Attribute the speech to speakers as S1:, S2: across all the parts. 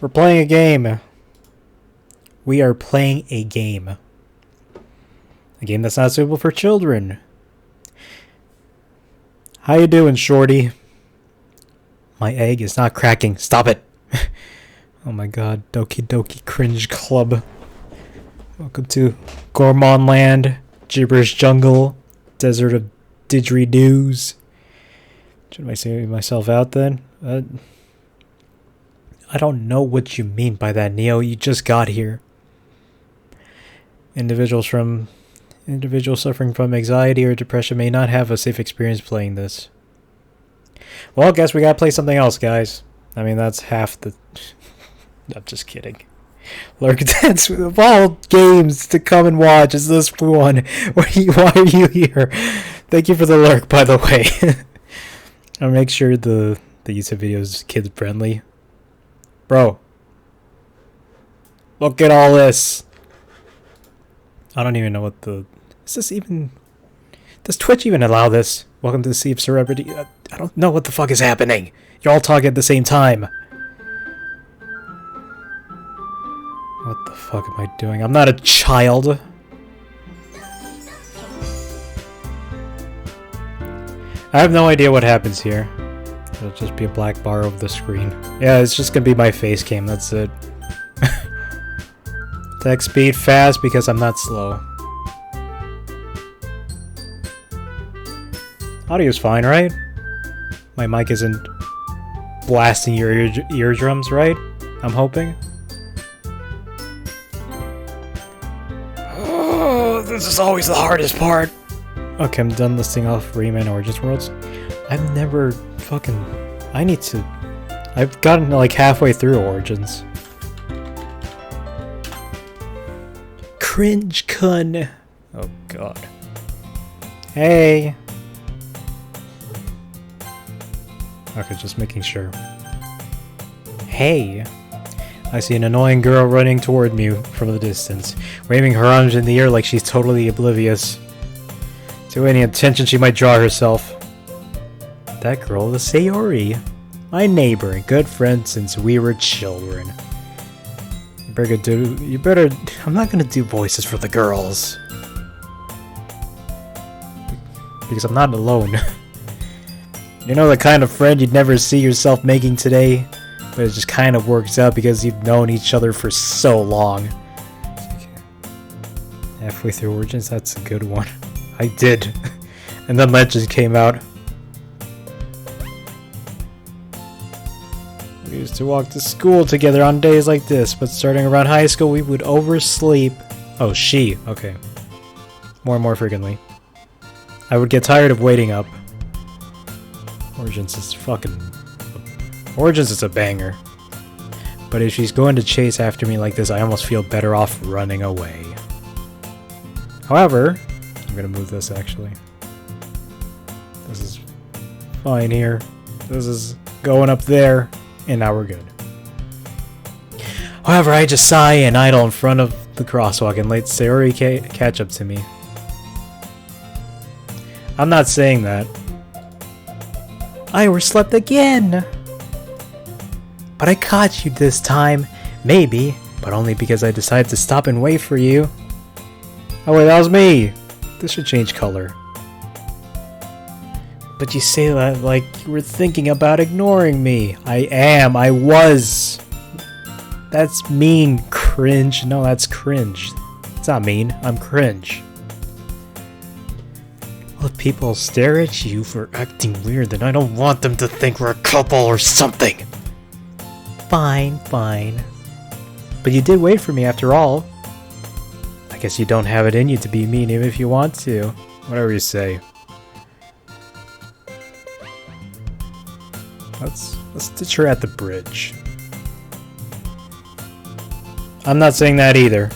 S1: We're playing a game. We are playing a game. A game that's not suitable for children. How you doing, shorty? My egg is not cracking. Stop it. Oh my god. Doki Cringe Club. Welcome to Gourmand Land, Gibberish Jungle, Desert of Didgeridoos. Should I say myself out then? I don't know what you mean by that, Neo. You just got here. Individuals suffering from anxiety or depression may not have a safe experience playing this. Well, I guess we gotta play something else, guys. I mean, that's half the... I'm just kidding. Lurk Dance, of all games to come and watch, is this one? Why are you here? Thank you for the lurk, by the way. I'll make sure the YouTube video is kid-friendly. Bro. Look at all this. I don't even know what the... Is this even... Does Twitch even allow this? Welcome to the Sea of Celebrity. I don't know what the fuck is happening. You're all talking at the same time. What the fuck am I doing? I'm not a child. I have no idea what happens here. It'll just be a black bar over the screen. Yeah, it's just gonna be my face cam, that's it. Text speed fast because I'm not slow. Audio's fine, right? My mic isn't blasting your eardrums, right? I'm hoping. Oh, this is always the hardest part. Okay, I'm done listing off Rayman Origins Worlds. I've never fucking... I've gotten like halfway through Origins. Cringe kun. Oh god. Hey. Okay, just making sure. Hey. I see an annoying girl running toward me from the distance, waving her arms in the air like she's totally oblivious to any attention she might draw herself. That girl is Sayori, my neighbor and good friend since we were children. You better... I'm not gonna do voices for the girls. Because I'm not alone. You know the kind of friend you'd never see yourself making today, but it just kind of works out because you've known each other for so long. Halfway through Origins, that's a good one. I did. And then Legends came out. We used to walk to school together on days like this, but starting around high school we would oversleep. Oh, okay. More and more frequently. I would get tired of waiting up. Origins is a banger. But if she's going to chase after me like this, I almost feel better off running away. However, I'm gonna move this actually. This is fine here. This is going up there, and now we're good. However, I just sigh and idle in front of the crosswalk and let Sayori catch up to me. I'm not saying that. I overslept again! But I caught you this time. Maybe, but only because I decided to stop and wait for you. Oh wait, that was me! This should change color. But you say that like you were thinking about ignoring me. I was. That's mean, cringe. No, that's cringe. It's not mean, I'm cringe. Well, if people stare at you for acting weird, then I don't want them to think we're a couple or something. Fine. But you did wait for me after all. I guess you don't have it in you to be mean even if you want to. Whatever you say. Let's ditch her at the bridge. I'm not saying that either.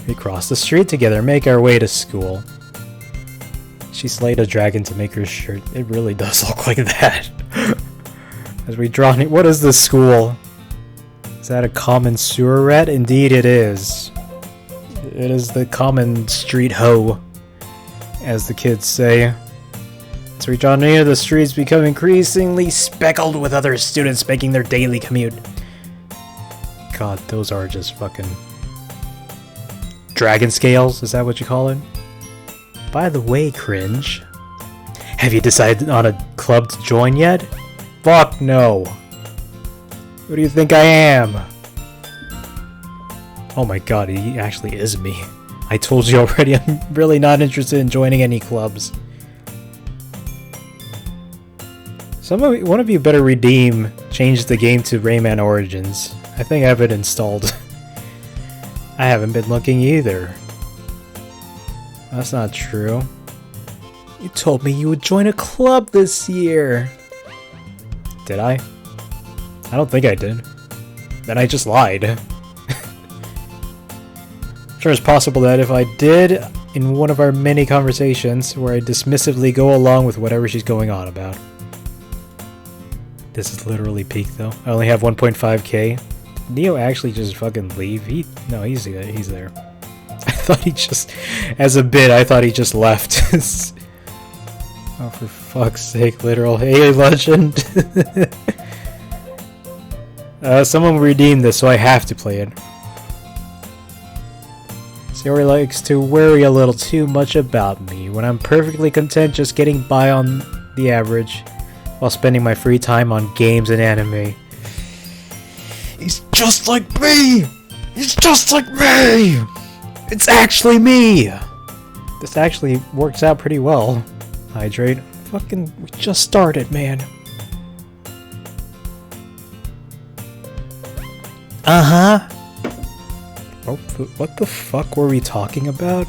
S1: We cross the street together, make our way to school. She slayed a dragon to make her shirt. It really does look like that. As we draw near... What is this school? Is that a common sewer rat? Indeed it is. It is the common street hoe, as the kids say. As we draw near, the streets become increasingly speckled with other students making their daily commute. god, those are just fucking... dragon scales? Is that what you call it? By the way, Cringe, have you decided on a club to join yet? Fuck no! Who do you think I am? Oh my god, he actually is me. I told you already, I'm really not interested in joining any clubs. One of you better change the game to Rayman Origins. I think I have it installed. I haven't been looking either. That's not true. You told me you would join a club this year. Did I? I don't think I did. Then I just lied. Sure, it's possible that if I did, in one of our many conversations, where I dismissively go along with whatever she's going on about. This is literally peak though. I only have 1.5k. Did Neo actually just fucking leave? No, he's there. I thought he just, as a bit, I thought he just left. Oh, for fuck's sake, literal. Hey, legend. Someone redeemed this, so I have to play it. Sayori likes to worry a little too much about me when I'm perfectly content just getting by on the average while spending my free time on games and anime. He's just like me! He's just like me! It's actually me! This actually works out pretty well. Hydrate. Fucking, we just started, man. Uh-huh. Oh, what the fuck were we talking about?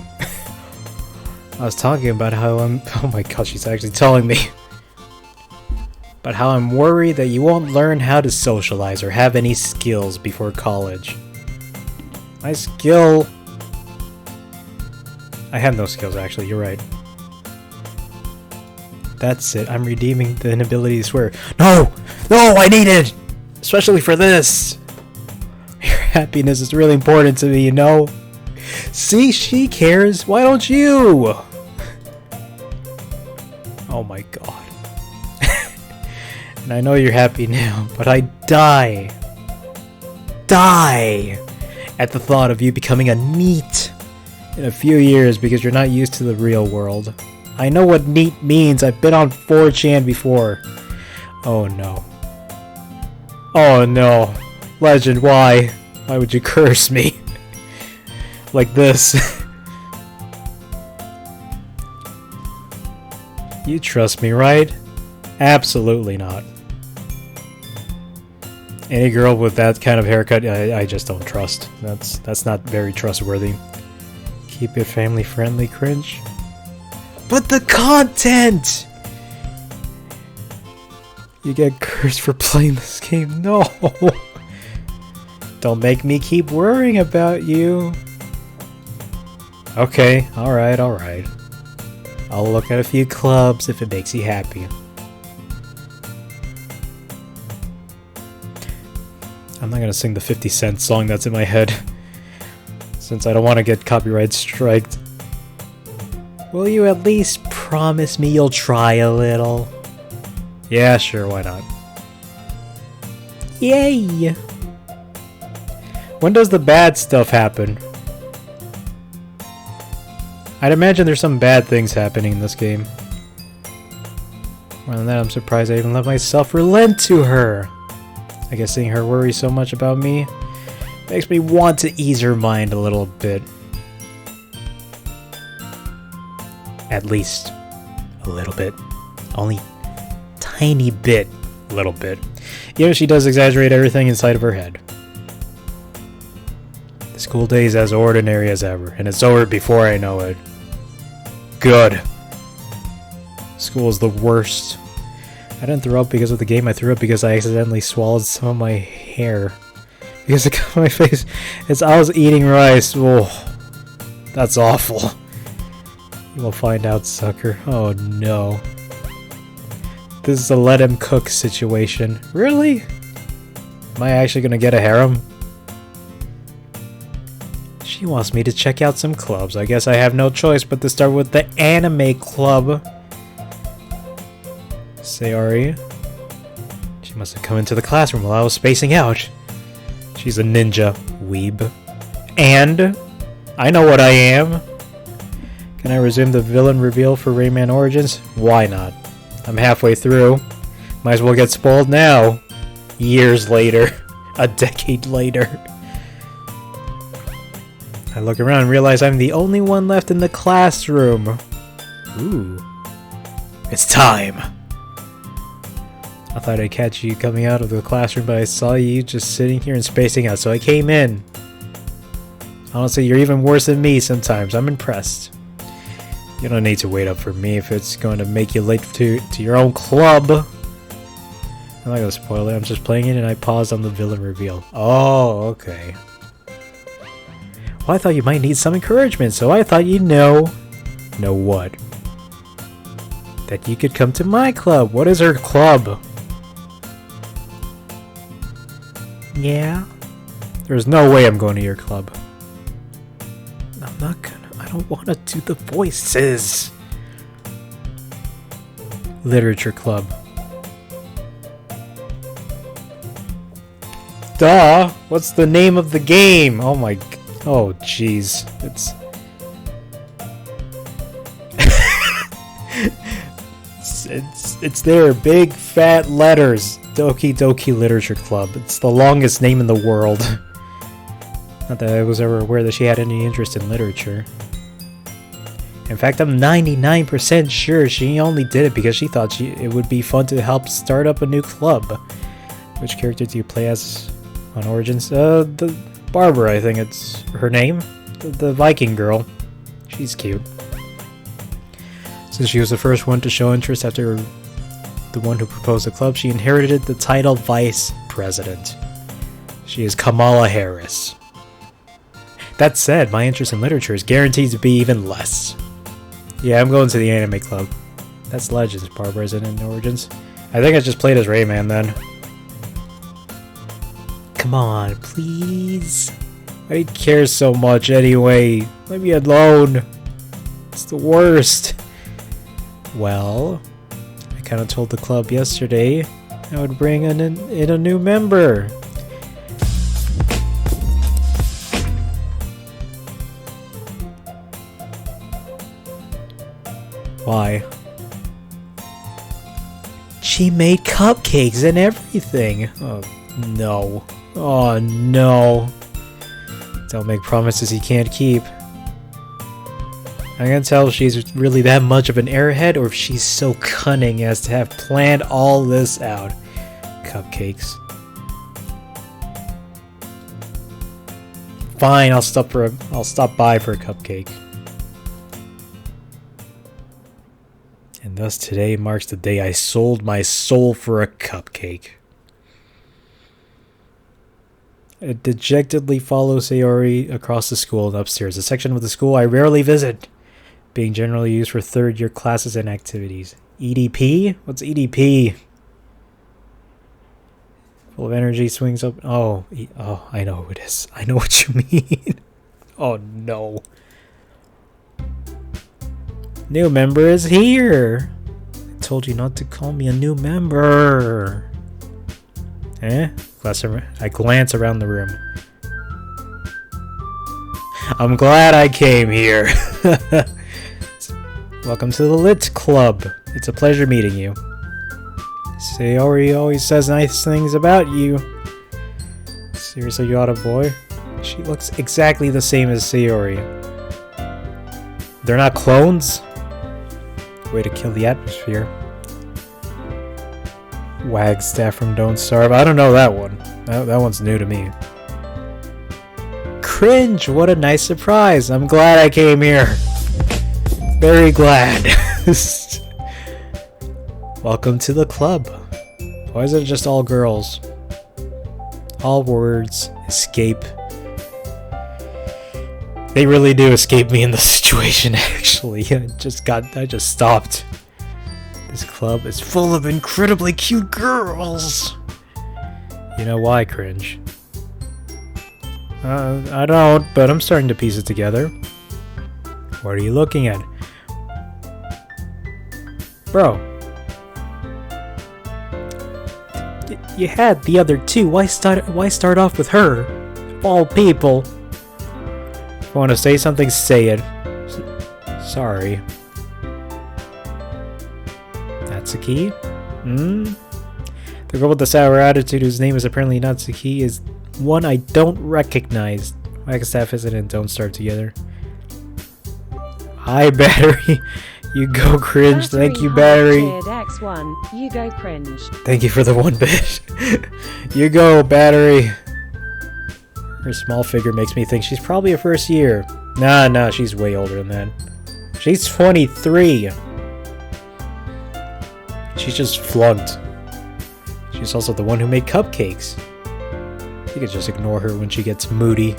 S1: I was talking about how I'm... Oh my god, she's actually telling me. But how I'm worried that you won't learn how to socialize or have any skills before college. My skill... I have no skills, actually, you're right. That's it, I'm redeeming the inability to swear. No! No, I need it! Especially for this! Your happiness is really important to me, you know? See, she cares, why don't you? Oh my god. And I know you're happy now, but I die at the thought of you becoming a NEET in a few years because you're not used to the real world. I know what NEET means, I've been on 4chan before. Oh no. Oh no. Legend, why? Why would you curse me? Like this. You trust me, right? Absolutely not. Any girl with that kind of haircut, I just don't trust. That's not very trustworthy. Keep it family friendly, Cringe. But the content! You get cursed for playing this game. No! Don't make me keep worrying about you. Okay, alright. I'll look at a few clubs if it makes you happy. I'm not gonna sing the 50 Cent song that's in my head, since I don't want to get copyright striked. Will you at least promise me you'll try a little? Yeah, sure, why not? Yay! When does the bad stuff happen? I'd imagine there's some bad things happening in this game. More than that, I'm surprised I even let myself relent to her. I guess seeing her worry so much about me makes me want to ease her mind a little bit. At least a little bit. Only tiny bit. Little bit. Even if she does exaggerate everything inside of her head. The school day is as ordinary as ever, and it's over before I know it. Good. School is the worst. I didn't throw up because of the game, I threw up because I accidentally swallowed some of my hair. Because it got my face as I was eating rice. Oh, that's awful. You will find out, sucker. Oh no. This is a let him cook situation. Really? Am I actually gonna get a harem? She wants me to check out some clubs. I guess I have no choice but to start with the anime club. Sayori. She must have come into the classroom while I was spacing out. She's a ninja weeb. And I know what I am. Can I resume the villain reveal for Rayman Origins? Why not? I'm halfway through. Might as well get spoiled now. Years later. A decade later. I look around and realize I'm the only one left in the classroom. Ooh. It's time. I thought I'd catch you coming out of the classroom, but I saw you just sitting here and spacing out, so I came in. Honestly, you're even worse than me sometimes. I'm impressed. You don't need to wait up for me if it's going to make you late to your own club. I'm not gonna spoil it, I'm just playing it and I paused on the villain reveal. Oh, okay. Well, I thought you might need some encouragement, so I thought you'd know... Know what? That you could come to my club. What is her club? Yeah? There's no way I'm going to your club. I'm not gonna... I don't want to do the voices. Literature club. Duh! What's the name of the game? Oh my... Oh, jeez. It's there. Big, fat letters. Doki Doki Literature Club. It's the longest name in the world. Not that I was ever aware that she had any interest in literature. In fact, I'm 99% sure she only did it because she thought it would be fun to help start up a new club. Which character do you play as on Origins? The Barbara, I think it's her name. The Viking girl. She's cute. Since she was the first one to show interest after the one who proposed the club, she inherited the title Vice President. She is Kamala Harris. That said, my interest in literature is guaranteed to be even less. Yeah, I'm going to the anime club. That's Legends, Barbara, isn't it, in Origins? I think I just played as Rayman then. Come on, please. I care so much anyway. Leave me alone. It's the worst. Well, I kind of told the club yesterday I would bring in a new member. Why? She made cupcakes and everything. Oh, no. Oh, no. Don't make promises you can't keep. I can't tell if she's really that much of an airhead or if she's so cunning as to have planned all this out. Cupcakes. Fine, I'll stop by for a cupcake. And thus today marks the day I sold my soul for a cupcake. I dejectedly follow Sayori across the school and upstairs, a section of the school I rarely visit, being generally used for third-year classes and activities. EDP? What's EDP? Full of energy, swings up... Oh, I know who it is. I know what you mean. Oh, no. New member is here! I told you not to call me a new member. Eh? I glance around the room. I'm glad I came here. Welcome to the Lit Club. It's a pleasure meeting you. Sayori always says nice things about you. Seriously, you oughta boy? She looks exactly the same as Sayori. They're not clones? Way to kill the atmosphere. Wagstaff from Don't Starve. I don't know that one. That one's new to me. Cringe! What a nice surprise. I'm glad I came here. Very glad. Welcome to the club. Why is it just all girls? All words escape. They really do escape me in this situation, actually. I just stopped. This club is full of incredibly cute girls. You know why, cringe? I don't, but I'm starting to piece it together. What are you looking at? Bro. You had the other two. Why start off with her? Of all people. If you want to say something, say it. Sorry. Natsuki? The girl with the sour attitude, whose name is apparently Natsuki, is one I don't recognize. Wagstaff isn't and don't start together. Hi, Battery. You go cringe. Thank you, Battery.
S2: X1. You go cringe.
S1: Thank you for the 1 bit. You go, Battery. Her small figure makes me think she's probably a first year. Nah, she's way older than that. She's 23. She's just flunked. She's also the one who made cupcakes. You could just ignore her when she gets moody.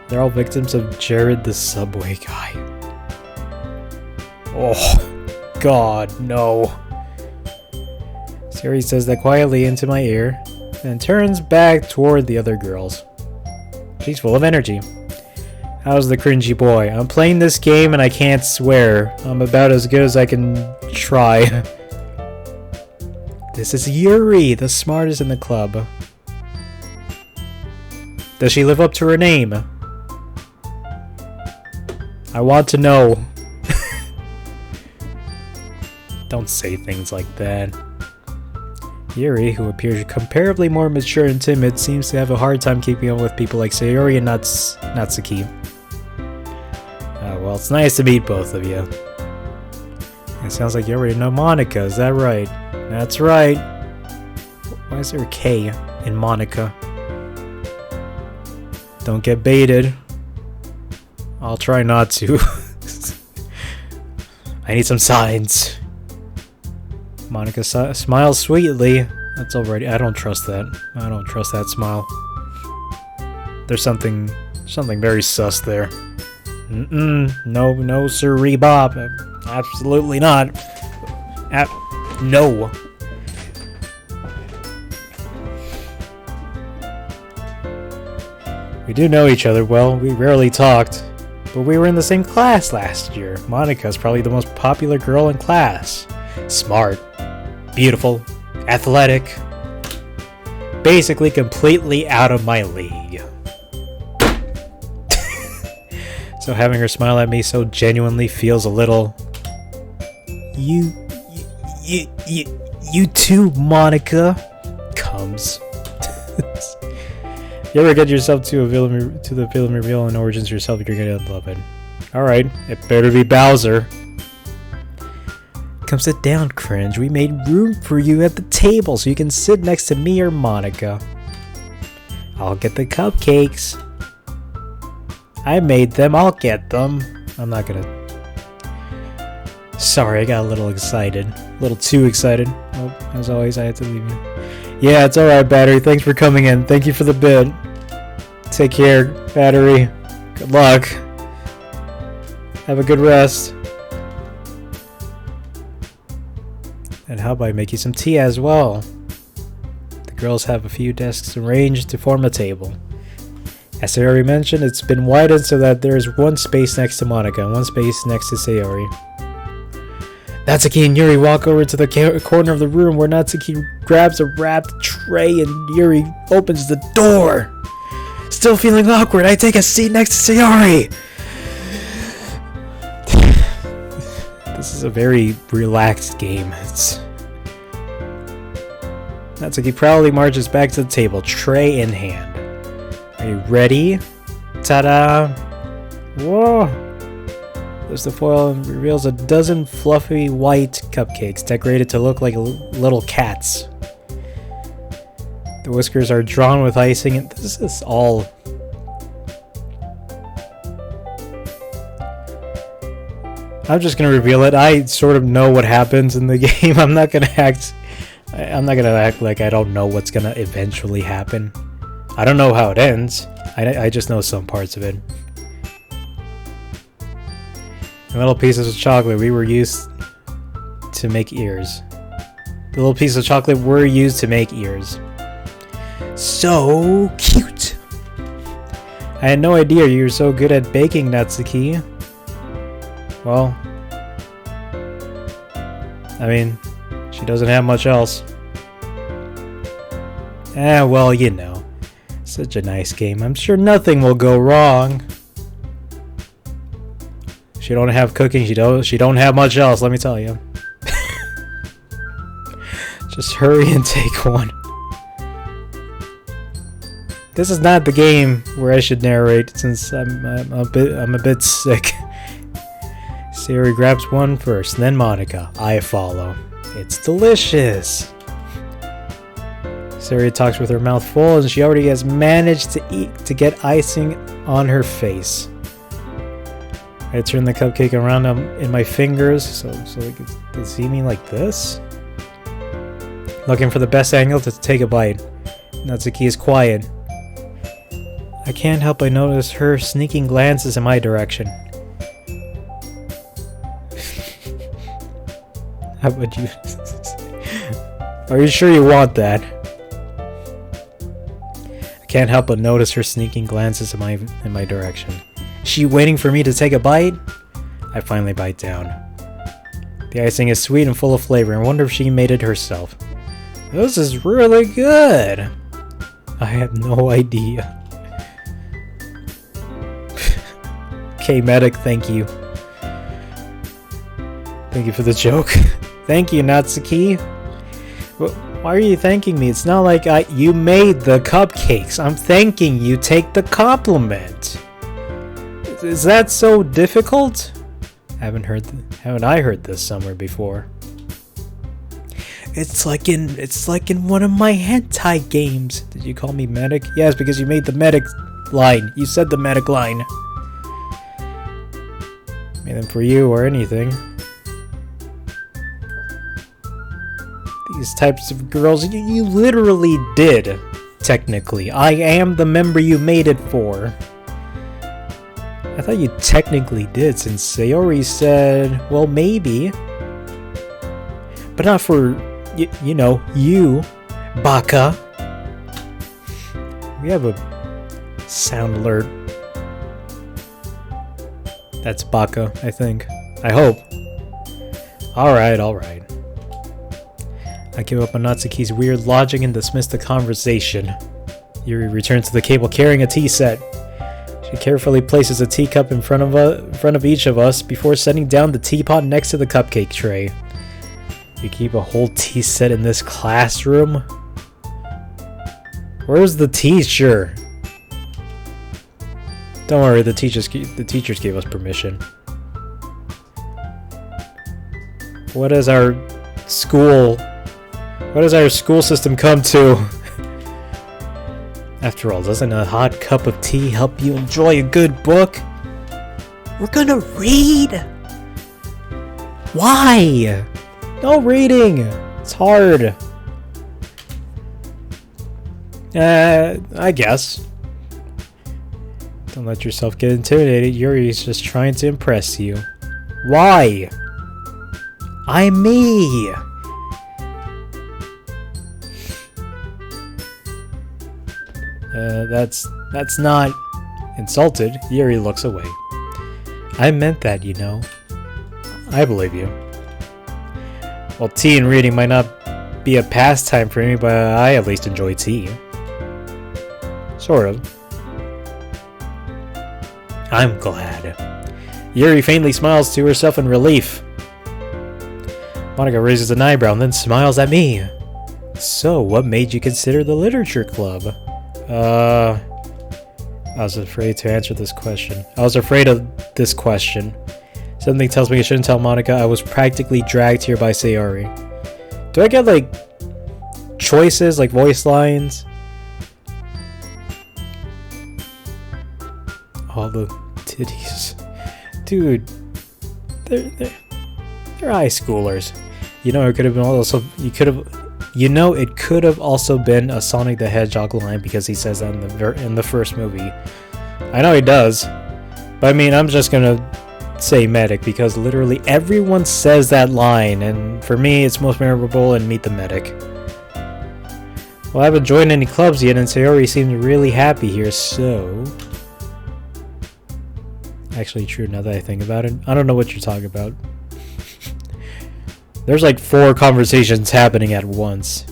S1: They're all victims of Jared the Subway guy. Oh, God, no. Siri says that quietly into my ear, and turns back toward the other girls. She's full of energy. How's the cringy boy? I'm playing this game and I can't swear. I'm about as good as I can try. This is Yuri, the smartest in the club. Does she live up to her name? I want to know. Don't say things like that. Yuri, who appears comparably more mature and timid, seems to have a hard time keeping up with people like Sayori and Natsuki. Well, it's nice to meet both of you. It sounds like you already know Monica, is that right? That's right. Why is there a K in Monica? Don't get baited. I'll try not to. I need some signs. Monica smiles sweetly. That's already. I don't trust that. I don't trust that smile. There's something very sus there. No, sirree, Bob. Absolutely not. No. We do know each other well. We rarely talked, but we were in the same class last year. Monica's probably the most popular girl in class. Smart, beautiful, athletic. Basically completely out of my league. So having her smile at me so genuinely feels a little... You too, Monica. Comes. You ever get yourself to the villain reveal and origins yourself, you're gonna love it. Alright, it better be Bowser. Come sit down, cringe. We made room for you at the table so you can sit next to me or Monica. I'll get the cupcakes. I made them, I'll get them. I'm not gonna... Sorry, I got a little excited. A little too excited. Oh, as always, I had to leave you. Yeah, it's alright, Battery. Thanks for coming in. Thank you for the bid. Take care, Battery. Good luck. Have a good rest. And how about I make you some tea as well? The girls have a few desks arranged to form a table. As I already mentioned, it's been widened so that there is one space next to Monica and one space next to Sayori. Natsuki and Yuri walk over to the corner of the room where Natsuki grabs a wrapped tray and Yuri opens the door. Still feeling awkward, I take a seat next to Sayori. This is a very relaxed game. Natsuki proudly marches back to the table, tray in hand. Are you ready? Ta-da! Whoa! There's the foil and reveals a dozen fluffy white cupcakes decorated to look like little cats. The whiskers are drawn with icing, and this is all... I'm just gonna reveal it. I sort of know what happens in the game. I'm not gonna act like I don't know what's gonna eventually happen. I don't know how it ends. I just know some parts of it. The little pieces of chocolate we were used to make ears. The little pieces of chocolate were used to make ears. So cute! I had no idea you were so good at baking, Natsuki. Well, I mean, she doesn't have much else. Well, you know. Such a nice game. I'm sure nothing will go wrong. She don't have cooking. She don't have much else, let me tell you. Just hurry and take one. This is not the game where I should narrate, since I'm a bit sick. Sayori grabs one first, then Monica. I follow. It's delicious. Sayori talks with her mouth full, and she already has managed to get icing on her face. I turn the cupcake around in my fingers, so they can see me like this. Looking for the best angle to take a bite. Natsuki is quiet. I can't help but notice her sneaking glances in my direction. How would you... Are you sure you want that? I can't help but notice her sneaking glances in my direction. She waiting for me to take a bite? I finally bite down. The icing is sweet and full of flavor. I wonder if she made it herself. This is really good. I have no idea. Okay, medic, thank you. Thank you for the joke. Thank you, Natsuki. Why are you thanking me? It's not like you made the cupcakes. I'm thanking you. Take the compliment. Is that so difficult? Haven't I heard this somewhere before? It's like in one of my hentai games. Did you call me medic? Yes, because you made the medic line. You said the medic line. Made them for you or anything. These types of girls, you literally did. Technically, I am the member you made it for. I thought you technically did, since Sayori said, well, maybe. But not for, you know, you, Baka. We have a sound alert. That's Baka, I think. I hope. Alright. I give up on Natsuki's weird logic and dismiss the conversation. Yuri returns to the cable carrying a tea set. She carefully places a teacup in front of each of us before setting down the teapot next to the cupcake tray. You keep a whole tea set in this classroom? Where's the teacher? Don't worry, the teachers gave us permission. What does our school system come to? After all, doesn't a hot cup of tea help you enjoy a good book? We're gonna read! Why? No reading! It's hard. I guess. Don't let yourself get intimidated. Yuri's just trying to impress you. Why? I'm me! That's not insulted. Yuri looks away. I meant that, you know. I believe you. Well, tea and reading might not be a pastime for me, but I at least enjoy tea. Sort of. I'm glad. Yuri faintly smiles to herself in relief. Monica raises an eyebrow and then smiles at me. So, what made you consider the literature club? I was afraid to answer this question. I was afraid of this question. Something tells me I shouldn't tell Monica. I was practically dragged here by Sayori. Do I get, like, choices, like voice lines? All the titties. Dude, they're high schoolers. You know, it could have been also, it could have also been a Sonic the Hedgehog line because he says that in the first movie. I know he does, but I mean, I'm just gonna say medic because literally everyone says that line, and for me, it's most memorable in Meet the Medic. Well, I haven't joined any clubs yet, and Sayori seems really happy here, so... Actually, true, now that I think about it. I don't know what you're talking about. There's like 4 conversations happening at once.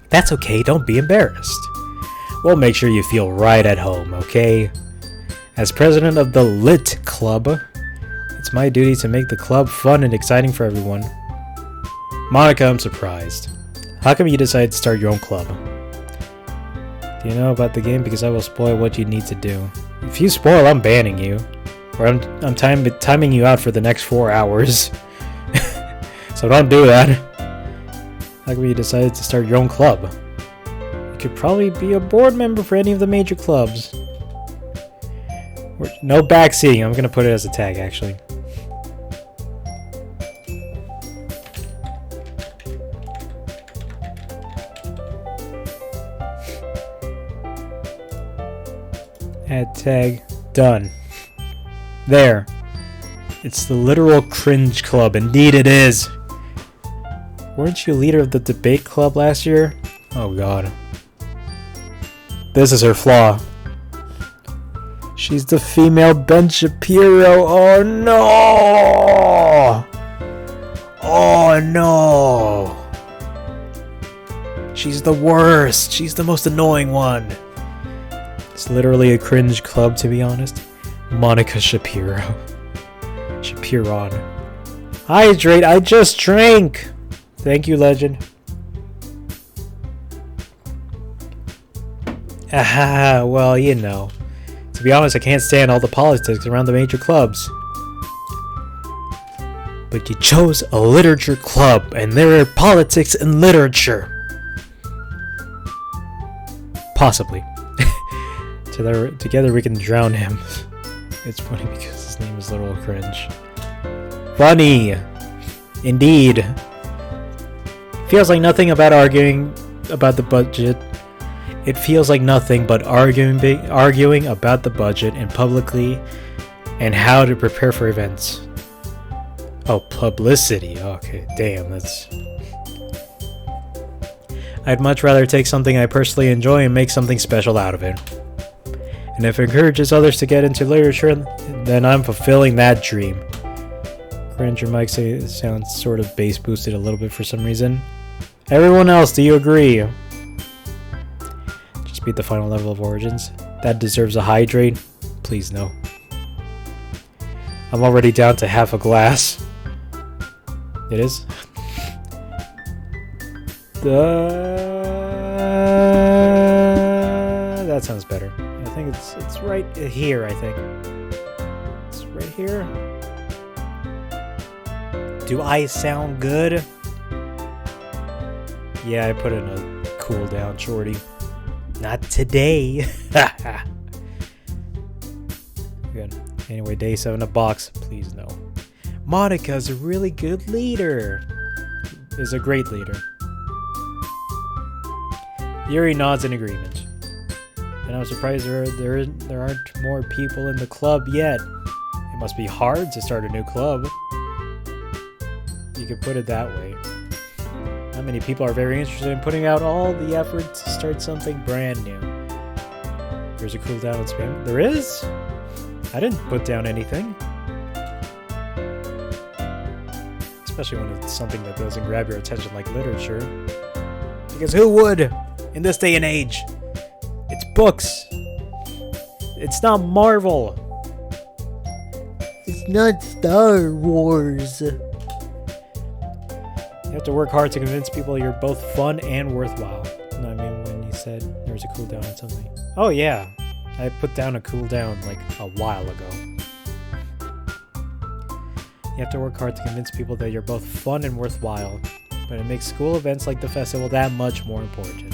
S1: That's okay, don't be embarrassed. We'll make sure you feel right at home, okay? As president of the Lit Club, it's my duty to make the club fun and exciting for everyone. Monica, I'm surprised. How come you decided to start your own club? Do you know about the game? Because I will spoil what you need to do. If you spoil, I'm banning you. Or I'm timing you out for the next 4 hours. So don't do that. How come you decided to start your own club? You could probably be a board member for any of the major clubs. No backseating. I'm gonna put it as a tag, actually. Add tag. Done. There. It's the literal cringe club. Indeed it is. Weren't you leader of the debate club last year? Oh god. This is her flaw. She's the female Ben Shapiro. Oh no! Oh no! She's the worst. She's the most annoying one. It's literally a cringe club, to be honest. Monica Shapiro. Shapiron. Hydrate, I just drank! Thank you, legend. Ah, well, you know. To be honest, I can't stand all the politics around the major clubs. But you chose a literature club, and there are politics in literature. Possibly. Together we can drown him. It's funny because his name is Literal Cringe. Funny! Indeed. Feels like nothing about arguing about the budget. It feels like nothing but arguing about the budget and publicly and how to prepare for events. Oh, publicity. Okay, damn, that's... I'd much rather take something I personally enjoy and make something special out of it. And if it encourages others to get into literature, then I'm fulfilling that dream. Cringe, your mic sounds sort of bass boosted a little bit for some reason. Everyone else, do you agree? Just beat the final level of Origins. That deserves a hydrate? Please no. I'm already down to half a glass. It is? That sounds better. I think it's right here, I think. It's right here. Do I sound good? Yeah, I put in a cooldown, shorty. Not today. Good. Anyway, day 7 of box. Please no. Monica's a really good leader. Is a great leader. Yuri nods in agreement. And I'm surprised there aren't more people in the club yet. It must be hard to start a new club. You could put it that way. Not many people are very interested in putting out all the effort to start something brand new. There's a cooldown on spam. There is? I didn't put down anything. Especially when it's something that doesn't grab your attention like literature. Because who would? In this day and age. It's books. It's not Marvel. It's not Star Wars. You have to work hard to convince people you're both fun and worthwhile. No, I mean, when you said there was a cooldown on something. Oh, yeah. I put down a cooldown like a while ago. You have to work hard to convince people that you're both fun and worthwhile, but it makes school events like the festival that much more important.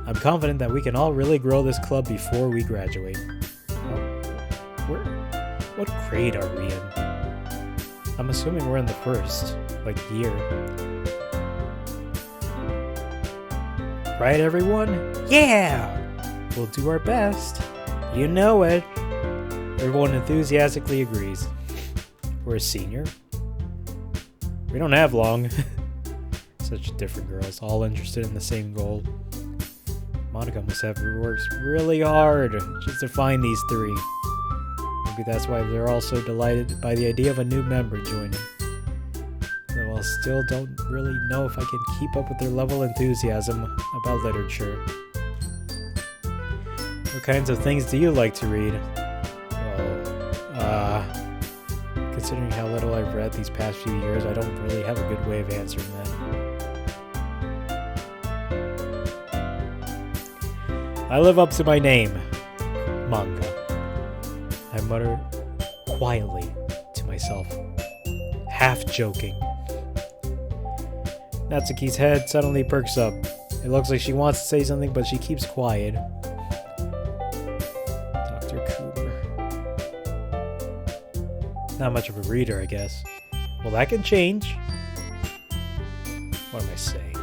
S1: I'm confident that we can all really grow this club before we graduate. What grade are we in? I'm assuming we're in the first, year. Right, everyone? Yeah! We'll do our best. You know it. Everyone enthusiastically agrees. We're a senior. We don't have long. Such different girls, all interested in the same goal. Monica must have worked really hard just to find these three. Maybe that's why they're all so delighted by the idea of a new member joining. That will I still don't really know if I can keep up with their level of enthusiasm about literature. What kinds of things do you like to read? Well, considering how little I've read these past few years, I don't really have a good way of answering that. I live up to my name. Manga. I mutter quietly to myself, half joking. Natsuki's head suddenly perks up. It looks like she wants to say something, but she keeps quiet. Dr. Cooper. Not much of a reader, I guess. Well, that can change. What am I saying?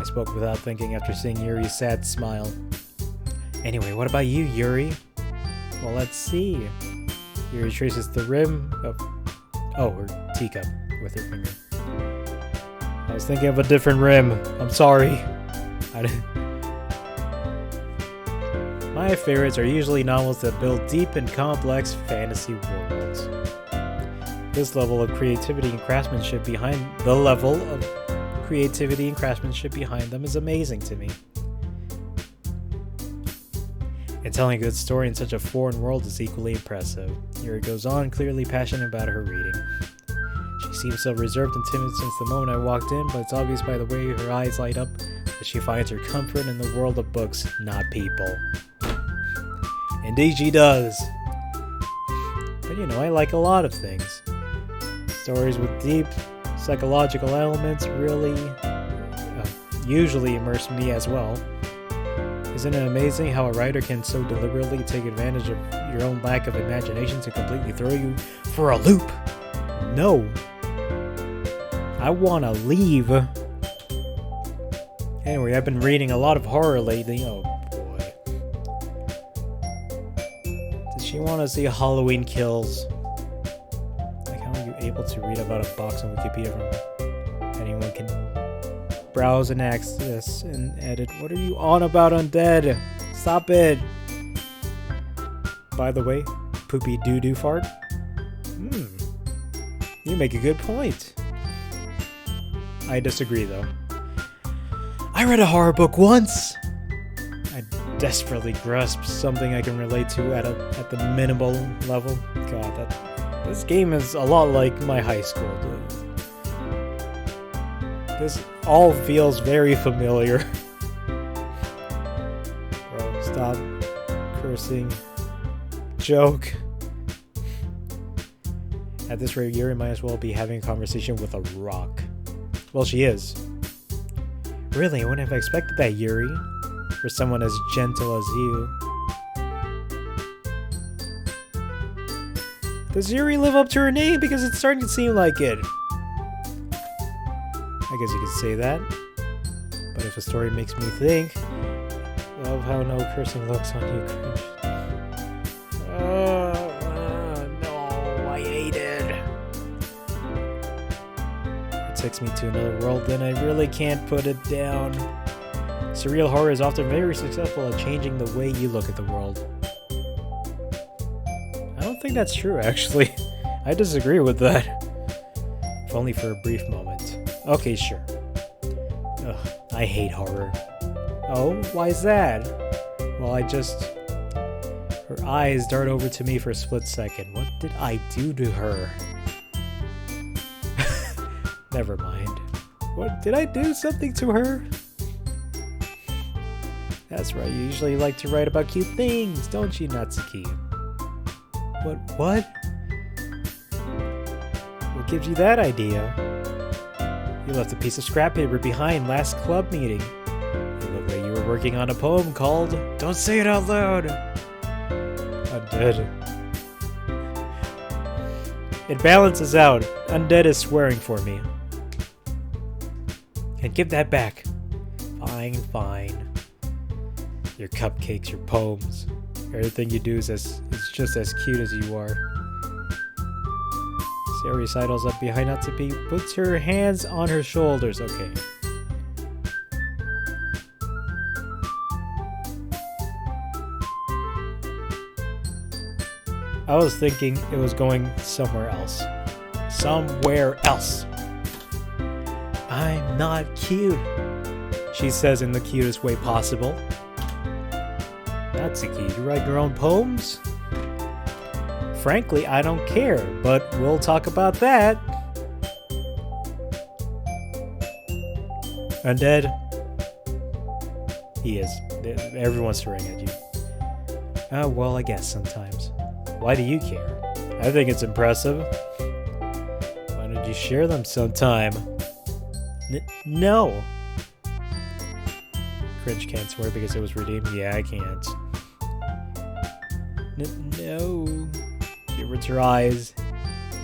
S1: I spoke without thinking after seeing Yuri's sad smile. Anyway, what about you, Yuri? Well, let's see. Yuri traces the rim of... oh, her teacup with her finger. I was thinking of a different rim. I'm sorry. My favorites are usually novels that build deep and complex fantasy worlds. This level of creativity and craftsmanship behind them is amazing to me. And telling a good story in such a foreign world is equally impressive. Yuri goes on, clearly passionate about her reading. She seems so reserved and timid since the moment I walked in, but it's obvious by the way her eyes light up that she finds her comfort in the world of books, not people. Indeed she does. But you know, I like a lot of things. Stories with deep psychological elements usually immerse me as well. Isn't it amazing how a writer can so deliberately take advantage of your own lack of imagination to completely throw you for a loop? No. I want to leave. Anyway, I've been reading a lot of horror lately. Oh boy. Does she want to see Halloween Kills? Like, how are you able to read about a box on Wikipedia from anyone can browse and access and edit? What are you on about, Undead? Stop it. By the way, poopy doo-doo fart? You make a good point. I disagree, though. I read a horror book once! I desperately grasped something I can relate to at the minimal level. God, this game is a lot like my high school. This all feels very familiar. Bro, stop cursing. Joke. At this rate, Yuri might as well be having a conversation with a rock. Well, she is. Really, I wouldn't have expected that, Yuri. For someone as gentle as you. Does Yuri live up to her name? Because it's starting to seem like it. I guess you could say that. But if a story makes me think of how no cursing looks on you, cringe. No, I hate it. It takes me to another world, then I really can't put it down. Surreal horror is often very successful at changing the way you look at the world. I don't think that's true, actually. I disagree with that. If only for a brief moment. Okay, sure. Ugh, I hate horror. Oh, why is that? Well, her eyes dart over to me for a split second. What did I do to her? Never mind. What, did I do something to her? That's right, you usually like to write about cute things, don't you, Natsuki? What? What gives you that idea? You left a piece of scrap paper behind last club meeting. It looked like you were working on a poem called Don't Say It Out Loud. Undead. It balances out. Undead is swearing for me. And give that back. Fine. Your cupcakes, your poems. Everything you do is just as cute as you are. Sayori sidles up behind Natsuki, puts her hands on her shoulders. Okay. I was thinking it was going somewhere else. Somewhere else. I'm not cute, she says in the cutest way possible. Natsuki, you write your own poems? Frankly, I don't care, but we'll talk about that. Undead? He is. Everyone's staring at you. Oh, well, I guess sometimes. Why do you care? I think it's impressive. Why don't you share them sometime? No. Cringe can't swear because it was redeemed. Yeah, I can't. No. She reads her eyes.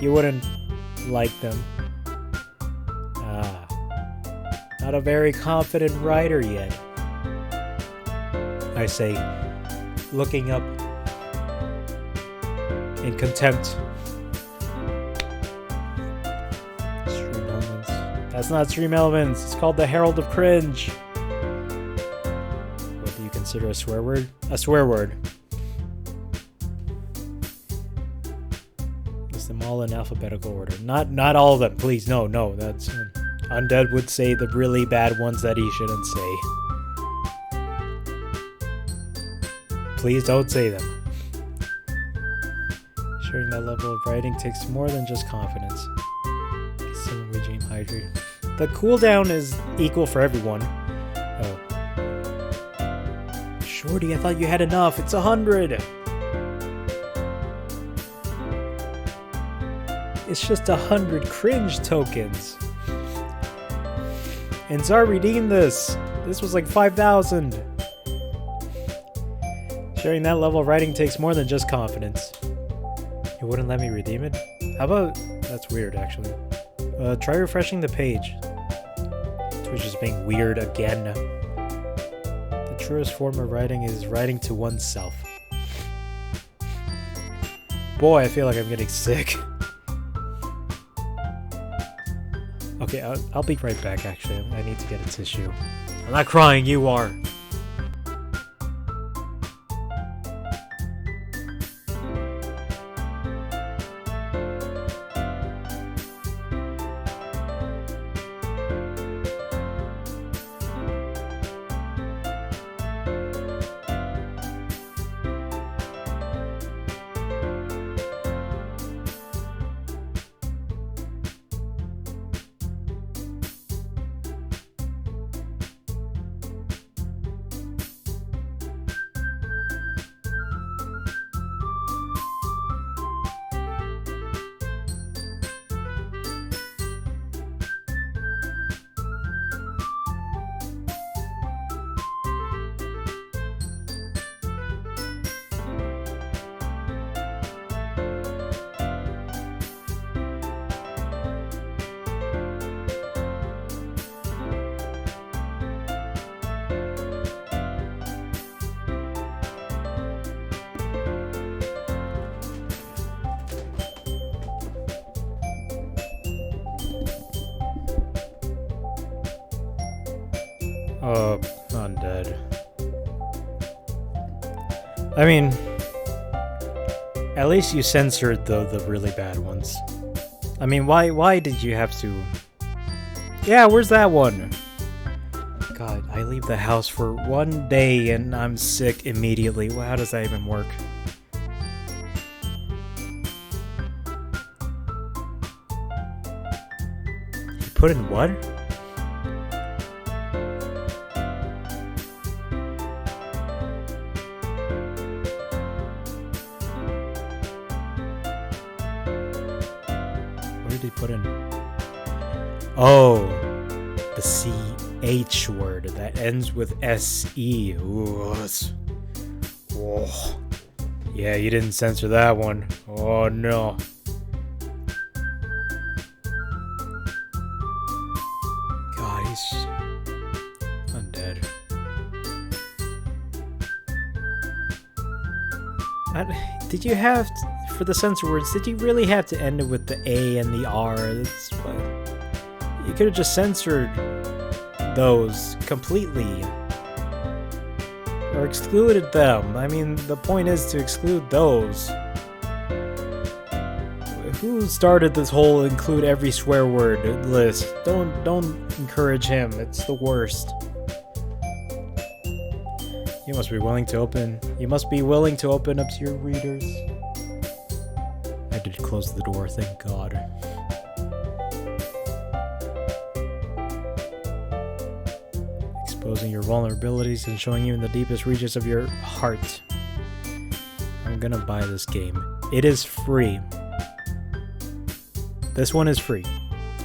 S1: You wouldn't like them. Ah. Not a very confident writer yet. I say, looking up in contempt. Stream elements. That's not stream elements. It's called the Herald of Cringe. What do you consider a swear word? A swear word. List them all in alphabetical order. Not all of them, please. No. That's Undead would say the really bad ones that he shouldn't say. Please don't say them. Sharing that level of writing takes more than just confidence. Someone regime hydrate. The cooldown is equal for everyone. Oh. Shorty, I thought you had enough. It's 100. It's just 100 cringe tokens. And Zar redeemed this. This was like 5,000. Sharing that level of writing takes more than just confidence. You wouldn't let me redeem it? How about... That's weird, actually. Try refreshing the page. Twitch is being weird again. The truest form of writing is writing to oneself. Boy, I feel like I'm getting sick. Okay, I'll be right back, actually. I need to get a tissue. I'm not crying, you are. Undead. I mean, at least you censored the really bad ones. I mean, why did you have to... Yeah, where's that one? God, I leave the house for 1 day and I'm sick immediately. Well, how does that even work? You put in what? Put in. Oh, the CH word that ends with SE. Ooh, oh. Yeah, you didn't censor that one. Oh no. God, he's undead. Did you have for the censor words, did you really have to end it with the A and the R? That's what, you could have just censored those completely. Or excluded them. I mean, the point is to exclude those. Who started this whole include every swear word list? Don't encourage him. It's the worst. You must be willing to open. You must be willing to open up to your readers. I did close the door, thank God. Exposing your vulnerabilities and showing you in the deepest reaches of your heart. I'm gonna buy this game. It is free. This one is free.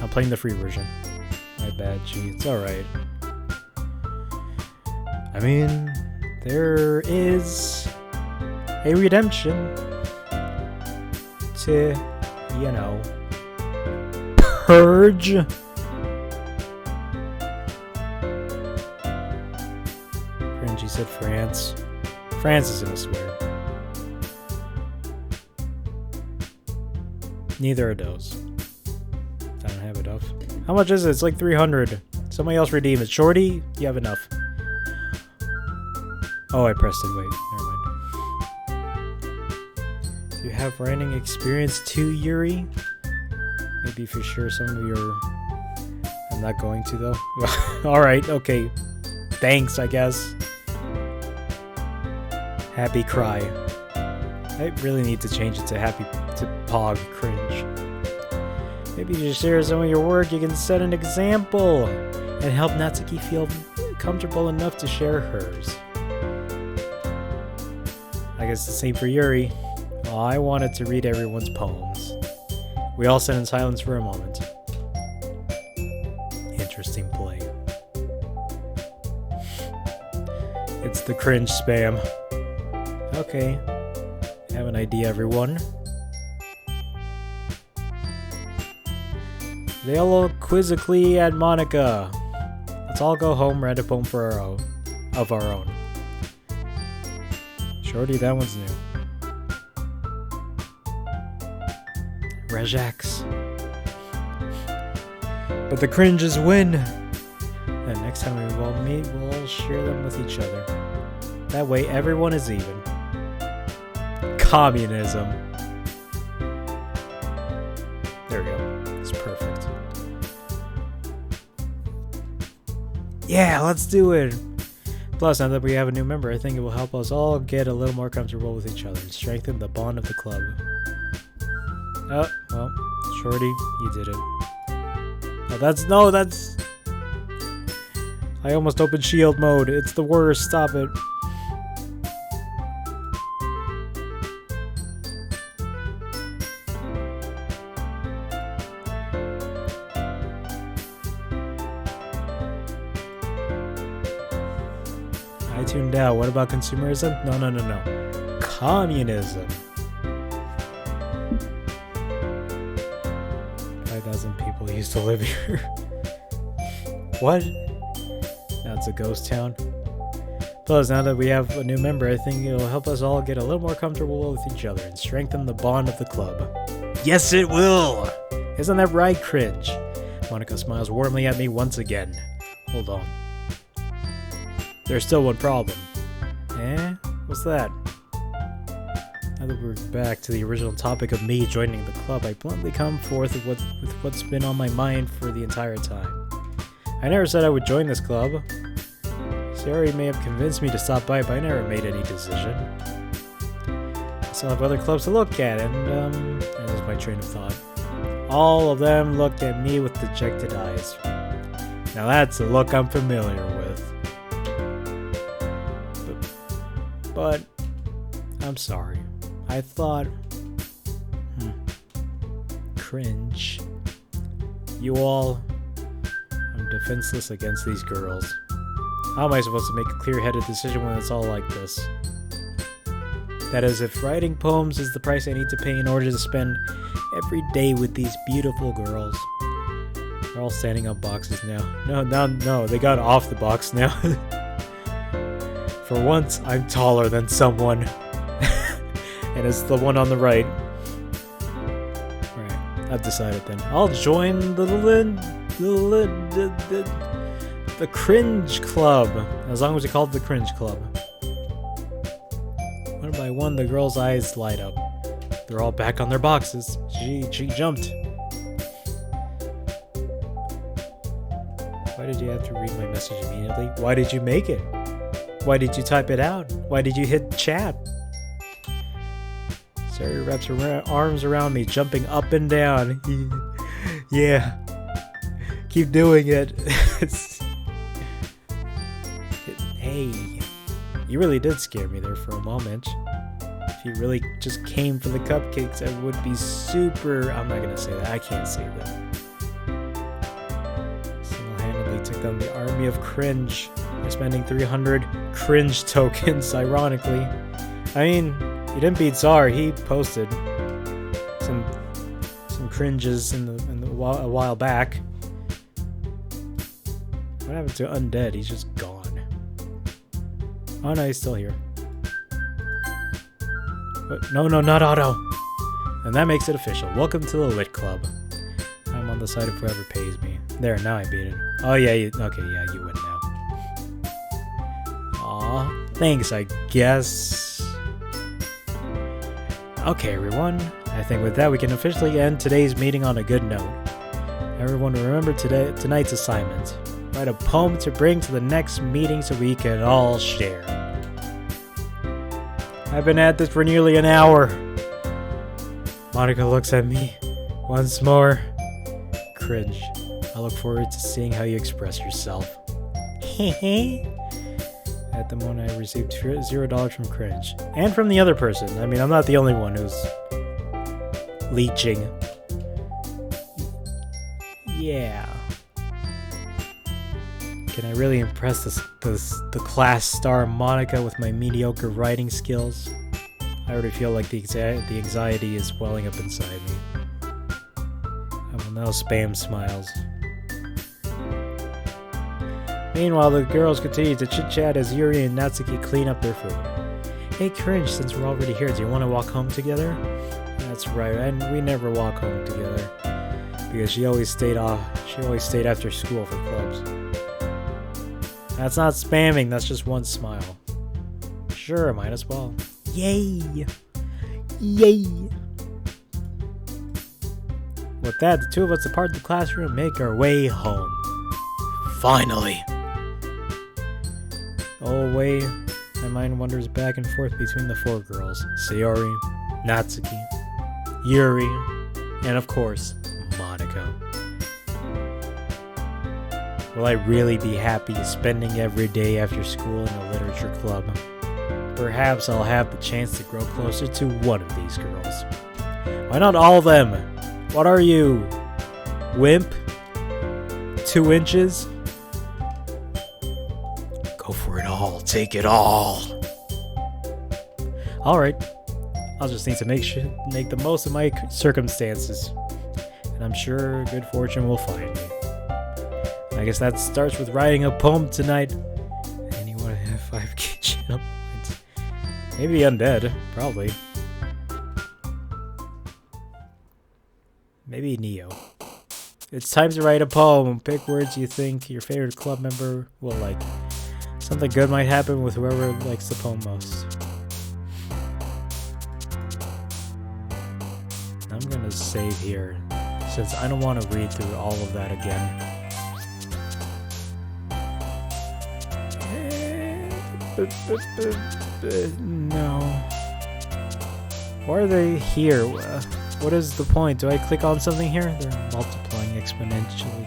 S1: I'm playing the free version. My bad, gee. It's alright. I mean, there is a redemption to, you know, purge. Cringy said France. France is gonna swear. Neither are those. I don't have enough. How much is it? It's like 300. Somebody else redeem it. Shorty, you have enough. Oh, I pressed it. Wait, never mind. Do you have writing experience too, Yuri? Maybe for sure some of your... I'm not going to, though. Alright, okay. Thanks, I guess. Happy cry. I really need to change it to happy... to pog cringe. Maybe you just share some of your work. You can set an example and help Natsuki feel comfortable enough to share hers. I guess the same for Yuri. Well, I wanted to read everyone's poems. We all sat in silence for a moment. Interesting play. It's the cringe spam. Okay. Have an idea, everyone. They all look quizzically at Monica. Let's all go home, write a poem for our own, of our own. Shorty, that one's new. Regex. But the cringes win. And next time we all meet, we'll all share them with each other. That way, everyone is even. Communism. There we go. It's perfect. Yeah, let's do it. Plus, now that we have a new member, I think it will help us all get a little more comfortable with each other and strengthen the bond of the club. Oh, well, Shorty, you did it. No, that's... I almost opened shield mode. It's the worst. Stop it. I tuned out. What about consumerism? No. Communism. 5,000 people used to live here. What? Now it's a ghost town. Plus, now that we have a new member, I think it'll help us all get a little more comfortable with each other and strengthen the bond of the club. Yes, it will! Isn't that right, cringe? Monica smiles warmly at me once again. Hold on. There's still one problem. Eh? What's that? Now that we're back to the original topic of me joining the club, I bluntly come forth with what's been on my mind for the entire time. I never said I would join this club. Sari may have convinced me to stop by, but I never made any decision. I still have other clubs to look at, and that was my train of thought. All of them looked at me with dejected eyes. Now that's a look I'm familiar with. But I'm sorry. I thought... Cringe. You all... I'm defenseless against these girls. How am I supposed to make a clear-headed decision when it's all like this? That is, if writing poems is the price I need to pay in order to spend every day with these beautiful girls. They're all standing on boxes now. No, they got off the box now. For once, I'm taller than someone. And it's the one on the right. Alright, I've decided then. I'll join the cringe club. As long as we call it the cringe club. One by one, the girls' eyes light up. They're all back on their boxes. She jumped. Why did you have to read my message immediately? Why did you make it? Why did you type it out? Why did you hit chat? Sari wraps her arms around me, jumping up and down. Yeah. Keep doing it. Hey, you really did scare me there for a moment. If you really just came for the cupcakes, I would be super... I'm not gonna say that. I can't say that. Single-handedly took down the army of cringe by spending 300 cringe tokens, ironically. I mean, he didn't beat Czar. He posted some cringes a while back. What happened to Undead? He's just gone. Oh no, he's still here. But no, not Otto. And that makes it official. Welcome to the Lit Club. I'm on the side of whoever pays me. There, now I beat it. Oh yeah, okay, yeah, you win now. Aw, thanks, I guess. Okay, everyone. I think with that we can officially end today's meeting on a good note. Everyone remember tonight's assignment. Write a poem to bring to the next meeting so we can all share. I've been at this for nearly an hour. Monica looks at me once more. Cringe. I look forward to seeing how you express yourself. At the moment I received $0 from Cringe. And from the other person. I mean, I'm not the only one who's leeching. Yeah. Can I really impress the class star Monica with my mediocre writing skills? I already feel like the anxiety is welling up inside me. I will now spam smiles. Meanwhile, the girls continue to chit-chat as Yuri and Natsuki clean up their food. Hey Cringe, since we're already here, do you want to walk home together? That's right, and we never walk home together. Because she always stayed after school for clubs. That's not spamming, that's just one smile. Sure, might as well. Yay! Yay! With that, the two of us depart the classroom and make our way home. Finally! All the way, my mind wanders back and forth between the four girls. Sayori, Natsuki, Yuri, and of course, Monica. Will I really be happy spending every day after school in a literature club? Perhaps I'll have the chance to grow closer to one of these girls. Why not all of them? What are you? Wimp? 2 inches? Go for it all. Take it all. Alright. I'll just need to make the most of my circumstances. And I'm sure good fortune will find me. I guess that starts with writing a poem tonight. Anyone have 5k channel points? Maybe Undead, probably. Maybe Neo. It's time to write a poem. Pick words you think your favorite club member will like. Something good might happen with whoever likes the poem most. I'm gonna save here, since I don't want to read through all of that again. No. Why are they here? What is the point? Do I click on something here? They're multiplying exponentially.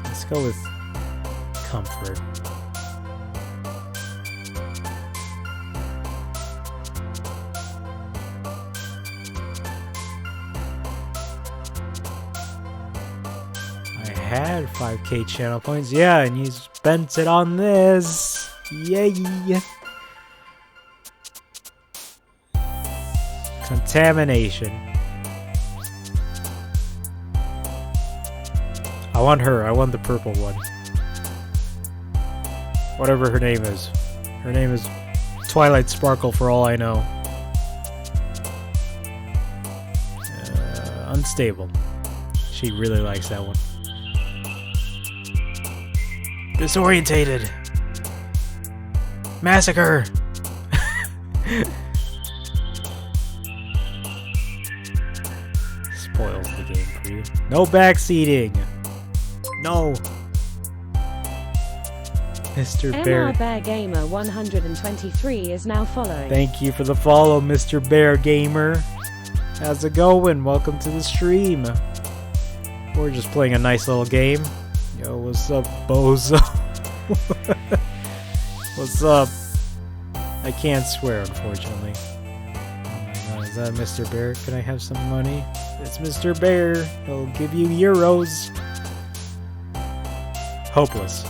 S1: Let's go with comfort. Had 5k channel points, yeah, and you spent it on this. Yay! Contamination. I want her. I want the purple one. Whatever her name is. Her name is Twilight Sparkle for all I know. Unstable. She really likes that one. Disorientated. Massacre. Spoils the game for you. No backseating! No! Mr. Bear.
S2: MR Bear Gamer 123 is now following.
S1: Thank you for the follow, Mr. Bear Gamer. How's it going? Welcome to the stream. We're just playing a nice little game. Yo, what's up, bozo? What's up? I can't swear, unfortunately. Oh my god, is that Mr. Bear? Can I have some money? It's Mr. Bear. He'll give you euros. Hopeless.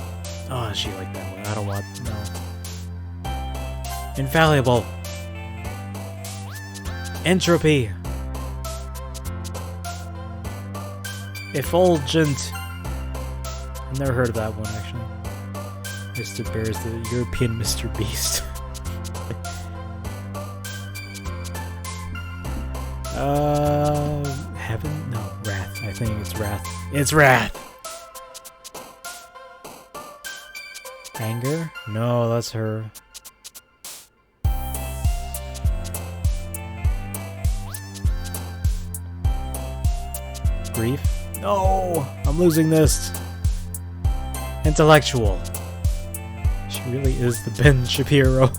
S1: Oh, she liked that one. I don't want... no. Infallible. Entropy. Effulgent. I've never heard of that one, actually. Mr. Bear is the European Mr. Beast. Heaven? No, Wrath. I think it's Wrath. It's Wrath! Anger? No, that's her. Grief? No! I'm losing this! Intellectual. She really is the Ben Shapiro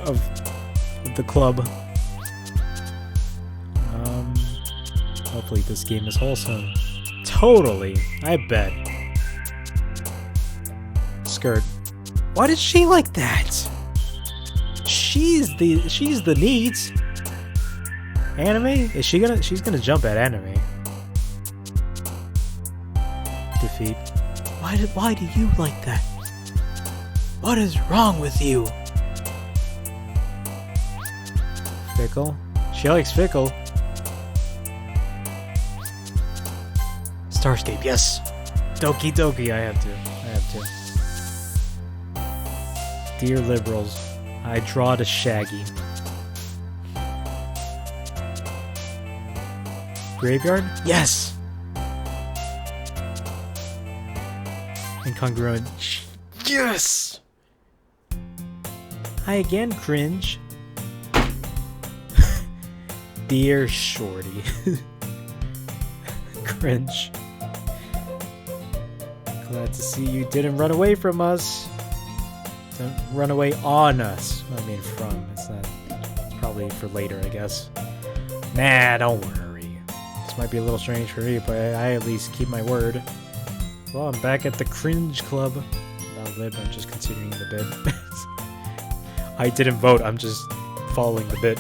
S1: of the club. Hopefully this game is wholesome. Totally, I bet. Skirt. Why did she like that? She's the neat. Anime? Is she gonna? She's gonna jump at anime. Defeat. Why do you like that? What is wrong with you? Fickle. She likes Fickle. Starscape, yes. Doki Doki, I have to. Dear liberals, I draw to Shaggy. Graveyard? Yes! Incongruent. Yes! I again cringe. Dear Shorty. Cringe. Glad to see you didn't run away from us. Don't run away on us. I mean from. It's probably for later, I guess. Nah, don't worry. This might be a little strange for me, but I at least keep my word. Well, I'm back at the Cringe Club. Not lib, I'm just considering the bid. I didn't vote, I'm just following the bid.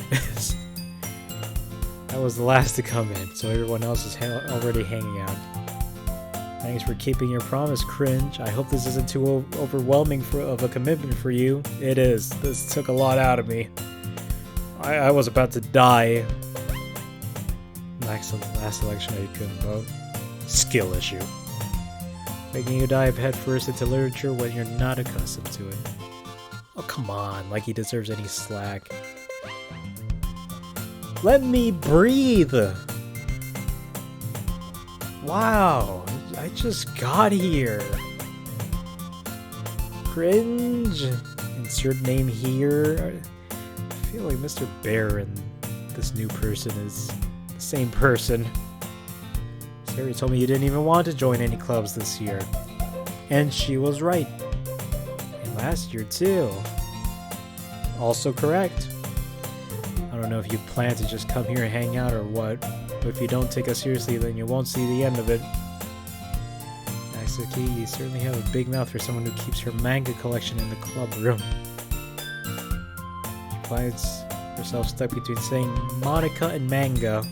S1: I was the last to come in, so everyone else is already hanging out. Thanks for keeping your promise, Cringe. I hope this isn't too overwhelming of a commitment for you. It is. This took a lot out of me. I was about to die. Last election I couldn't vote. Skill issue. Making you dive headfirst into literature when you're not accustomed to it. Oh, come on. Like he deserves any slack. Let me breathe! Wow. I just got here. Cringe. Insert name here. I feel like Mr. Bear and this new person is the same person. Sarah told me you didn't even want to join any clubs this year. And she was right. And last year too. Also correct. I don't know if you plan to just come here and hang out or what. But if you don't take us seriously, then you won't see the end of it. Natsuki, you certainly have a big mouth for someone who keeps her manga collection in the club room. She finds herself stuck between saying Monica and manga.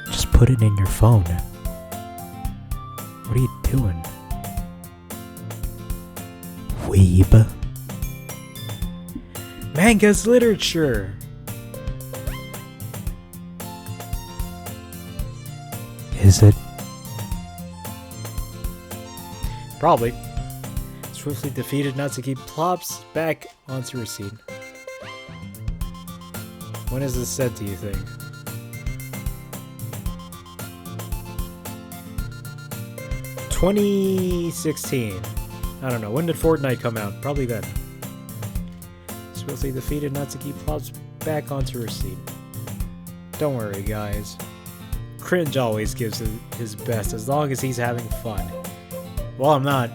S1: Just put it in your phone. What are you doing? Weeb. Manga's literature! Is it? Probably. Swiftly defeated Natsuki plops back onto her seat. When is this set, do you think? (2016). I don't know. When did Fortnite come out? Probably then. Swiftly defeated, Natsuki plops back onto her seat. Don't worry, guys. Cringe always gives his best as long as he's having fun. Well, I'm not.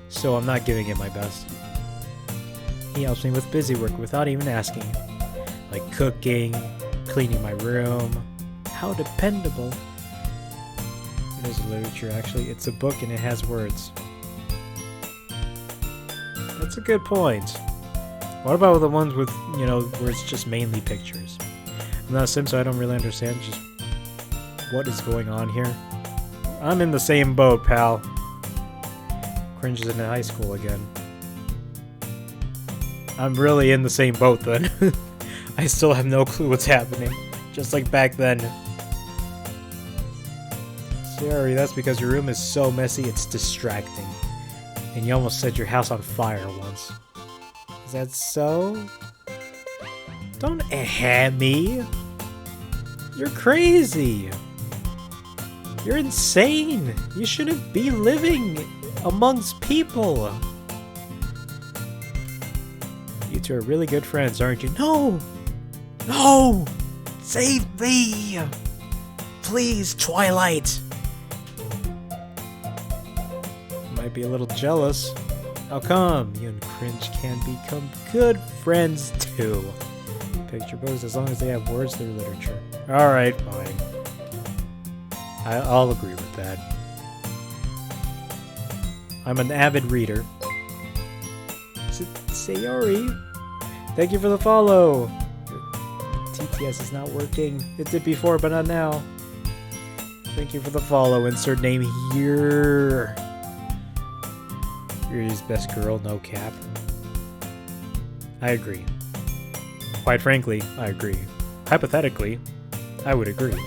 S1: So I'm not giving it my best. He helps me with busy work without even asking. Like cooking, cleaning my room. How dependable. It is literature, actually. It's a book and it has words. That's a good point. What about the ones with, you know, where it's just mainly pictures? I'm not a sim, so I don't really understand just what is going on here. I'm in the same boat, pal. Cringe is in high school again. I'm really in the same boat then. I still have no clue what's happening. Just like back then. Sorry, that's because your room is so messy it's distracting. And you almost set your house on fire once. Is that so? Don't me. You're crazy. You're insane. You shouldn't be living amongst people. You two are really good friends, aren't you? No! No! Save me! Please, Twilight! Might be a little jealous. How come? You and Cringe can become good friends too. Picture books, as long as they have words, they're literature. Alright, fine. I'll agree with that. I'm an avid reader. Sayori, thank you for the follow. TTS is not working. It did before, but not now. Thank you for the follow. Insert name here. Yuri's best girl, no cap. I agree. Quite frankly, I agree. Hypothetically, I would agree.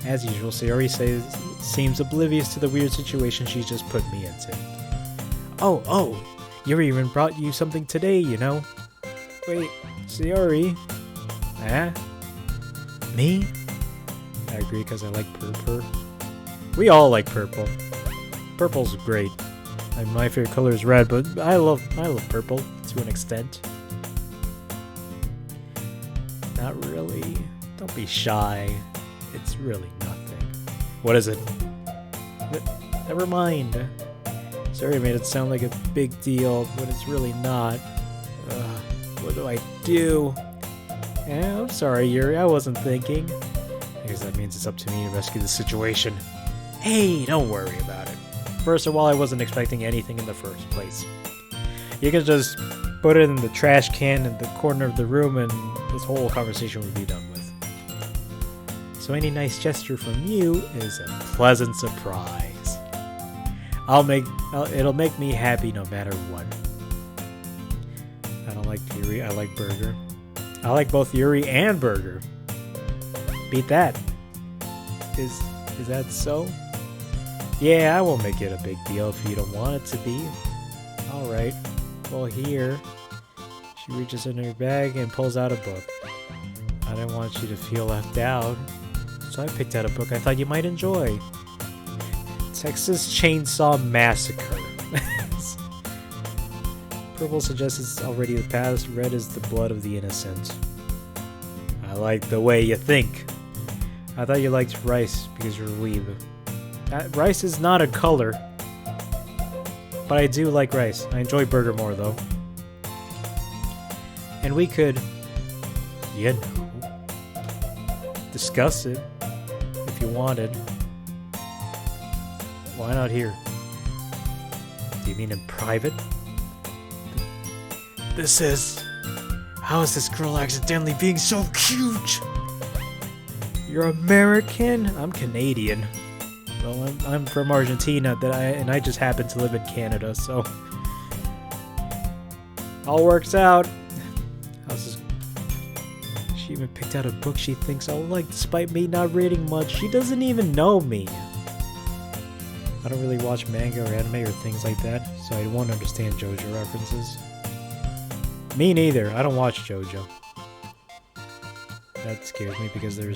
S1: As usual, Sayori seems oblivious to the weird situation she just put me into. Oh, Yuri even brought you something today, you know? Wait, Sayori? Eh? Me? I agree because I like purple. We all like purple. Purple's great. My favorite color is red, but I love purple to an extent. Not really. Don't be shy. It's really nothing. What is it? Never mind. Sorry, made it sound like a big deal, but it's really not. What do I do? Yeah, I'm sorry, Yuri. I wasn't thinking. I guess that means it's up to me to rescue the situation. Hey, don't worry about it. First of all, I wasn't expecting anything in the first place. You can just put it in the trash can in the corner of the room and this whole conversation would be done with. So any nice gesture from you is a pleasant surprise. It'll make me happy no matter what. I don't like Yuri, I like Burger. I like both Yuri and Burger. Beat that. Is that so? Yeah, I won't make it a big deal if you don't want it to be. Alright. Well, here. She reaches in her bag and pulls out a book. I didn't want you to feel left out, so I picked out a book I thought you might enjoy. Texas Chainsaw Massacre. Purple suggests it's already the past. Red is the blood of the innocent. I like the way you think. I thought you liked rice because you're a weeb. Rice is not a color. But I do like rice. I enjoy burger more though. And we could, you know, discuss it if you wanted. Why not here? Do you mean in private? How is this girl accidentally being so cute? You're American? I'm Canadian. Well, I'm from Argentina, and I just happen to live in Canada, so all works out. She even picked out a book she thinks I'll like, despite me not reading much. She doesn't even know me. I don't really watch manga or anime or things like that, so I won't understand JoJo references. Me neither. I don't watch JoJo. That scares me because there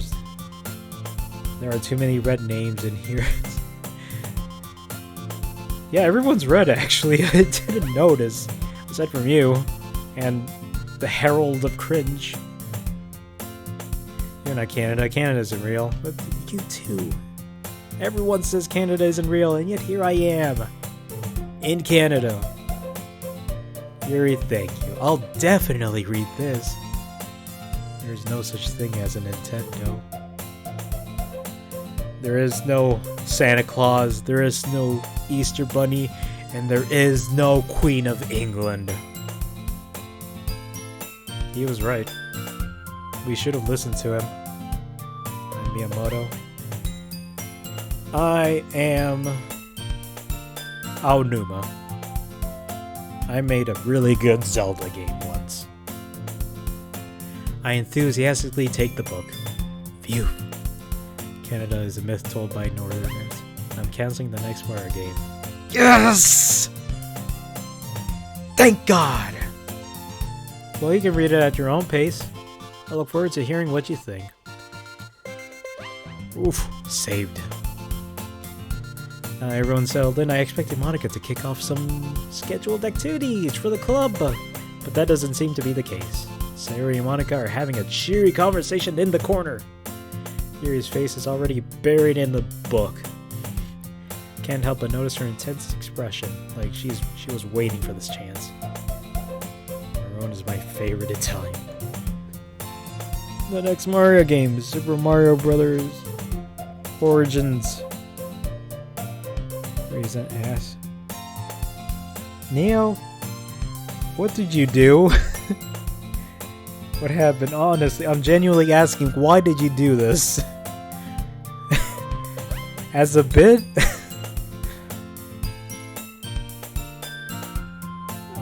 S1: are too many red names in here. Yeah, everyone's red actually. I didn't notice. Aside from you. And the Herald of Cringe. You're not Canada. Canada isn't real. But you too. Everyone says Canada isn't real, and yet here I am. In Canada. Yuri, thank you. I'll definitely read this. There's no such thing as a Nintendo. There is no Santa Claus, there is no Easter Bunny, and there is no Queen of England. He was right. We should have listened to him. I'm Miyamoto. I am Aonuma. I made a really good Zelda game once. I enthusiastically take the book. Phew. Canada is a myth told by Northerners. I'm canceling the next Mario game. Yes! Thank God! Well, you can read it at your own pace. I look forward to hearing what you think. Oof, saved. Everyone's settled in. I expected Monica to kick off some scheduled activities for the club, but that doesn't seem to be the case. Sayori and Monica are having a cheery conversation in the corner. Yuri's face is already buried in the book. Can't help but notice her intense expression, like she was waiting for this chance. Maroon is my favorite Italian. The next Mario game, Super Mario Brothers Origins. Reason ass. Neo, what did you do? What happened? Honestly, I'm genuinely asking, why did you do this? As a bit?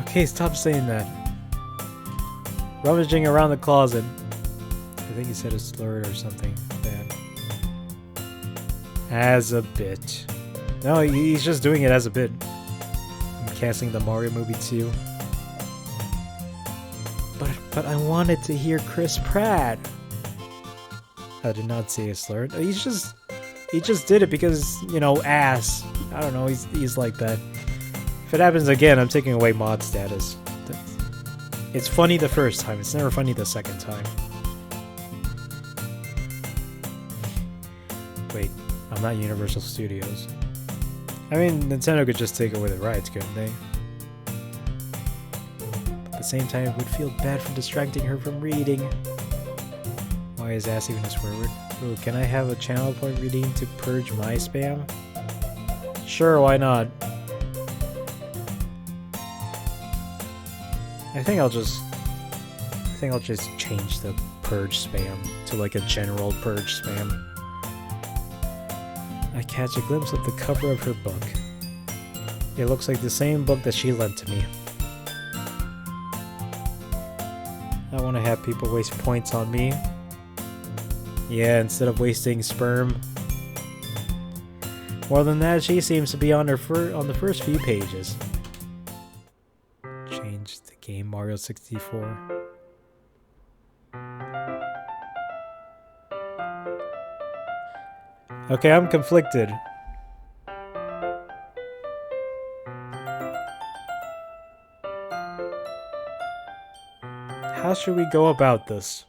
S1: Okay, stop saying that. Rummaging around the closet. I think he said a slur or something bad. As a bit. No, he's just doing it as a bit. I'm canceling the Mario movie too. But I wanted to hear Chris Pratt. I did not say a slur. He just did it because, you know, ass. I don't know, he's like that. If it happens again, I'm taking away mod status. It's funny the first time, it's never funny the second time. Wait, I'm not Universal Studios. I mean, Nintendo could just take away the rights, couldn't they? But at the same time, it would feel bad for distracting her from reading. Why is ass even a swear word? Ooh, can I have a channel point redeemed to purge my spam? Sure, why not? I think I'll just change the purge spam to like a general purge spam. I catch a glimpse of the cover of her book. It looks like the same book that she lent to me. I want to have people waste points on me. Yeah, instead of wasting sperm. More than that, she seems to be on the first few pages. Change the game Mario 64. Okay, I'm conflicted. How should we go about this?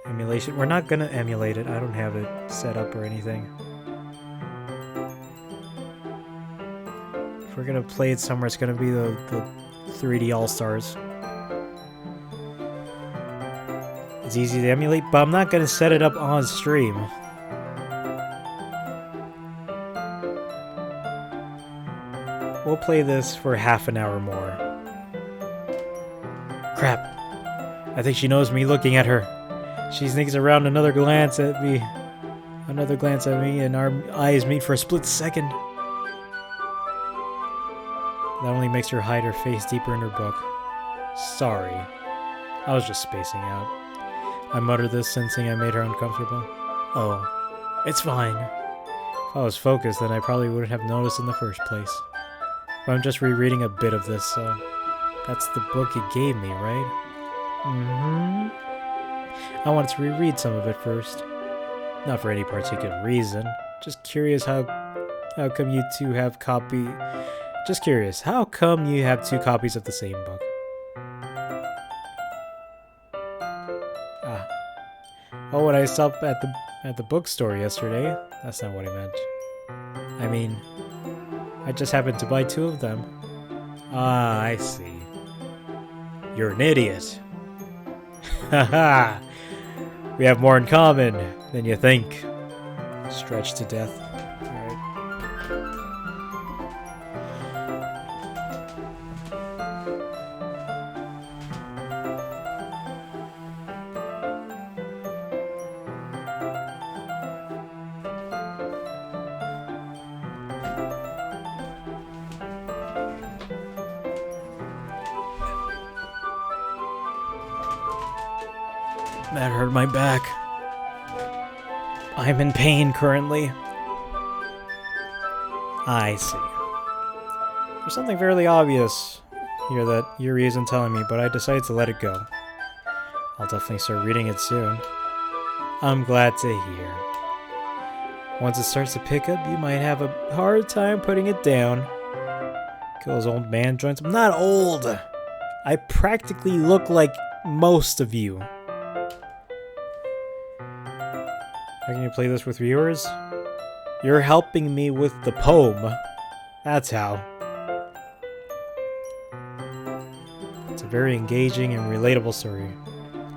S1: Emulation? We're not gonna emulate it. I don't have it set up or anything. If we're gonna play it somewhere, it's gonna be the 3D All-Stars. It's easy to emulate, but I'm not gonna set it up on stream. We'll play this for half an hour more. Crap. I think she knows me looking at her. She sneaks around another glance at me, and our eyes meet for a split second. That only makes her hide her face deeper in her book. Sorry. I was just spacing out. I muttered this, sensing I made her uncomfortable. Oh, it's fine. If I was focused, then I probably wouldn't have noticed in the first place. But I'm just rereading a bit of this, so... That's the book you gave me, right? Mm-hmm. I wanted to reread some of it first. Not for any particular reason. Just curious how How come you two have copy? Just curious. How come you have 2 copies of the same book? Ah. Oh, when I stopped at the bookstore yesterday. That's not what I meant. I mean, I just happened to buy 2 of them. Ah, I see. You're an idiot. Haha. We have more in common than you think. Stretched to death. Alright. That hurt my back. I'm in pain currently. I see. There's something fairly obvious here that Yuri isn't telling me, but I decided to let it go. I'll definitely start reading it soon. I'm glad to hear. Once it starts to pick up, you might have a hard time putting it down. Kills old man joints. I'm not old! I practically look like most of you. How can you play this with viewers? You're helping me with the poem. That's how. It's a very engaging and relatable story.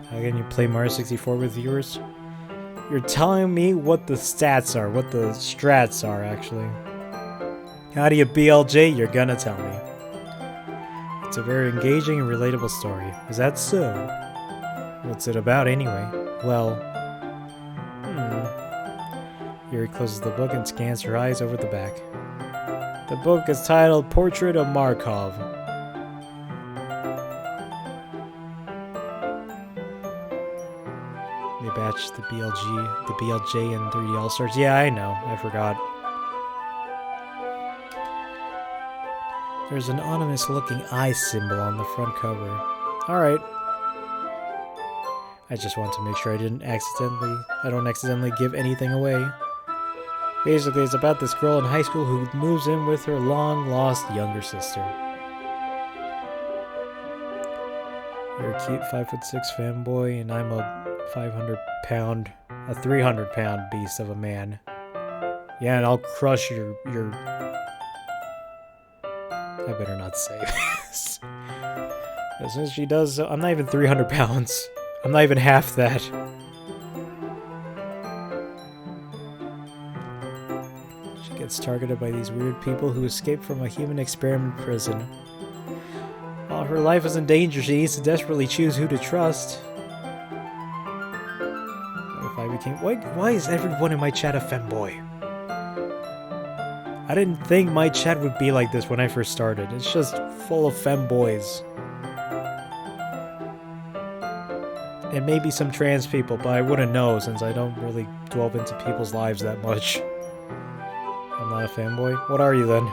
S1: How can you play Mario 64 with viewers? You're telling me what the stats are, what the strats are, actually. How do you BLJ? You're gonna tell me. It's a very engaging and relatable story. Is that so? What's it about, anyway? Well... Yuri closes the book and scans her eyes over the back. The book is titled Portrait of Markov. They batched the BLJ and 3D All-Stars. Yeah, I know. I forgot. There's an ominous-looking eye symbol on the front cover. Alright. I just want to make sure I don't accidentally give anything away. Basically, it's about this girl in high school who moves in with her long-lost younger sister. You're a cute 5'6" fanboy, and I'm a 300-pound beast of a man. Yeah, and I'll crush your... I better not say this. As soon as she does, I'm not even 300 pounds. I'm not even half that. Gets targeted by these weird people who escaped from a human experiment prison. While her life is in danger, she needs to desperately choose who to trust. What if I became... Why is everyone in my chat a femboy? I didn't think my chat would be like this when I first started. It's just full of femboys. And maybe some trans people, but I wouldn't know since I don't really delve into people's lives that much. I'm not a fanboy? What are you then?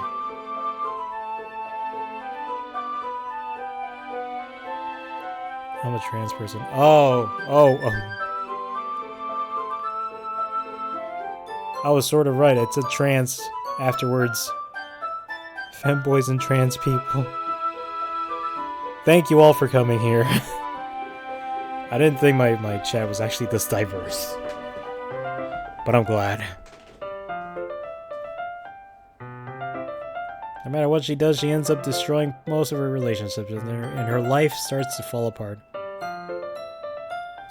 S1: I'm a trans person. Oh. I was sort of right. It's a trans afterwards. Femboys and trans people. Thank you all for coming here. I didn't think my chat was actually this diverse. But I'm glad. No matter what she does, she ends up destroying most of her relationships, and her life starts to fall apart.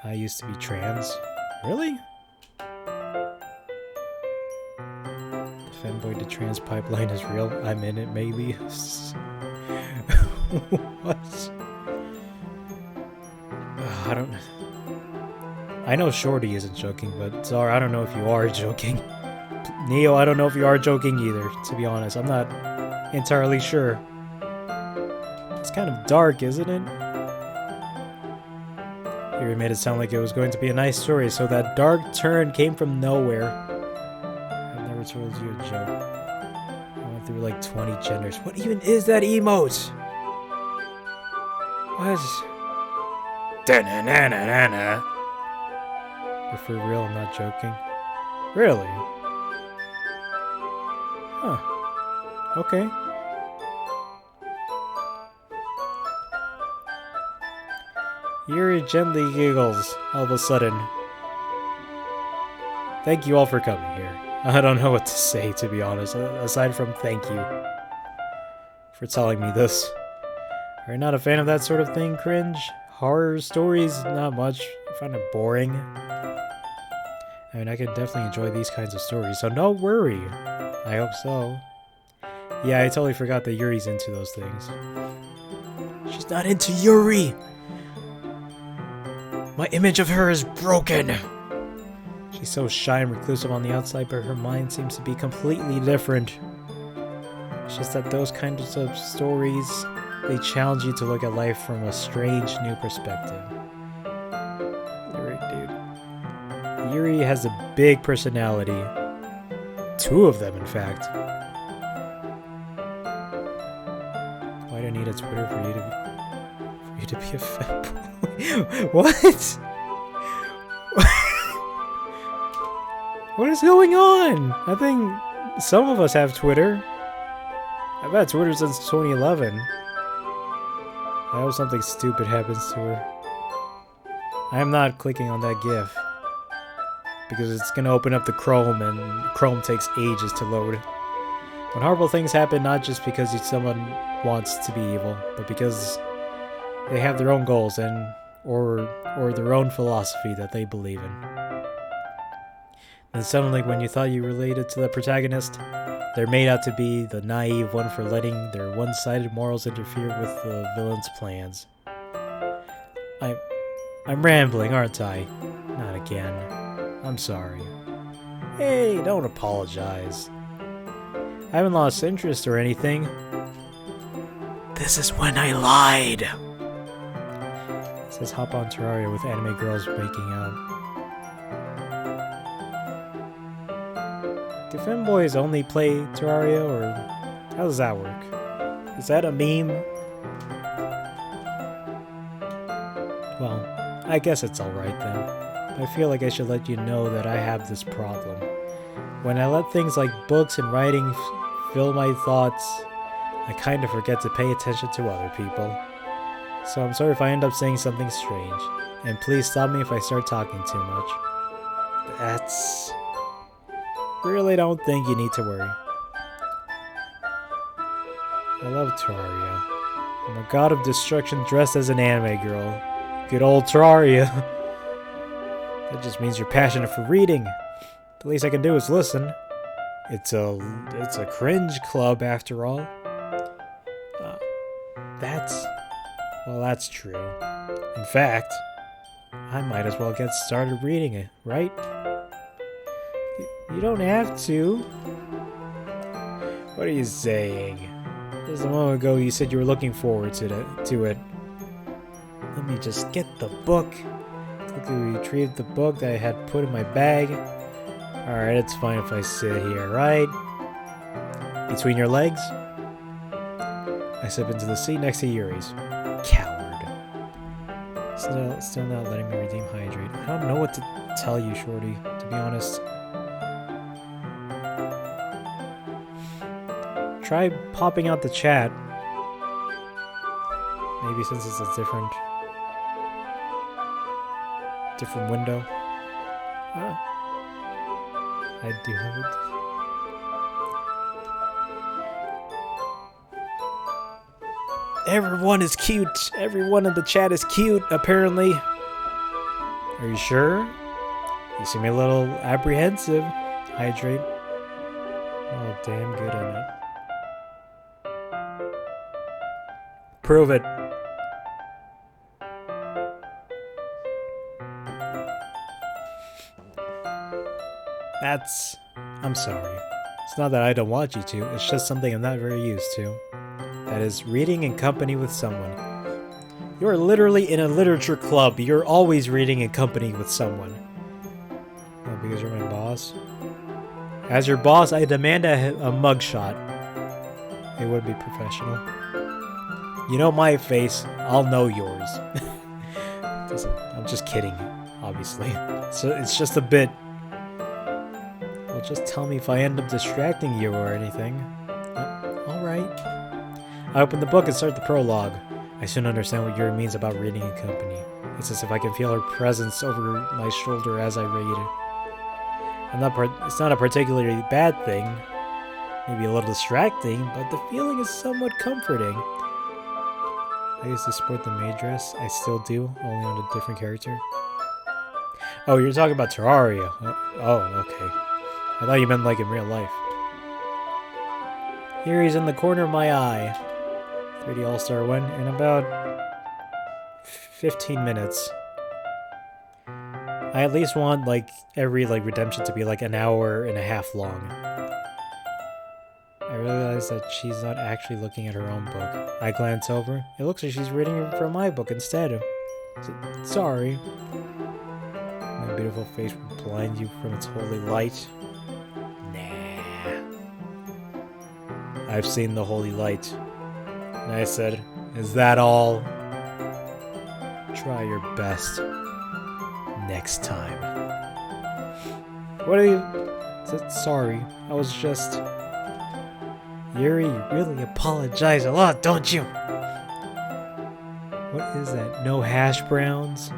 S1: I used to be trans. Really? The femboy to trans pipeline is real. I'm in it, maybe. What? I don't... I know Shorty isn't joking, but Zara, I don't know if you are joking. Neo, I don't know if you are joking either, to be honest. I'm not entirely sure. It's kind of dark, isn't it? Yuri made it sound like it was going to be a nice story, so that dark turn came from nowhere. I've never told you a joke. I went through like 20 genders. What even is that emote? What? Da-na-na-na-na-na. But for real, I'm not joking. Really? Huh. Okay. Yuri gently giggles all of a sudden. Thank you all for coming here. I don't know what to say, to be honest, aside from thank you for telling me this. Are you not a fan of that sort of thing, cringe? Horror stories? Not much. I find it boring. I mean, I can definitely enjoy these kinds of stories, so don't worry. I hope so. Yeah, I totally forgot that Yuri's into those things. She's not into Yuri! My image of her is broken! She's so shy and reclusive on the outside, but her mind seems to be completely different. It's just that those kinds of stories, they challenge you to look at life from a strange new perspective. Yuri, dude. Yuri has a big personality. 2 of them, in fact. Why do I need a Twitter for you to be a fanboy? What? What is going on? I think some of us have Twitter. I've had Twitter since 2011. I hope something stupid happens to her. I am not clicking on that GIF. Because it's going to open up the Chrome, and Chrome takes ages to load. When horrible things happen, not just because someone wants to be evil, but because they have their own goals and or their own philosophy that they believe in. And suddenly, when you thought you related to the protagonist, they're made out to be the naive one for letting their one-sided morals interfere with the villain's plans. I'm rambling, aren't I? Not again. I'm sorry. Hey, don't apologize. I haven't lost interest or anything. This is when I lied. It says hop on Terraria with anime girls making out. Do femboys only play Terraria, or how does that work? Is that a meme? Well, I guess it's alright then. I feel like I should let you know that I have this problem. When I let things like books and writing fill my thoughts, I kind of forget to pay attention to other people. So I'm sorry if I end up saying something strange, and please stop me if I start talking too much. That's... Really don't think you need to worry. I love Terraria. I'm a god of destruction dressed as an anime girl. Good old Terraria. That just means you're passionate for reading. The least I can do is listen. It's a cringe club after all. That's true. In fact, I might as well get started reading it, right? You don't have to. What are you saying? Just a moment ago you said you were looking forward to it. Let me just get the book. Quickly retrieved the book that I had put in my bag. Alright, it's fine if I sit here, right? Between your legs? I step into the seat next to Yuri's. Coward. Still not letting me redeem hydrate. I don't know what to tell you, Shorty, to be honest. Try popping out the chat. Maybe since it's a different window. Ah. I do have it. Everyone is cute. Everyone in the chat is cute, apparently. Are you sure? You seem a little apprehensive. Hydrate. Oh, damn good in it. Prove it. I'm sorry. It's not that I don't want you to, it's just something I'm not very used to. That is, reading in company with someone. You're literally in a literature club. You're always reading in company with someone. Oh, because you're my boss? As your boss, I demand a mugshot. It would be professional. You know my face, I'll know yours. I'm just kidding, obviously. So it's just a bit. We'll just tell me if I end up distracting you or anything. Alright. I open the book and start the prologue. I soon understand what Yuri means about reading in company. It's as if I can feel her presence over my shoulder as I read. It's not a particularly bad thing. Maybe a little distracting, but the feeling is somewhat comforting. I used to sport the maid dress. I still do, only on a different character. Oh, you're talking about Terraria. Oh, okay. I thought you meant like in real life. Here he's in the corner of my eye. 3D All-Star 1 in about 15 minutes. I at least want like every redemption to be like an hour and a half long. I realize that she's not actually looking at her own book. I glance over. It looks like she's reading from my book instead. Sorry. My beautiful face will blind you from its holy light. Nah. I've seen the holy light. And I said, is that all? Try your best. Next time. What are you... Sorry. I was just... Yuri, you really apologize a lot, don't you? What is that? No hash browns?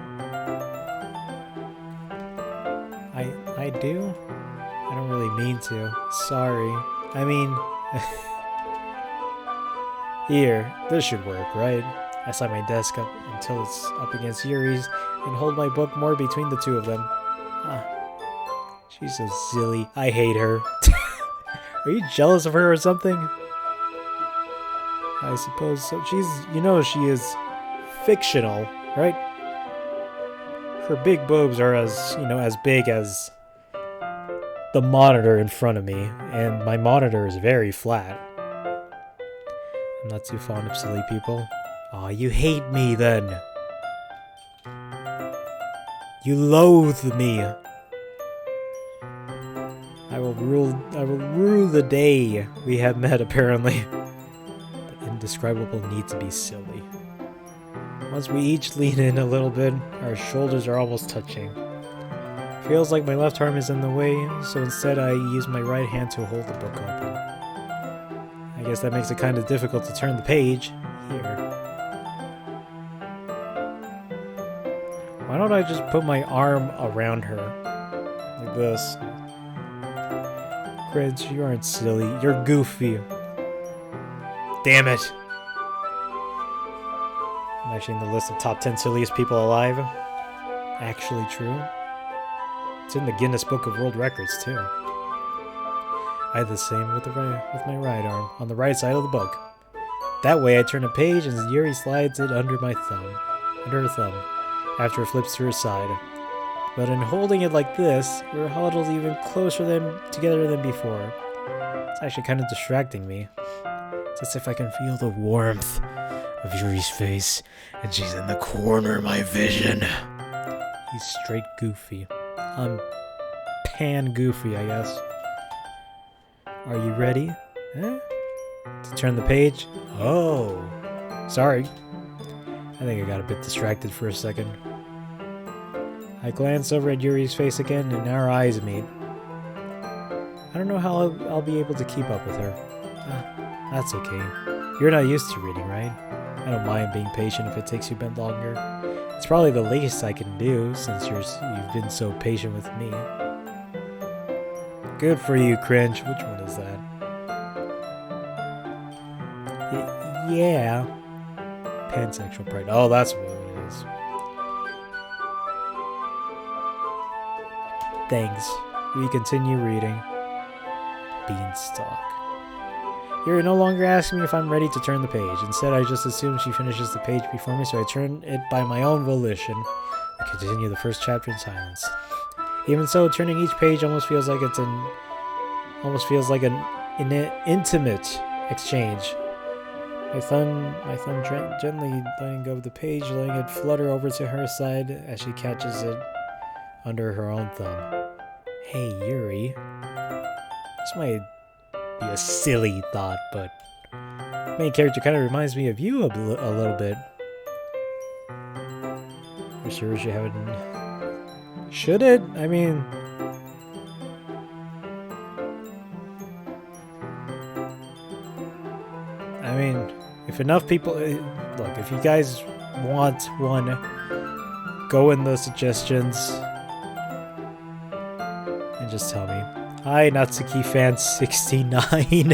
S1: I do? I don't really mean to. Sorry. I mean... Here, this should work, right? I slide my desk up until it's up against Yuri's and hold my book more between the two of them. She's so silly. I hate her. Are you jealous of her or something? I suppose so. She is fictional, right? Her big boobs are as big as the monitor in front of me, and my monitor is very flat. I'm not too fond of silly people. Aw, you hate me then. You loathe me. I will rue the day we have met, apparently. The indescribable need to be silly. Once we each lean in a little bit, our shoulders are almost touching. Feels like my left arm is in the way, so instead I use my right hand to hold the book open. I guess that makes it kind of difficult to turn the page. Here. Why don't I just put my arm around her? Like this. Cringe, you aren't silly. You're goofy. Damn it. I'm actually in the list of top 10 silliest people alive. Actually true. It's in the Guinness Book of World Records, too. I did the same with my right arm, on the right side of the book. That way I turn a page and Yuri slides it under her thumb, after it flips to her side. But in holding it like this, we're huddled even closer together than before. It's actually kind of distracting me. It's as if I can feel the warmth of Yuri's face, and she's in the corner of my vision. He's straight goofy. I'm pan-goofy, I guess. Are you ready? To turn the page? Oh. Sorry. I think I got a bit distracted for a second. I glance over at Yuri's face again, and our eyes meet. I don't know how I'll be able to keep up with her. That's okay. You're not used to reading, right? I don't mind being patient if it takes you a bit longer. It's probably the least I can do, since you've been so patient with me. Good for you, Cringe. Which one is that? Yeah. Pansexual pride. Oh, that's what it is. Thanks. We continue reading. Beanstalk. You're no longer asking me if I'm ready to turn the page. Instead, I just assume she finishes the page before me, so I turn it by my own volition. We continue the first chapter in silence. Even so, turning each page almost feels like an intimate exchange. My thumb gently letting go of the page, letting it flutter over to her side as she catches it under her own thumb. Hey, Yuri. This might be a silly thought, but the main character kind of reminds me of you a little bit. For sure, should it? I mean, If enough people... look, if you guys want one, go in the suggestions and just tell me. Hi, Natsuki fan 69.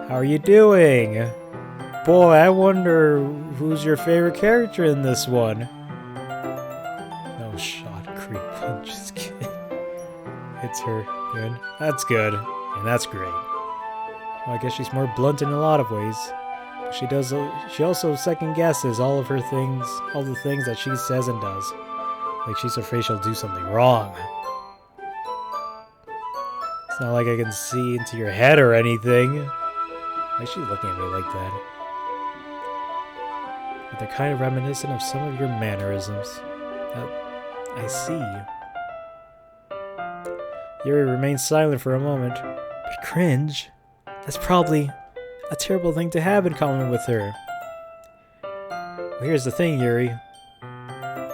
S1: How are you doing? Boy, I wonder who's your favorite character in this one. No shot, creep. I'm just kidding. It's her. Good. That's good. And that's great. Well, I guess she's more blunt in a lot of ways. But she also second guesses all of her things, all the things that she says and does. Like she's afraid she'll do something wrong. It's not like I can see into your head or anything. Why is she looking at me like that? But they're kind of reminiscent of some of your mannerisms. I see. Yuri remains silent for a moment. But cringe? That's probably a terrible thing to have in common with her. Well, here's the thing, Yuri.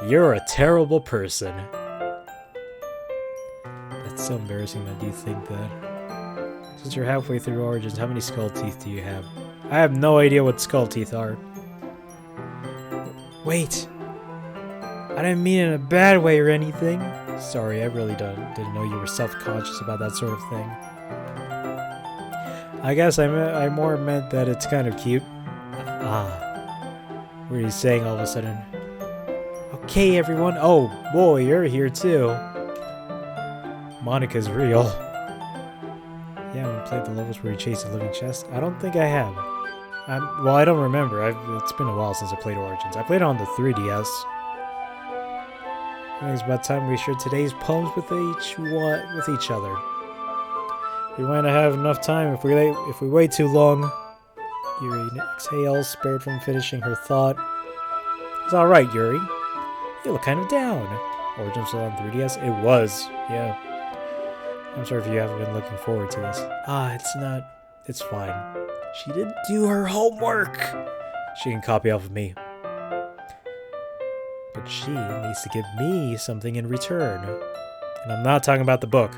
S1: You're a terrible person. That's so embarrassing that you think that. Since you're halfway through Origins, how many skull teeth do you have? I have no idea what skull teeth are. Wait! I didn't mean it in a bad way or anything. Sorry, I really didn't know you were self-conscious about that sort of thing. I guess I more meant that it's kind of cute. What are you saying all of a sudden? Okay, everyone. Oh, boy, you're here too. Monica's real. You haven't played the levels where you chase a living chest? I don't think I have. Well, I don't remember. It's been a while since I played Origins. I played it on the 3DS. I think it's about time we shared today's poems with each other. We might not have enough time if we wait too long. Yuri exhales, spared from finishing her thought. It's alright, Yuri. You look kind of down. Origins was on 3DS? It was, yeah. I'm sorry if you haven't been looking forward to this. It's not. It's fine. She didn't do her homework! She can copy off of me. But she needs to give me something in return. And I'm not talking about the book.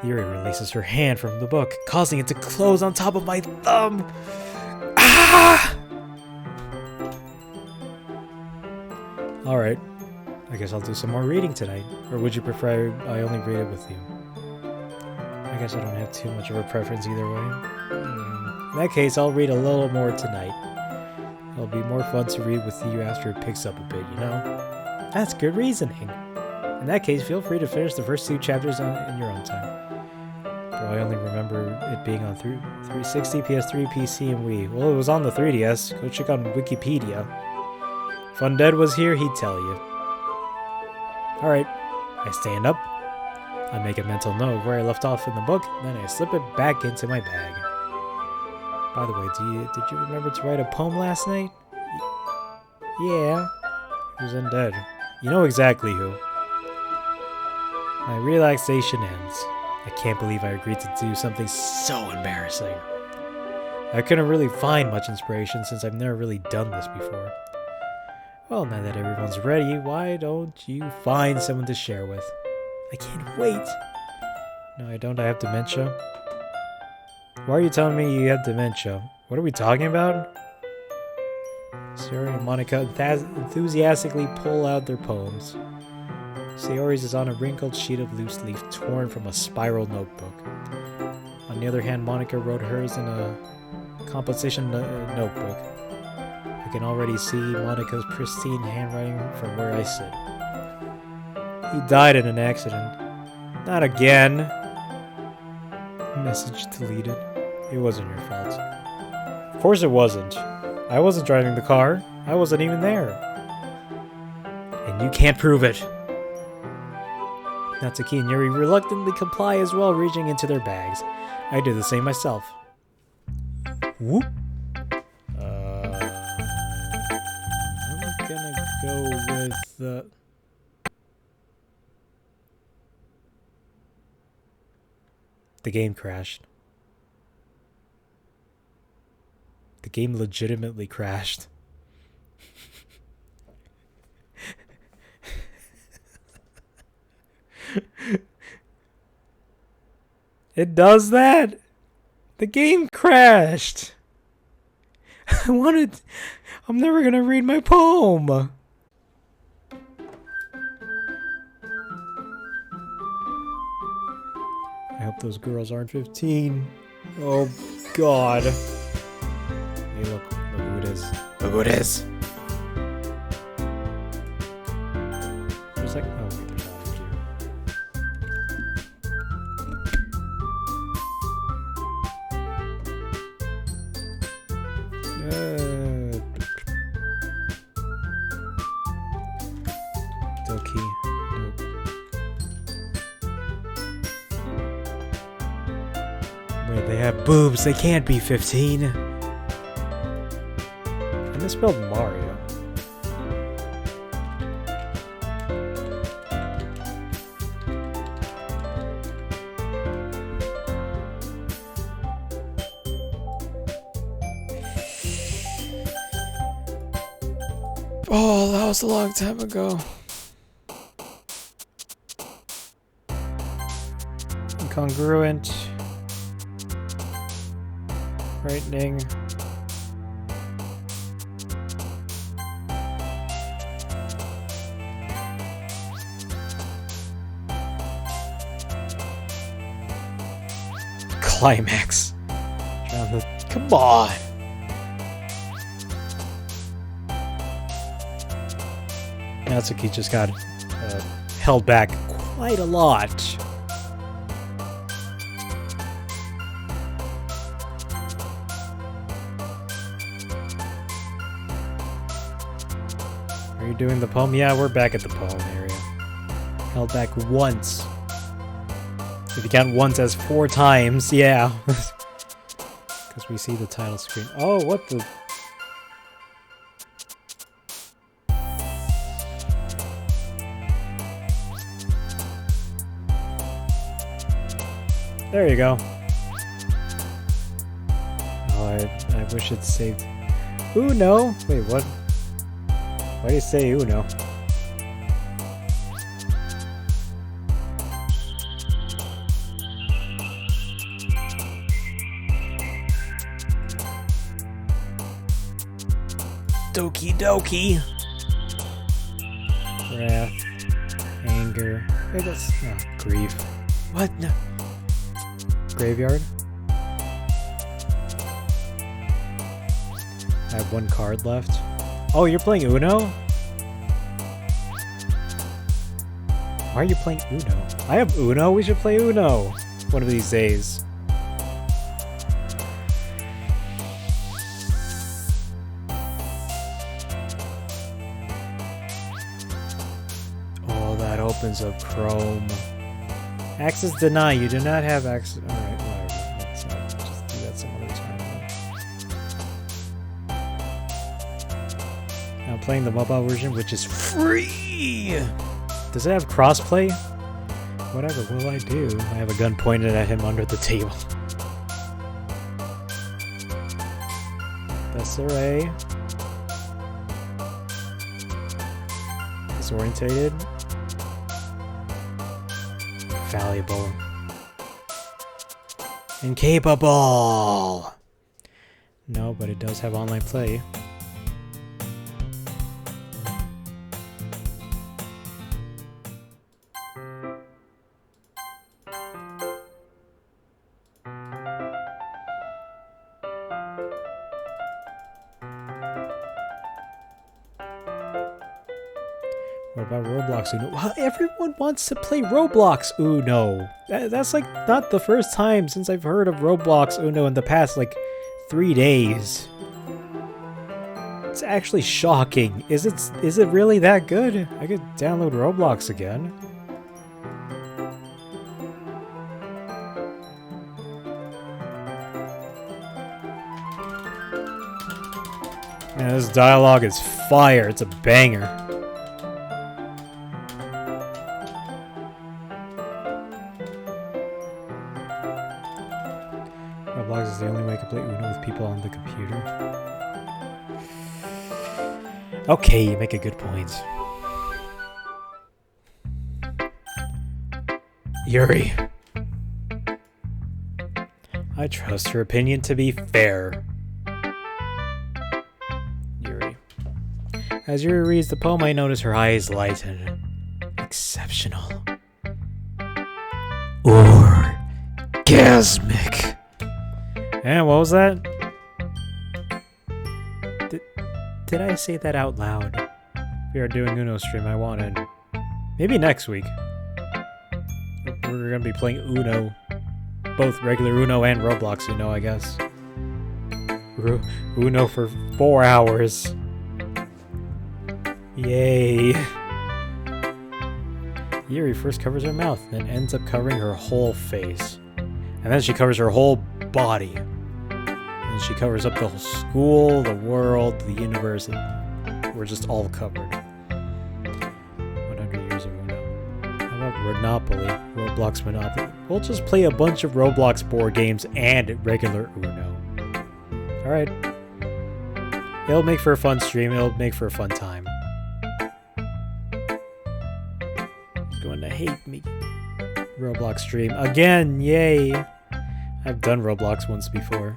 S1: Yuri releases her hand from the book, causing it to close on top of my thumb. Ah! Alright. I guess I'll do some more reading tonight. Or would you prefer I only read it with you? I guess I don't have too much of a preference either way. In that case, I'll read a little more tonight. It'll be more fun to read with you after it picks up a bit, you know? That's good reasoning. In that case, feel free to finish the first 2 chapters in your own time. Bro, I only remember it being on 360, PS3, PC, and Wii. Well, it was on the 3DS. Go check on Wikipedia. If Undead was here, he'd tell you. Alright, I stand up. I make a mental note of where I left off in the book, then I slip it back into my bag. By the way, did you remember to write a poem last night? Yeah. It was Undead. You know exactly who. My relaxation ends. I can't believe I agreed to do something so embarrassing. I couldn't really find much inspiration since I've never really done this before. Well, now that everyone's ready, why don't you find someone to share with? I can't wait. No, I don't. I have dementia. Why are you telling me you have dementia? What are we talking about? Sayori and Monica enthusiastically pull out their poems. Sayori's is on a wrinkled sheet of loose leaf torn from a spiral notebook. On the other hand, Monica wrote hers in a composition notebook. I can already see Monica's pristine handwriting from where I sit. He died in an accident. Not again. Message deleted. It wasn't your fault. Of course it wasn't. I wasn't driving the car. I wasn't even there. And you can't prove it. Natsuki and Yuri reluctantly comply as well, reaching into their bags. I do the same myself. Whoop. I'm gonna go with the... The game crashed. The game legitimately crashed. It does that? The game crashed. I wanted... I'm never gonna read my poem! I hope those girls aren't 15. Oh, God. Hey, look who it is. Look who it is! There's like... Oh, wait, there's not here. Doki. Nope. Wait, they have boobs. They can't be 15. I misspelled Mario. Oh, that was a long time ago. Incongruent. Frightening. Climax. Come on. Natsuki just got held back quite a lot. Are you doing the poem? Yeah, we're back at the poem area. Held back once. If you count once as 4 times, yeah. Because we see the title screen. Oh, what the... There you go. Oh, I wish it saved. Uno? Wait, what? Why do you say Uno? Doki Doki! Wrath. Anger. Wait, that's... Oh, grief. What? No. Graveyard. I have 1 card left. Oh, you're playing Uno? Why are you playing Uno? I have Uno? We should play Uno one of these days. Oh, that opens up Chrome. Access denied. You do not have access. Alright, whatever. Let's just do that some other time. Now I'm playing the mobile version, which is free! Does it have crossplay? Whatever will I do? I have a gun pointed at him under the table. Disarray. Disorientated. Valuable. Incapable! No, but it does have online play. What about Roblox Uno? Well, everyone wants to play Roblox Uno. That's like not the first time since I've heard of Roblox Uno in the past like 3 days. It's actually shocking. Is it really that good? I could download Roblox again. Man, this dialogue is fire. It's a banger. Roblox is the only way I can play Uno with people on the computer. Okay, you make a good point. Yuri. I trust her opinion to be fair. As Yuri reads the poem, I notice her eyes lighten. Exceptional. Orgasmic. And what was that? Did I say that out loud? If we are doing Uno stream, I wanted... Maybe next week. We're gonna be playing Uno. Both regular Uno and Roblox Uno, I guess. Uno for 4 hours. Yay. Yuri first covers her mouth, then ends up covering her whole face. And then she covers her whole body. And she covers up the whole school, the world, the universe. We're just all covered. 100 years of Uno. How about Monopoly? Roblox Monopoly. We'll just play a bunch of Roblox board games and regular Uno. Alright. It'll make for a fun stream. It'll make for a fun time. He's going to hate me. Roblox stream. Again! Yay! I've done Roblox once before.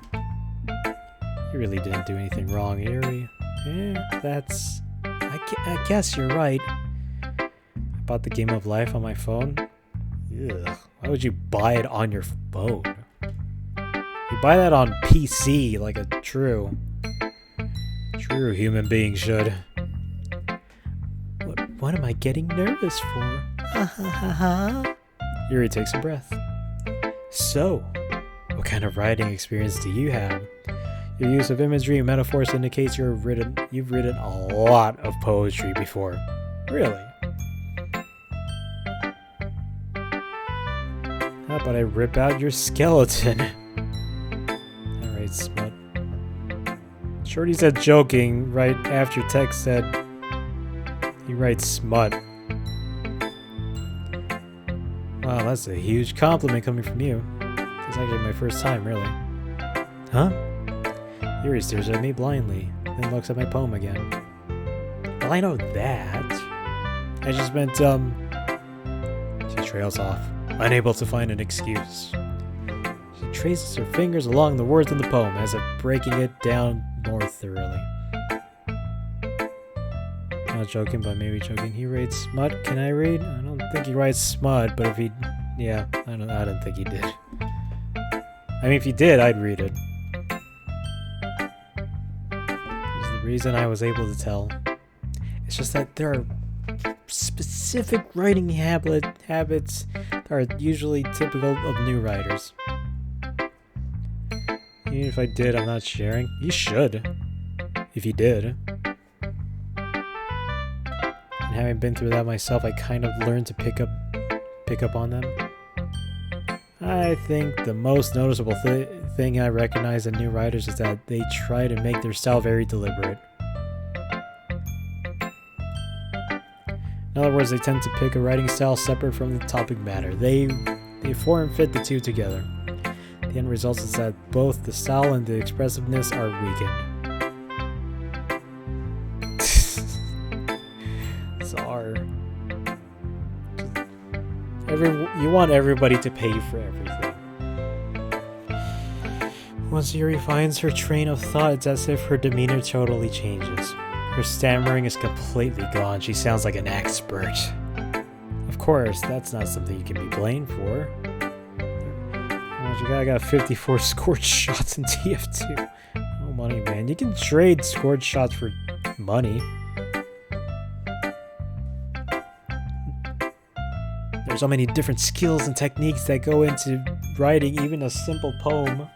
S1: You really didn't do anything wrong, Yuri. Yeah, that's... I guess you're right. I bought the Game of Life on my phone. Ugh. Why would you buy it on your phone? You buy that on PC like a true human being should. What am I getting nervous for? Yuri takes a breath. So, what kind of writing experience do you have? Your use of imagery and metaphors indicates you've written a lot of poetry before. Really? How about I rip out your skeleton? Alright, smut. Shorty said joking right after text said he writes smut. Wow, that's a huge compliment coming from you. It's actually my first time, really. Huh? Yuri stares at me blindly, then looks at my poem again. Well, I know that. I just meant, She trails off, unable to find an excuse. She traces her fingers along the words in the poem, as if breaking it down more thoroughly. Not joking, but maybe joking. He writes smut. Can I read? I don't think he writes smut, but if he... Yeah, I don't think he did. I mean, if he did, I'd read it. There's the reason I was able to tell. It's just that there are specific writing habits that are usually typical of new writers. Even if I did, I'm not sharing. You should. If you did. And having been through that myself, I kind of learned to pick up on them. I think the most noticeable thing I recognize in new writers is that they try to make their style very deliberate. In other words, they tend to pick a writing style separate from the topic matter. They form fit the two together. The end result is that both the style and the expressiveness are weakened. Czar. You want everybody to pay you for everything. Once Yuri finds her train of thought, it's as if her demeanor totally changes. Her stammering is completely gone. She sounds like an expert. Of course, that's not something you can be blamed for. I got 54 scored shots in TF2. Oh, money, man. You can trade scored shots for money. There's so many different skills and techniques that go into writing even a simple poem.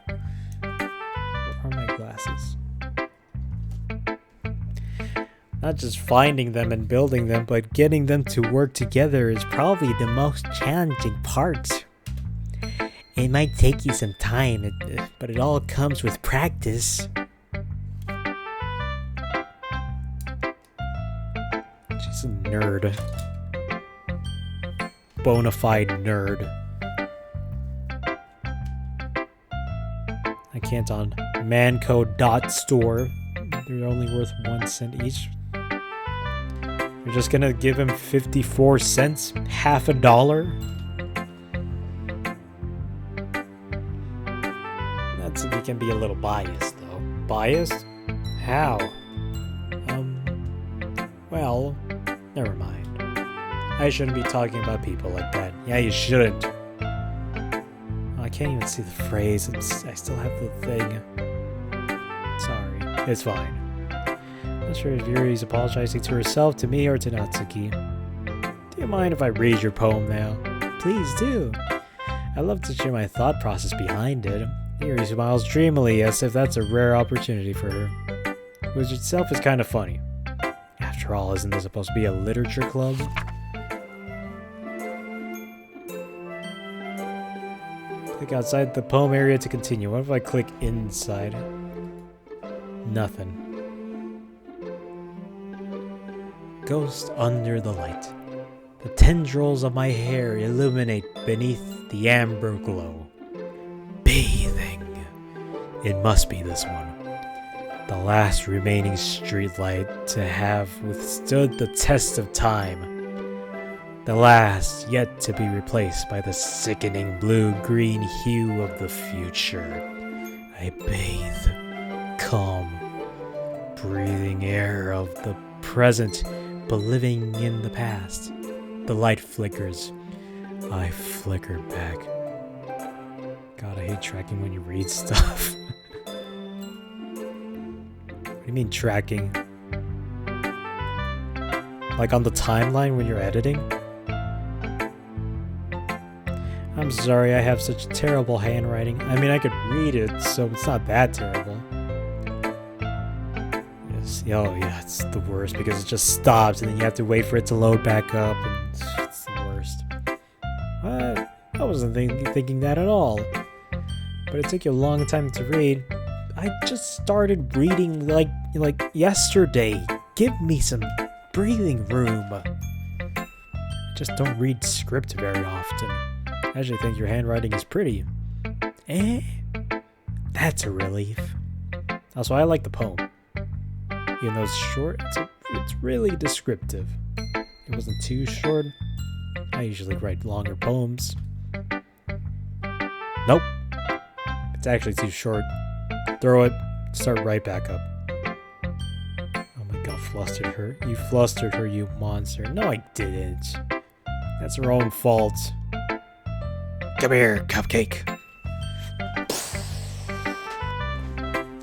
S1: Where are my glasses? Not just finding them and building them, but getting them to work together is probably the most challenging part. It might take you some time, but it all comes with practice. She's a nerd. Bonafide nerd. I can't on manco.store. They're only worth 1 cent each. You're just gonna give him 54 cents? Half $1? He can be a little biased, though. Biased? How? Well, never mind. I shouldn't be talking about people like that. Yeah, you shouldn't. Oh, I can't even see the phrase. I still have the thing. Sorry. It's fine. I'm not sure if Yuri's apologizing to herself, to me, or to Natsuki. Do you mind if I read your poem now? Please do. I'd love to share my thought process behind it. Yuri smiles dreamily as if that's a rare opportunity for her, which itself is kind of funny. After all, isn't this supposed to be a literature club? Click outside the poem area to continue. What if I click inside? Nothing. Ghost under the light. The tendrils of my hair illuminate beneath the amber glow. Bathing. It must be this one. The last remaining streetlight to have withstood the test of time. The last yet to be replaced by the sickening blue-green hue of the future. I bathe, calm, breathing air of the present, but living in the past. The light flickers. I flicker back. God, I hate tracking when you read stuff. What do you mean tracking? Like on the timeline when you're editing? I'm sorry, I have such terrible handwriting. I mean, I could read it, so it's not that terrible. Yes, oh yeah, it's the worst because it just stops and then you have to wait for it to load back up, and it's the worst. I wasn't thinking that at all. But it took you a long time to read. I just started reading like yesterday. Give me some breathing room. I just don't read script very often. I actually think your handwriting is pretty. That's a relief. Also, I like the poem. Even though it's short, it's really descriptive. It wasn't too short. I usually write longer poems. Nope. It's actually too short. Throw it, start right back up. Oh my god, flustered her. You flustered her, you monster. No, I didn't. That's her own fault. Come here, cupcake.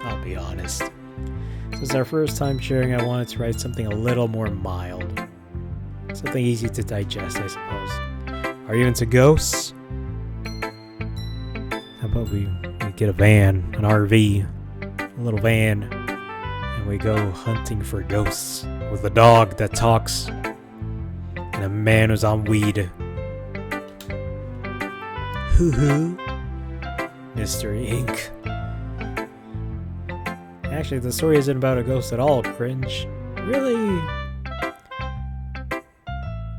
S1: I'll be honest. Since our first time sharing, I wanted to write something a little more mild. Something easy to digest, I suppose. Are you into ghosts? How about we get a van, an RV, a little van, and we go hunting for ghosts with a dog that talks and a man who's on weed. Hoo-hoo. Mystery Inc. Actually, the story isn't about a ghost at all, cringe. Really?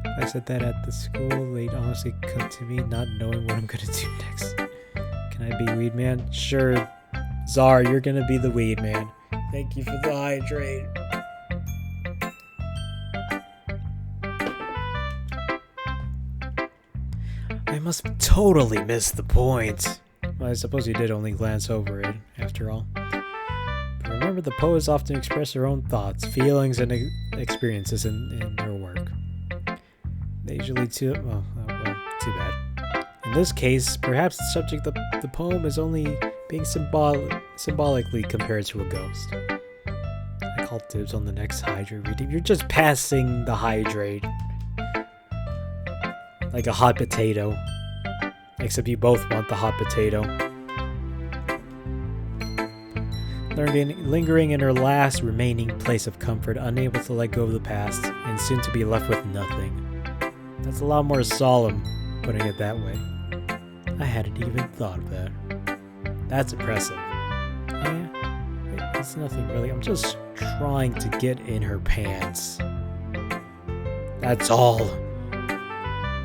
S1: If I said that at the school, they'd honestly come to me not knowing what I'm gonna do next. Can I be Weed Man? Sure. Czar, you're gonna be the Weed Man. Thank you for the hydrate. I must have totally missed the point. Well, I suppose you did only glance over it, after all. But remember, the poets often express their own thoughts, feelings, and experiences in their work. They usually too bad. In this case, perhaps the subject of the poem is only being symbolically compared to a ghost. I call dibs on the next hydrate reading. You're just passing the hydrate. Like a hot potato. Except you both want the hot potato. Lingering in her last remaining place of comfort, unable to let go of the past, and soon to be left with nothing. That's a lot more solemn, putting it that way. I hadn't even thought of that. That's impressive. Yeah, it's nothing really. I'm just trying to get in her pants. That's all.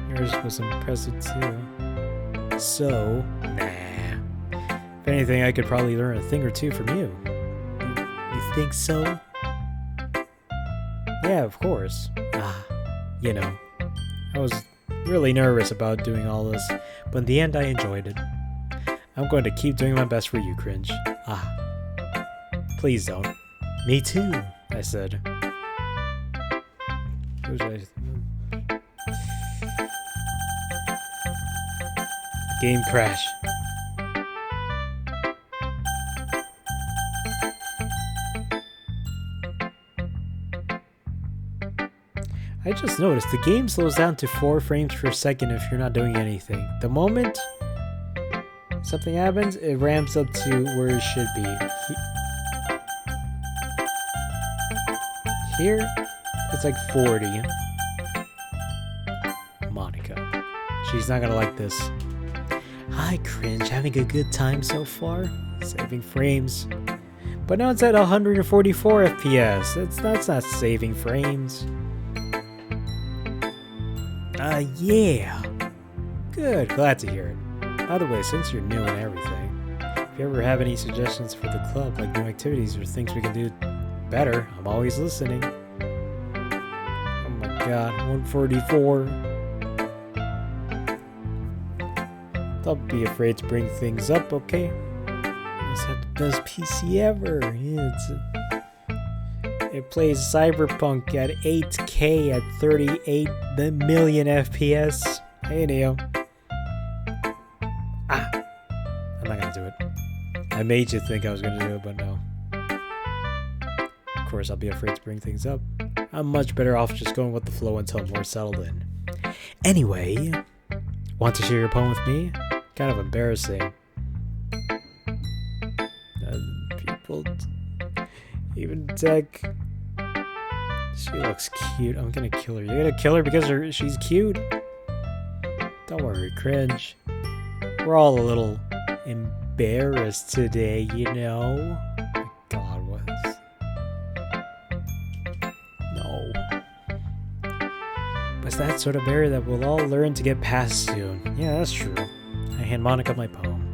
S1: Yours was impressive too. So, nah. If anything, I could probably learn a thing or two from you. You think so? Yeah, of course. You know. I was really nervous about doing all this, but in the end I enjoyed it. I'm going to keep doing my best for you, cringe. Please don't. Me too, I said. Game crash. I just noticed the game slows down to 4 frames per second if you're not doing anything. The moment something happens, it ramps up to where it should be. Here, it's like 40. Monica. She's not gonna like this. Hi, cringe. Having a good time so far? Saving frames. But now it's at 144 FPS. That's not saving frames. Yeah. Good. Glad to hear it. By the way, since you're new and everything, if you ever have any suggestions for the club, like new activities or things we can do better, I'm always listening. Oh my god, 144. Don't be afraid to bring things up, okay? It's the best PC ever. Yeah, it plays Cyberpunk at 8K at 38 million FPS. Hey, Neo. I'm not gonna do it. I made you think I was gonna do it, but no. Of course, I'll be afraid to bring things up. I'm much better off just going with the flow until I'm more settled in. Anyway, want to share your poem with me? Kind of embarrassing. People, even Tech. She looks cute. I'm gonna kill her. You're gonna kill her because she's cute? Don't worry, cringe. We're all a little embarrassed today, you know? Oh my god, what is... No. But it's that sort of barrier that we'll all learn to get past soon. Yeah, that's true. I hand Monica my poem.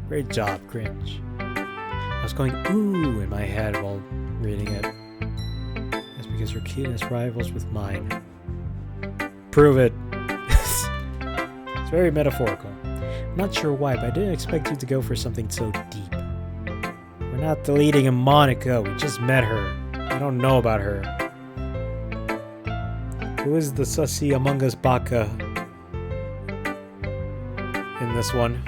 S1: Great job, cringe. I was going ooh in my head while reading it. That's because your cuteness rivals with mine. Prove it. It's very metaphorical. I'm not sure why, but I didn't expect you to go for something so deep. We're not deleting a Monica, we just met her. I don't know about her. Who is the sussy among us baka in this one?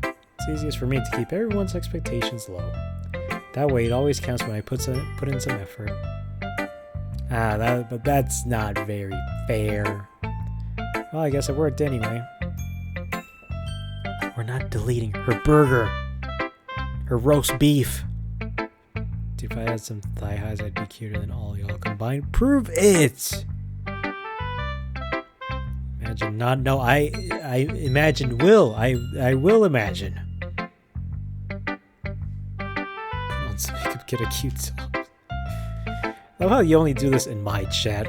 S1: It's easiest for me to keep everyone's expectations low. That way it always counts when I put in some effort. But that's not very fair. Well, I guess it worked anyway. We're not deleting her burger. Her roast beef. Dude, if I had some thigh highs, I'd be cuter than all y'all combined. Prove it! Imagine not. No, I imagine will. I will imagine. Put on some makeup, get a cute song. I love how you only do this in my chat.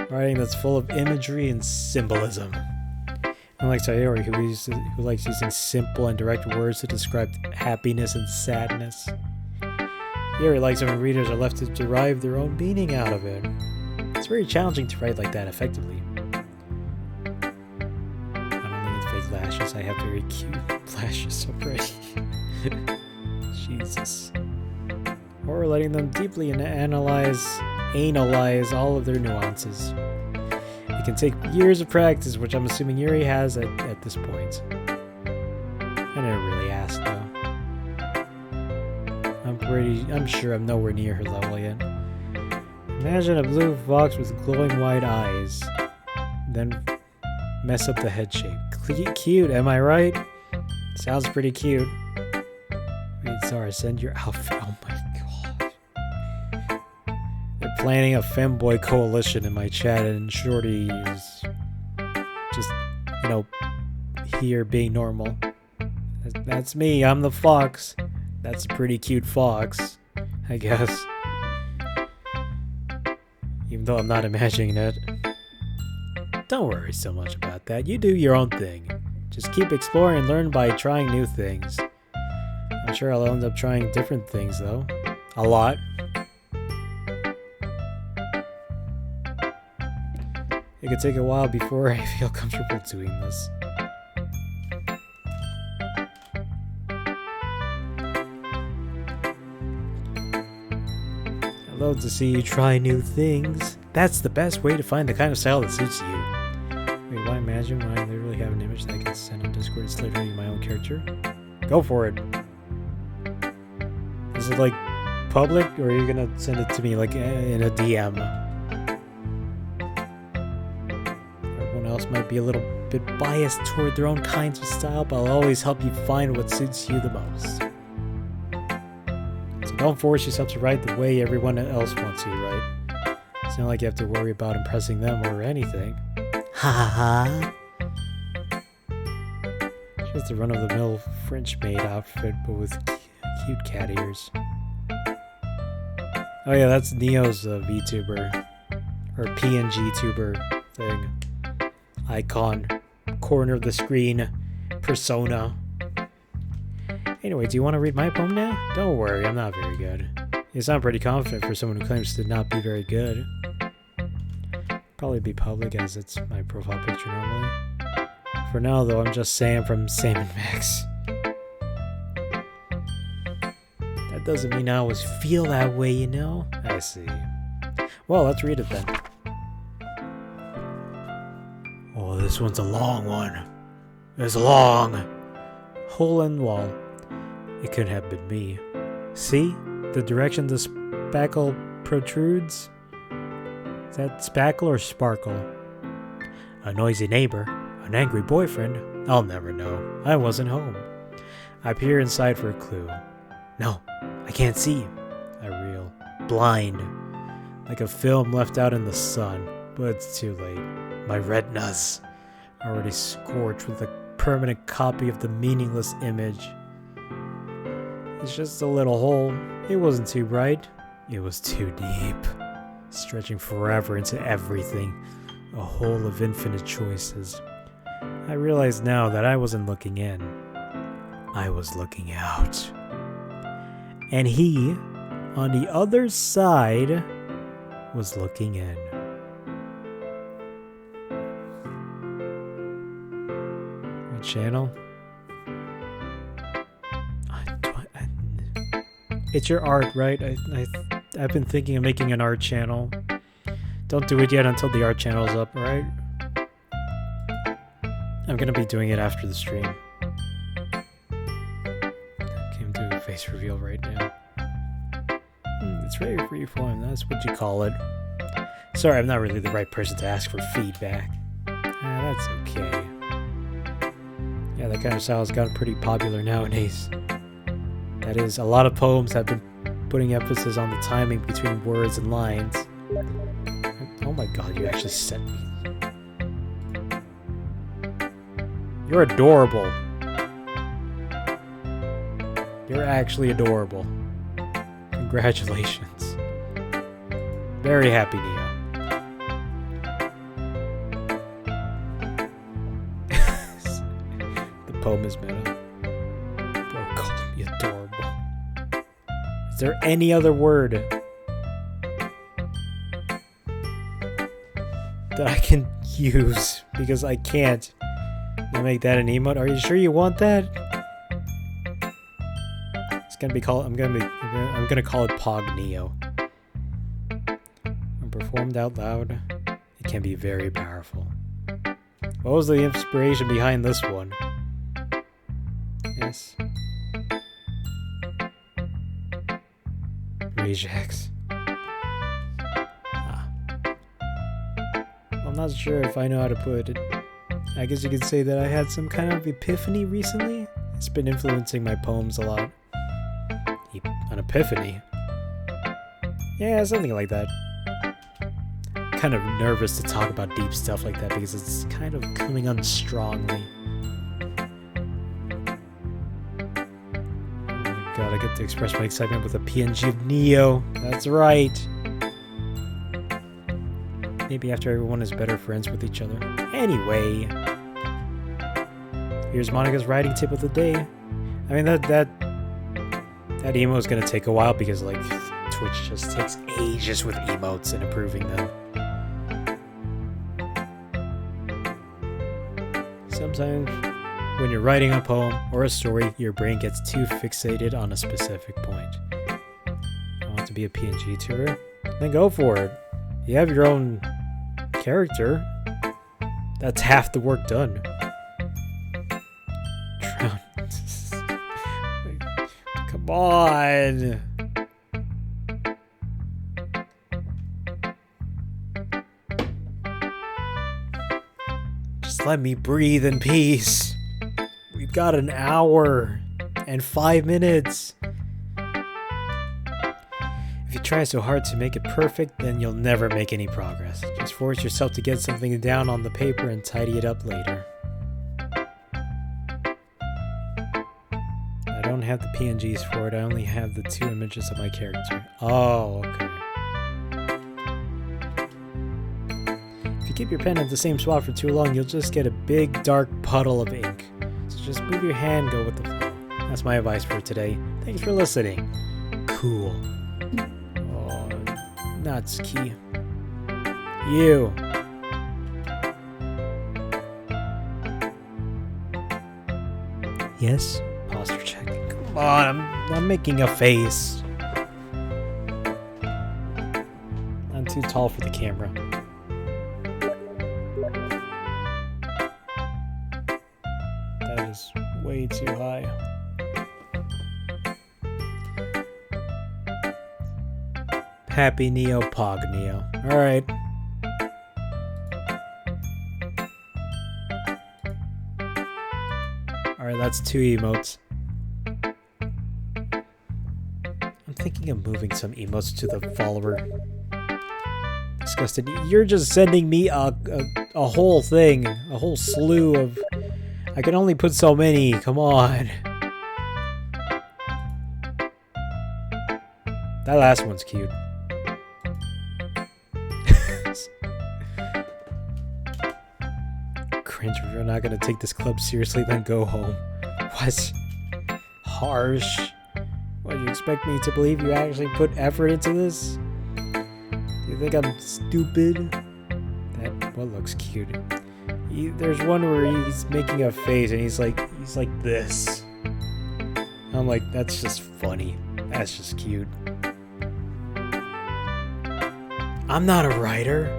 S1: Writing that's full of imagery and symbolism. Unlike Sayori, who likes using simple and direct words to describe happiness and sadness. Sayori likes it when readers are left to derive their own meaning out of it. It's very challenging to write like that effectively. I don't need fake lashes, I have very cute lashes already. Jesus. Or letting them deeply analyze all of their nuances. It can take years of practice, which I'm assuming Yuri has at this point. I never really asked though. I'm sure I'm nowhere near her level yet. Imagine a blue fox with glowing white eyes. Then mess up the head shape. Cute, am I right? Sounds pretty cute. Wait, Zara, send your outfit. Oh my god. They're planning a femboy coalition in my chat, and Shorty is just, here being normal. That's me, I'm the fox. That's a pretty cute fox, I guess. Even though I'm not imagining it. Don't worry so much about that. You do your own thing. Just keep exploring and learn by trying new things. I'm sure I'll end up trying different things though. A lot. It could take a while before I feel comfortable doing this. I'd love to see you try new things. That's the best way to find the kind of style that suits you. Wait, why imagine when I literally have an image that I can send on Discord? It's literally my own character. Go for it. Is it like public, or are you gonna send it to me like in a DM? Everyone else might be a little bit biased toward their own kinds of style, but I'll always help you find what suits you the most. So don't force yourself to write the way everyone else wants you to write. It's not like you have to worry about impressing them or anything. Ha ha ha. Just a run-of-the-mill French maid outfit, but with cute cat ears. Oh yeah, that's Neo's VTuber. Or PNG tuber thing. Icon. Corner of the screen. Persona. Anyway, do you want to read my poem now? Don't worry, I'm not very good. You sound pretty confident for someone who claims to not be very good. Probably be public as it's my profile picture normally. For now though, I'm just Sam from Sam and Max. That doesn't mean I always feel that way, you know? I see. Well, let's read it then. Oh, this one's a long one. It's long. Hole in wall. It could have been me. See? The direction the spackle protrudes? Is that spackle or sparkle? A noisy neighbor? An angry boyfriend? I'll never know. I wasn't home. I peer inside for a clue. No, I can't see. I reel. Blind. Like a film left out in the sun. But it's too late. My retinas. Already scorched with a permanent copy of the meaningless image. It's just a little hole. It wasn't too bright. It was too deep. Stretching forever into everything. A hole of infinite choices. I realize now that I wasn't looking in. I was looking out. And he, on the other side, was looking in. What channel? It's your art, right? I've been thinking of making an art channel. Don't do it yet until the art channel's up, alright? I'm gonna be doing it after the stream. Can't do a face reveal right now. It's very freeform, that's what you call it. Sorry, I'm not really the right person to ask for feedback. That's okay. Yeah, that kind of style has gotten pretty popular nowadays. That is, a lot of poems have been putting emphasis on the timing between words and lines. Oh my god, you actually sent me. You're adorable. You're actually adorable. Congratulations. Very happy, Neo. The poem is meta. Bro called me adorable. Is there any other word that I can use? Because I can't. I'll make that an emote. Are you sure you want that? It's gonna be called. I'm gonna call it Pog Neo. When performed out loud, it can be very powerful. What was the inspiration behind this one? Yes. Regex. I'm not sure if I know how to put it. I guess you could say that I had some kind of epiphany recently. It's been influencing my poems a lot. An epiphany? Yeah, something like that. Kind of nervous to talk about deep stuff like that because it's kind of coming on strongly. Oh god, I get to express my excitement with a PNG of Neo. That's right. Maybe after everyone is better friends with each other. Anyway. Here's Monica's writing tip of the day. I mean, that emo is gonna take a while because, like, Twitch just takes ages with emotes and improving them. Sometimes, when you're writing a poem or a story, your brain gets too fixated on a specific point. I want to be a PNG tuber? Then go for it. You have your own character. That's half the work done. Come on. Just let me breathe in peace. We've got an hour and 5 minutes. If you try so hard to make it perfect, then you'll never make any progress. Just force yourself to get something down on the paper and tidy it up later. I don't have the PNGs for it, I only have the 2 images of my character. Oh, okay. If you keep your pen at the same spot for too long, you'll just get a big dark puddle of ink. So just move your hand, go with the flow. That's my advice for today. Thanks for listening. Cool. Nuts, key. You. Yes? Posture check. Come on, I'm making a face. I'm too tall for the camera. That is way too high. Happy Neo, Pog Neo. Alright. Alright, that's 2 emotes. I'm thinking of moving some emotes to the follower. Disgusted. You're just sending me a whole thing. A whole slew of... I can only put so many. Come on. That last one's cute. Cringe, if you're not gonna take this club seriously, then go home. What? Harsh. What, you expect me to believe you actually put effort into this? Do you think I'm stupid? That what looks cute. There's one where he's making a face and he's like this. I'm like, that's just funny. That's just cute. I'm not a writer.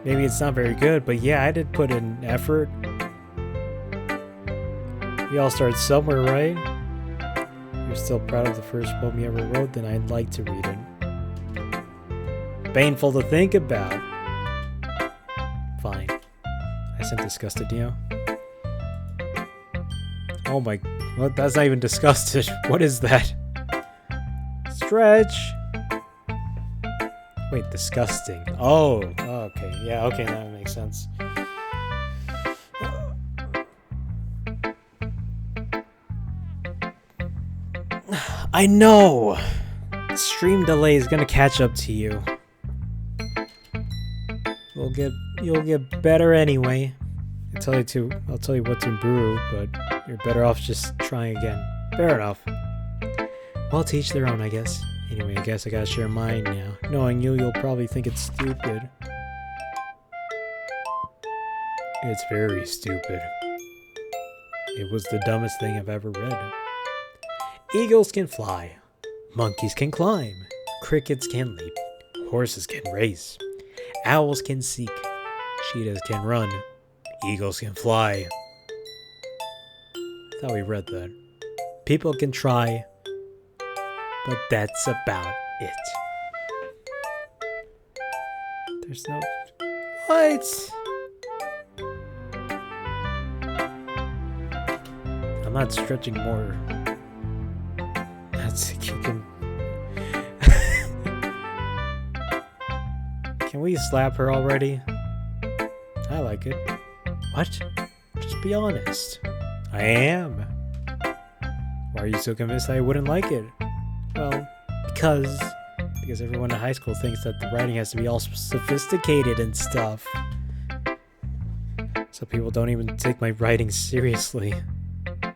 S1: Maybe it's not very good, but yeah, I did put in effort. We all start somewhere, right? If you're still proud of the first poem you ever wrote, then I'd like to read it. Painful to think about. Fine. I sent disgusted Neo. Oh my... What? That's not even disgusted. What is that? Stretch. Wait, disgusting. Oh, okay. Yeah, okay, that makes sense. I know! Stream delay is gonna catch up to you. You'll get better anyway. I'll tell you what to improve, but you're better off just trying again. Fair enough. Well, to each their own, I guess. Anyway, I guess I gotta share mine now. Knowing you'll probably think it's stupid. It's very stupid. It was the dumbest thing I've ever read. Eagles can fly. Monkeys can climb. Crickets can leap. Horses can race. Owls can seek. Cheetahs can run. Eagles can fly. I thought we read that. People can try. But that's about it. There's no... What? I'm not stretching more. That's... You can... Can we slap her already? I like it. What? Just be honest. I am. Why are you so convinced I wouldn't like it? Well, because everyone in high school thinks that the writing has to be all sophisticated and stuff. So people don't even take my writing seriously. Should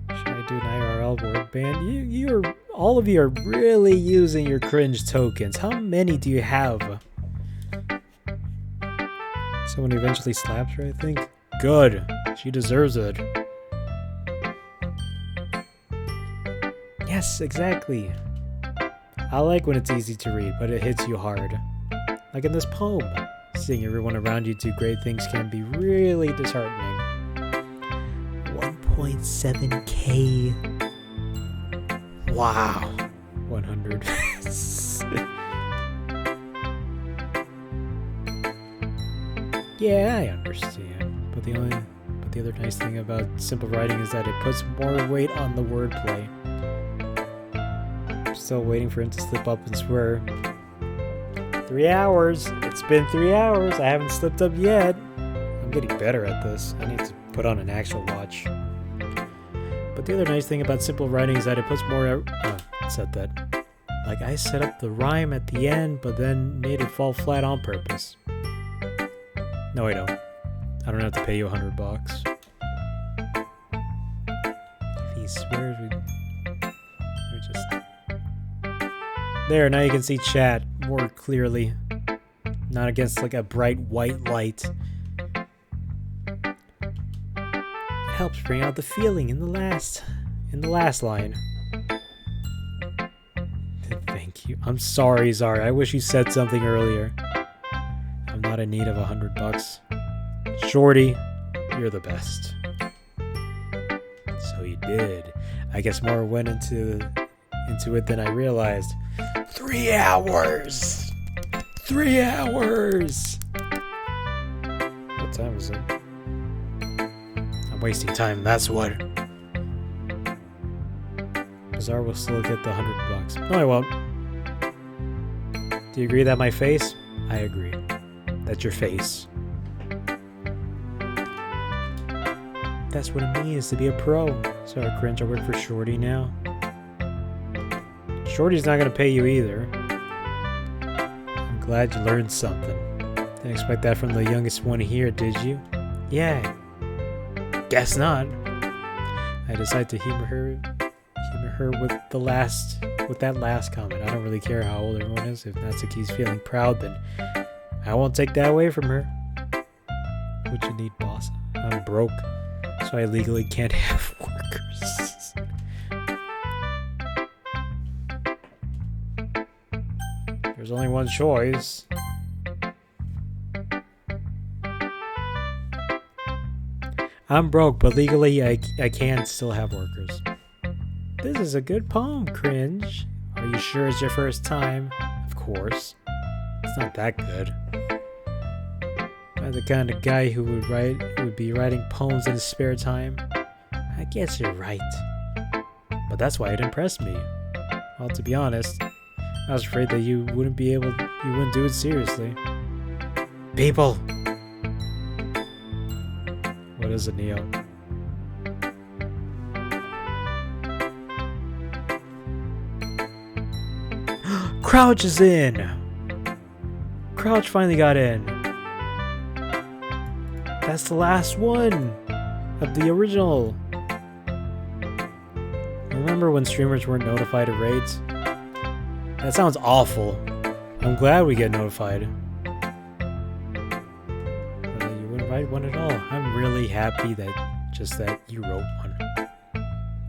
S1: I do an IRL word ban? All of you are really using your cringe tokens. How many do you have? Someone eventually slaps her, I think. Good. She deserves it. Yes, exactly. I like when it's easy to read, but it hits you hard. Like in this poem. Seeing everyone around you do great things can be really disheartening. 1.7k. Wow. 100. Yeah, I understand. But the other nice thing about simple writing is that it puts more weight on the wordplay. I'm still waiting for him to slip up and swear. 3 hours. It's been 3 hours. I haven't slipped up yet. I'm getting better at this. I need to put on an actual watch. But the other nice thing about simple writing is that it puts more... it said that. Like, I set up the rhyme at the end, but then made it fall flat on purpose. No, I don't. I don't have to pay you $100. If he swears, we just... There, now you can see chat more clearly. Not against like a bright white light. It helps bring out the feeling in the last line. Thank you. I'm sorry, Zara. I wish you said something earlier. I'm not in need of $100. Shorty, you're the best. So you did. I guess more went into it than I realized. 3 hours! 3 hours! What time is it? I'm wasting time, that's what. Zara will still get the $100. No, I won't. Do you agree that my face? I agree. That's your face. That's what it means to be a pro. So cringe, I work for Shorty now. Shorty's not gonna pay you either. I'm glad you learned something. Didn't expect that from the youngest one here, did you? Yeah. Guess not. I decided to humor her with that last comment. I don't really care how old everyone is. If Natsuki's feeling proud, then I won't take that away from her. What you need, boss? I'm broke, so I legally can't have workers. There's only one choice. I'm broke, but legally I can still have workers. This is a good poem, cringe. Are you sure it's your first time? Of course. It's not that good. I'm the kind of guy who would be writing poems in his spare time. I guess you're right. But that's why it impressed me. Well, to be honest, I was afraid that you wouldn't do it seriously. People! What is it, Neo? Crouch is in! Crouch finally got in. That's the last one of the original. Remember when streamers weren't notified of raids? That sounds awful. I'm glad we get notified. You wouldn't write one at all. I'm really happy that you wrote one.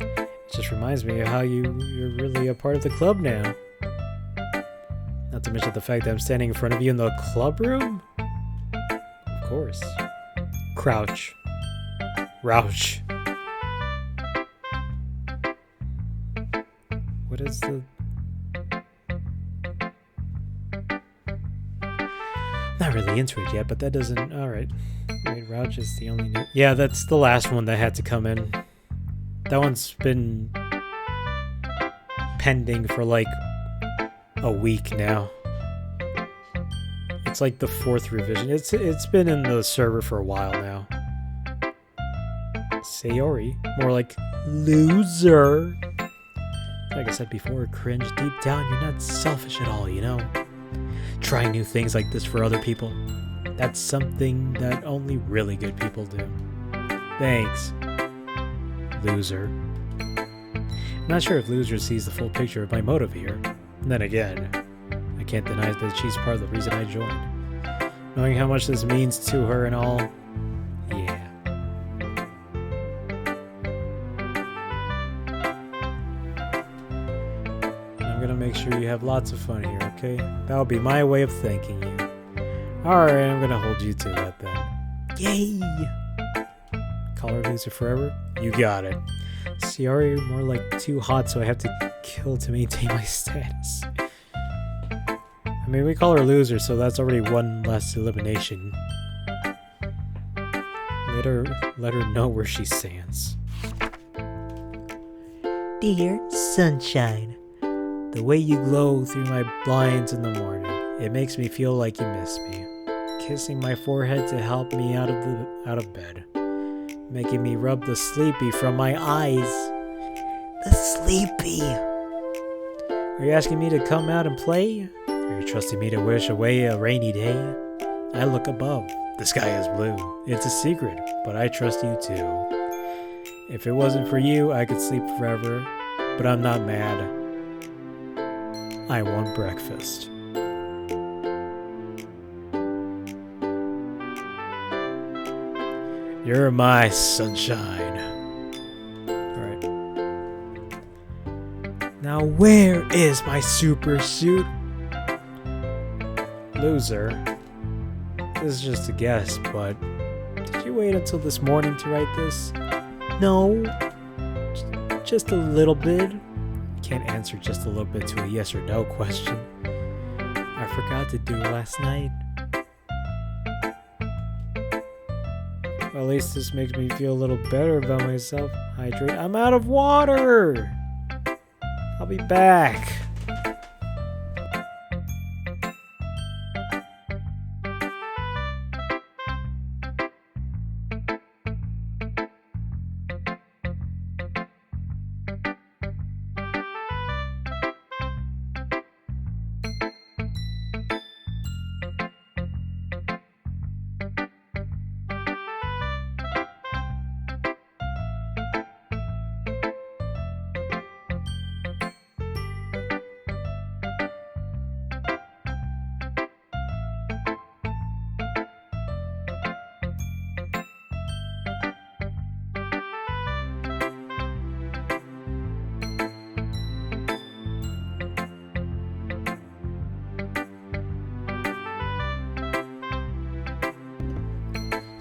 S1: It just reminds me of how you're really a part of the club now. Not to mention the fact that I'm standing in front of you in the club room? Of course. Crouch. Rouch. What is the... Not really into it yet, but that doesn't... Alright. Wait, Rouch is the only... Yeah, that's the last one that had to come in. That one's been... pending for like... a week now. It's like the 4th revision. It's been in the server for a while now. Sayori, more like loser. Like I said before, cringe. Deep down, you're not selfish at all, you know? Trying new things like this for other people. That's something that only really good people do. Thanks, loser. I'm not sure if loser sees the full picture of my motive here. And then again, I can't deny that she's part of the reason I joined. Knowing how much this means to her and all, yeah. And I'm gonna make sure you have lots of fun here, okay? That'll be my way of thanking you. Alright, I'm gonna hold you to that then. Yay! Color loser forever? You got it. Ciara, you're more like too hot, so I have to kill to maintain my status. I mean, we call her loser, so that's already one less elimination. Let her know where she stands. Dear sunshine, the way you glow through my blinds in the morning, it makes me feel like you miss me. Kissing my forehead to help me out of bed, making me rub the sleepy from my eyes. The sleepy. Are you asking me to come out and play? Are you trusting me to wish away a rainy day? I look above. The sky is blue. It's a secret, but I trust you too. If it wasn't for you, I could sleep forever, but I'm not mad. I want breakfast. You're my sunshine. Alright. Now where is my super suit? Loser. This is just a guess, but did you wait until this morning to write this? No. Just a little bit. Can't answer just a little bit to a yes or no question. I forgot to do it last night. Well, at least this makes me feel a little better about myself. Hydrate. I'm out of water! I'll be back.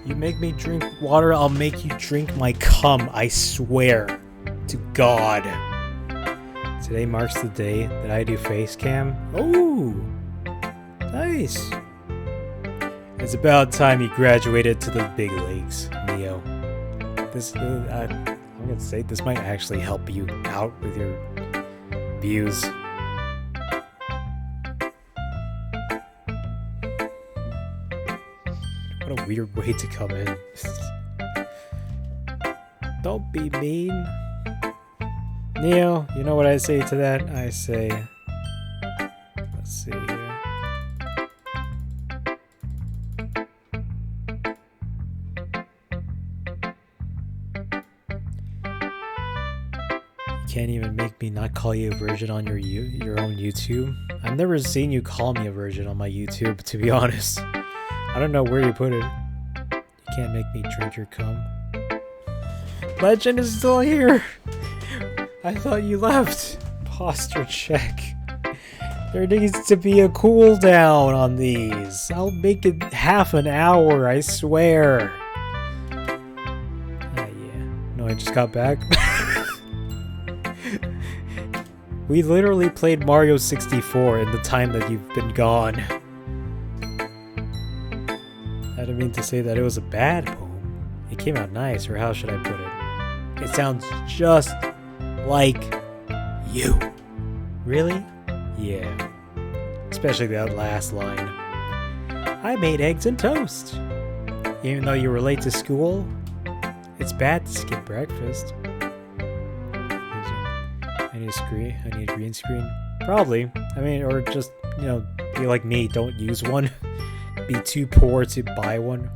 S1: You make me drink water, I'll make you drink my cum, I swear to God. Today marks the day that I do face cam. Oh, nice. It's about time you graduated to the big leagues, Neo. I'm gonna say this might actually help you out with your views. What a weird way to come in. Don't be mean. Neo, you know what I say to that? I say... Let's see here. You can't even make me not call you a virgin on your own YouTube. I've never seen you call me a virgin on my YouTube, to be honest. I don't know where you put it. You can't make me drink your cum. Legend is still here! I thought you left. Posture check. There needs to be a cooldown on these. I'll make it half an hour, I swear. Ah, yeah. No, I just got back. We literally played Mario 64 in the time that you've been gone. I didn't mean to say that it was a bad poem. It came out nice, or how should I put it? It sounds just like you. Really? Yeah. Especially that last line. I made eggs and toast. Even though you were late to school, it's bad to skip breakfast. I need a screen. I need a green screen. Probably. I mean, or just, you know, be like me, don't use one. Be too poor to buy one.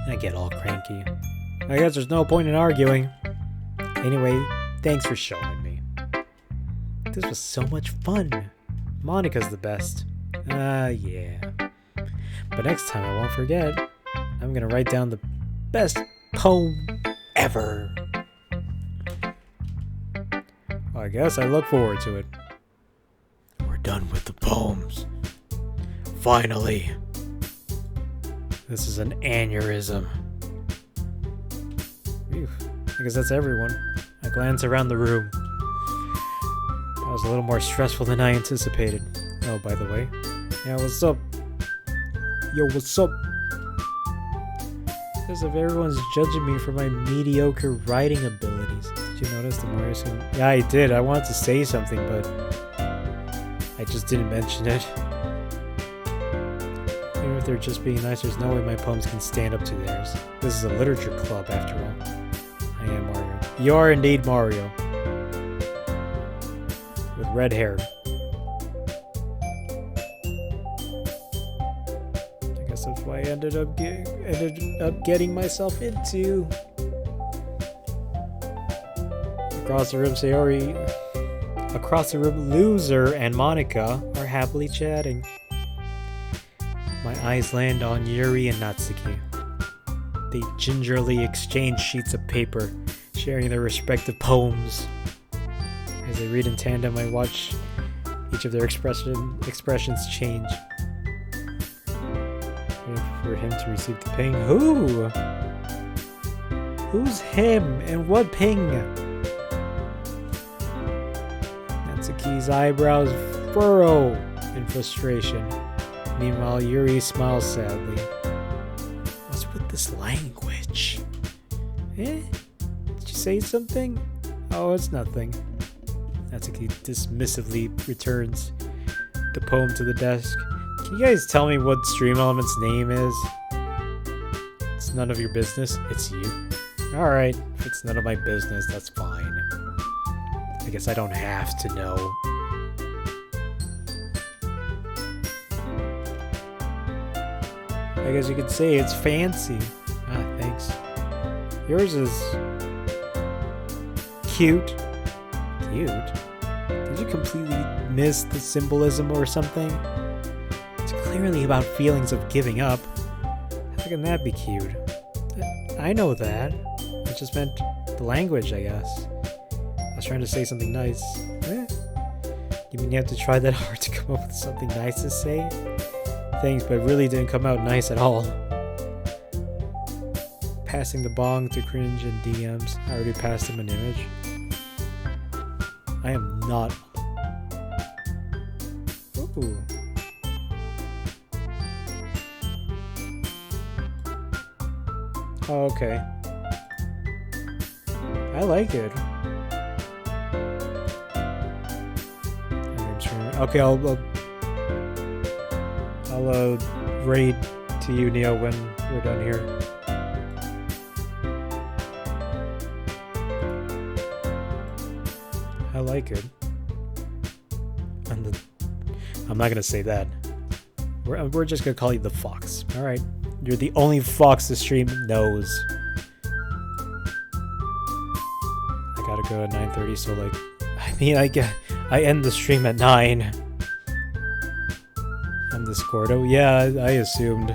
S1: I get all cranky. I guess there's no point in arguing. Anyway, thanks for showing me. This was so much fun. Monica's the best. Yeah. But next time I won't forget. I'm gonna write down the best poem ever. Well, I guess I look forward to it. We're done. done with the poems. Finally. This is an aneurysm. Phew. I guess that's everyone. I glance around the room. That was a little more stressful than I anticipated. Oh, by the way. Yeah, what's up? Yo, what's up? As if everyone's judging me for my mediocre writing abilities. Did you notice the Mario scene? Yeah, I did. I wanted to say something, but I just didn't mention it. Even if they're just being nice, there's no way my poems can stand up to theirs. This is a literature club, after all. I am Mario. You are indeed Mario. With red hair. I guess that's why I ended up getting myself into. Across the room, Sayori. Across the room, Loser and Monica are happily chatting. My eyes land on Yuri and Natsuki. They gingerly exchange sheets of paper, sharing their respective poems. As they read in tandem, I watch each of their expressions change. Waiting for him to receive the ping. Who? Who's him and what ping? Natsuki's eyebrows furrow in frustration. Meanwhile, Yuri smiles sadly. What's with this language? Eh? Did you say something? Oh, it's nothing. Natsuki dismissively returns the poem to the desk. Can you guys tell me what Stream Element's name is? It's none of your business. It's you. Alright, if it's none of my business, that's fine. I guess I don't have to know. I guess you could say it's fancy. Ah, thanks. Yours is cute. Cute? Did you completely miss the symbolism or something? It's clearly about feelings of giving up. How can that be cute? I know that. I just meant the language, I guess. I was trying to say something nice. You mean you have to try that hard to come up with something nice to say? Thanks, but it really didn't come out nice at all. Passing the bong to Cringe and DMs. I already passed him an image. I am not. Ooh. Oh, okay. I like it. Okay, I'll raid to you, Neo, when we're done here. I like it. I'm not gonna say that. We're just gonna call you the Fox. All right, you're the only Fox the stream knows. I gotta go at 9:30, so like, I mean, I end the stream at 9. On Discord. Oh yeah, I assumed.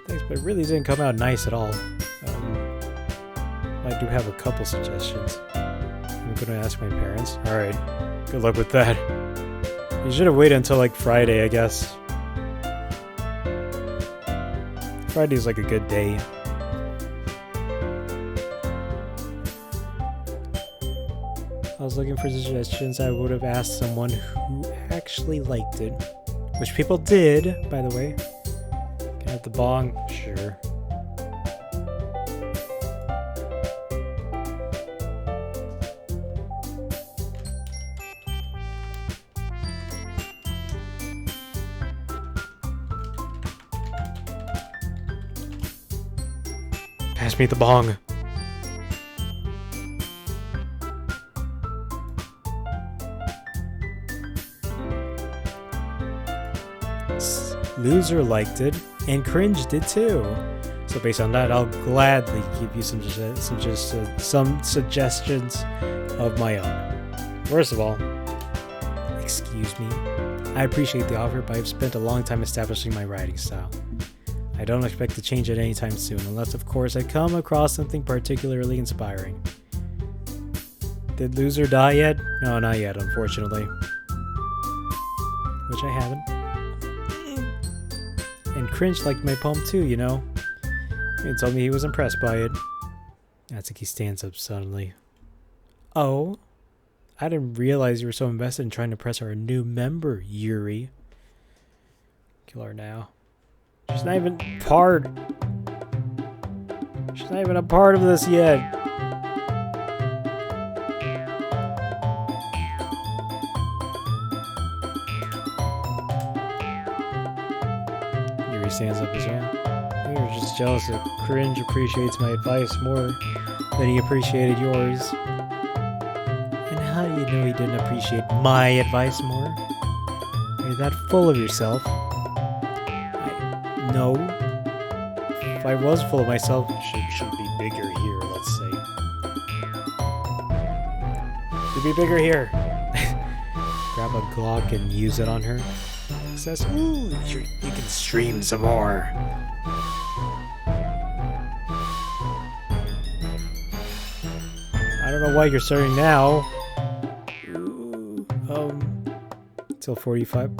S1: Thanks, but it really didn't come out nice at all. I do have a couple suggestions. I'm gonna ask my parents. Alright, good luck with that. You should have waited until like Friday, I guess. Friday's like a good day. I was looking for suggestions. I would have asked someone who actually liked it. Which people did, by the way. Can I have the bong? Sure. Pass me the bong. Loser liked it, and Cringe did too. So based on that, I'll gladly give you some suggestions of my own. First of all, excuse me. I appreciate the offer, but I've spent a long time establishing my writing style. I don't expect to change it anytime soon, unless of course I come across something particularly inspiring. Did Loser die yet? No, not yet, unfortunately. which I haven't. And Cringe liked my poem too, you know? He told me he was impressed by it. Natsuki stands up suddenly. Oh? I didn't realize you were so invested in trying to impress our new member, Yuri. Kill her now. She's not even part. She's not even a part of this yet. Yuri stands up as well. You're just jealous that Cringe appreciates my advice more than he appreciated yours. And how do you know he didn't appreciate my advice more? You're that full of yourself. No. If I was full of myself, it should be bigger here, let's say. Should be bigger here. Grab a Glock and use it on her. Says, ooh, you can stream some more. I don't know why you're starting now. Ooh, till 45.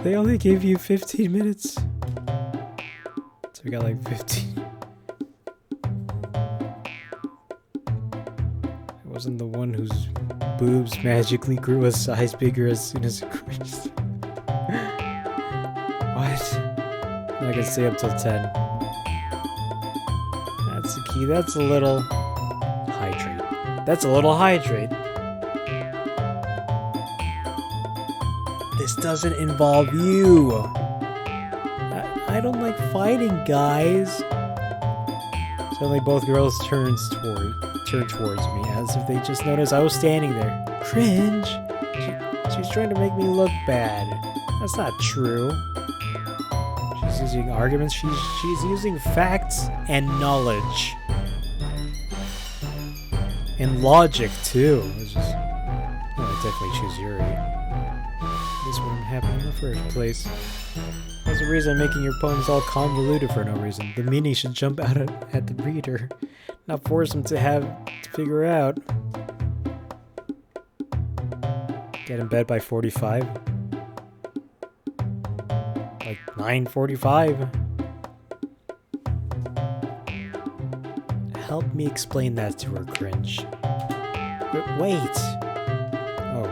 S1: They only gave you 15 minutes. So we got like 15. I wasn't the one whose boobs magically grew a size bigger as soon as it grew. What? I can stay up till 10. That's the key. That's a little hydrate. That's a little hydrate. This doesn't involve you. I don't like fighting, guys. Suddenly both girls turn towards me as if they just noticed I was standing there. Cringe. She's trying to make me look bad. That's not true. She's using arguments. She's using facts and knowledge. And logic too. I definitely choose Yuri. This wouldn't happen in the first place. That's the reason I'm making your poems all convoluted for no reason. The meaning should jump out at the reader, not force him to figure out. Get in bed by 45. Like 9:45. Help me explain that to her, Cringe. But wait. Oh.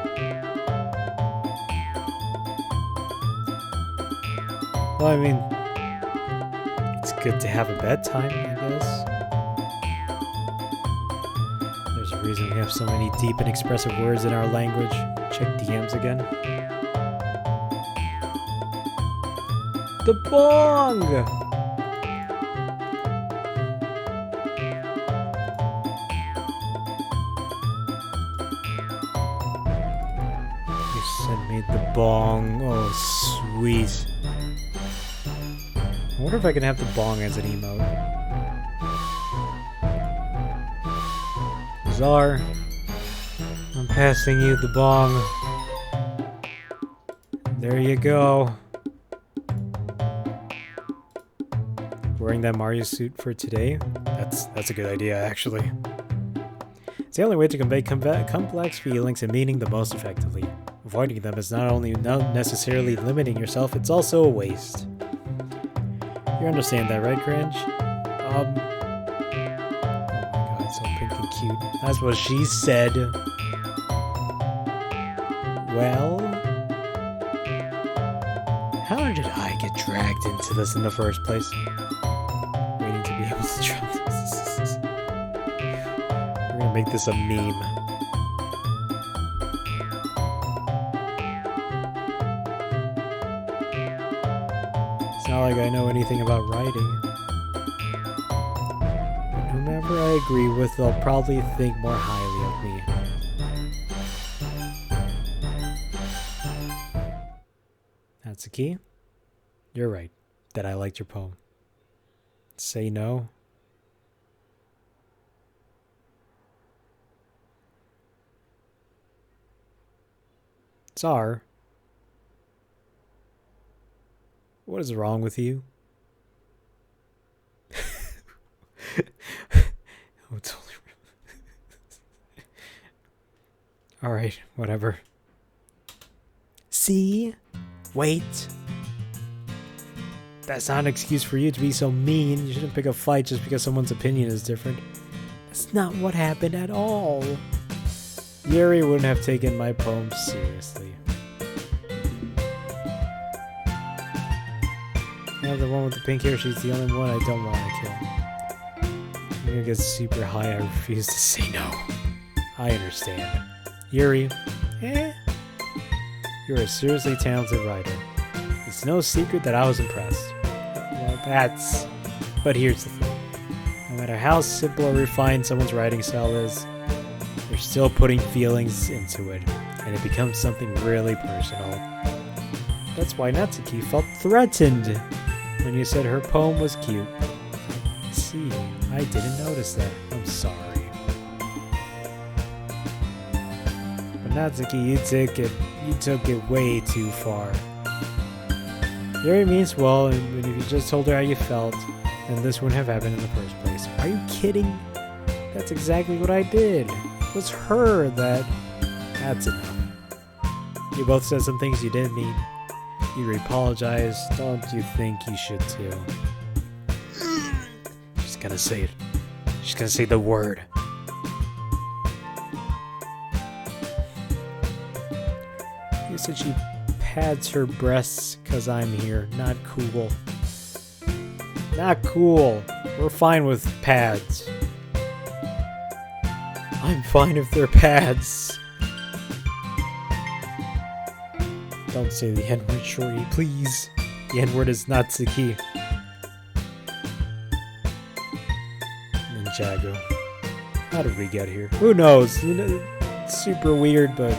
S1: Well, I mean, it's good to have a bedtime, I guess. There's a reason we have so many deep and expressive words in our language. Check DMs again. The bong! You sent me the bong. Oh, sweet. I wonder if I can have the bong as an emote. Czar, I'm passing you the bong. There you go. Wearing that Mario suit for today? That's a good idea, actually. It's the only way to convey complex feelings and meaning the most effectively. Avoiding them is not necessarily limiting yourself, it's also a waste. You understand that, right, Cringe? Oh my god, so pink and cute. That's what she said. Well, how did I get dragged into this in the first place? Waiting to be able to drop this. We're gonna make this a meme. It's not like I know anything about writing. But whomever I agree with, they'll probably think more highly of me. That's the key? You're right, that I liked your poem. Say no. Tsar. What is wrong with you? Oh, totally. Alright, whatever. See? Wait. That's not an excuse for you to be so mean. You shouldn't pick a fight just because someone's opinion is different. That's not what happened at all. Yuri wouldn't have taken my poem seriously. Yeah, the one with the pink hair, she's the only one I don't want to kill. I'm gonna get super high, I refuse to say no. I understand. Yuri, you're a seriously talented writer. It's no secret that I was impressed. Well, but here's the thing. No matter how simple or refined someone's writing style is, they're still putting feelings into it, and it becomes something really personal. That's why Natsuki felt threatened when you said her poem was cute. See, I didn't notice that. I'm sorry. But Natsuki, you took it way too far. Yuri means well, and if you just told her how you felt, then this wouldn't have happened in the first place. Are you kidding? That's exactly what I did. It was her that... That's enough. You both said some things you didn't mean. You apologized. Don't you think you should too? She's gonna say it. She's gonna say the word. You said she pads her breasts cause I'm here. Not cool. Not cool. We're fine with pads. I'm fine if they're pads. Don't say the N-word, Shorty, please. The N-word is Natsuki. Ninjago. How did we get here? Who knows? You know, it's super weird, but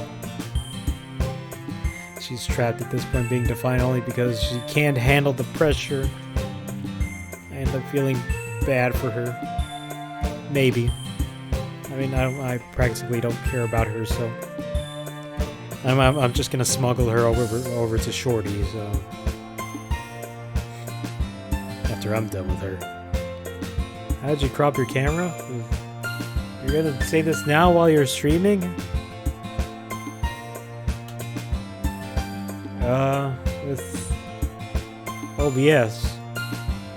S1: she's trapped at this point, being defined only because she can't handle the pressure. I end up feeling bad for her. Maybe. I mean, I practically don't care about her, so I'm just gonna smuggle her over to Shorty. So after I'm done with her, how did you crop your camera? You're gonna say this now while you're streaming? With OBS,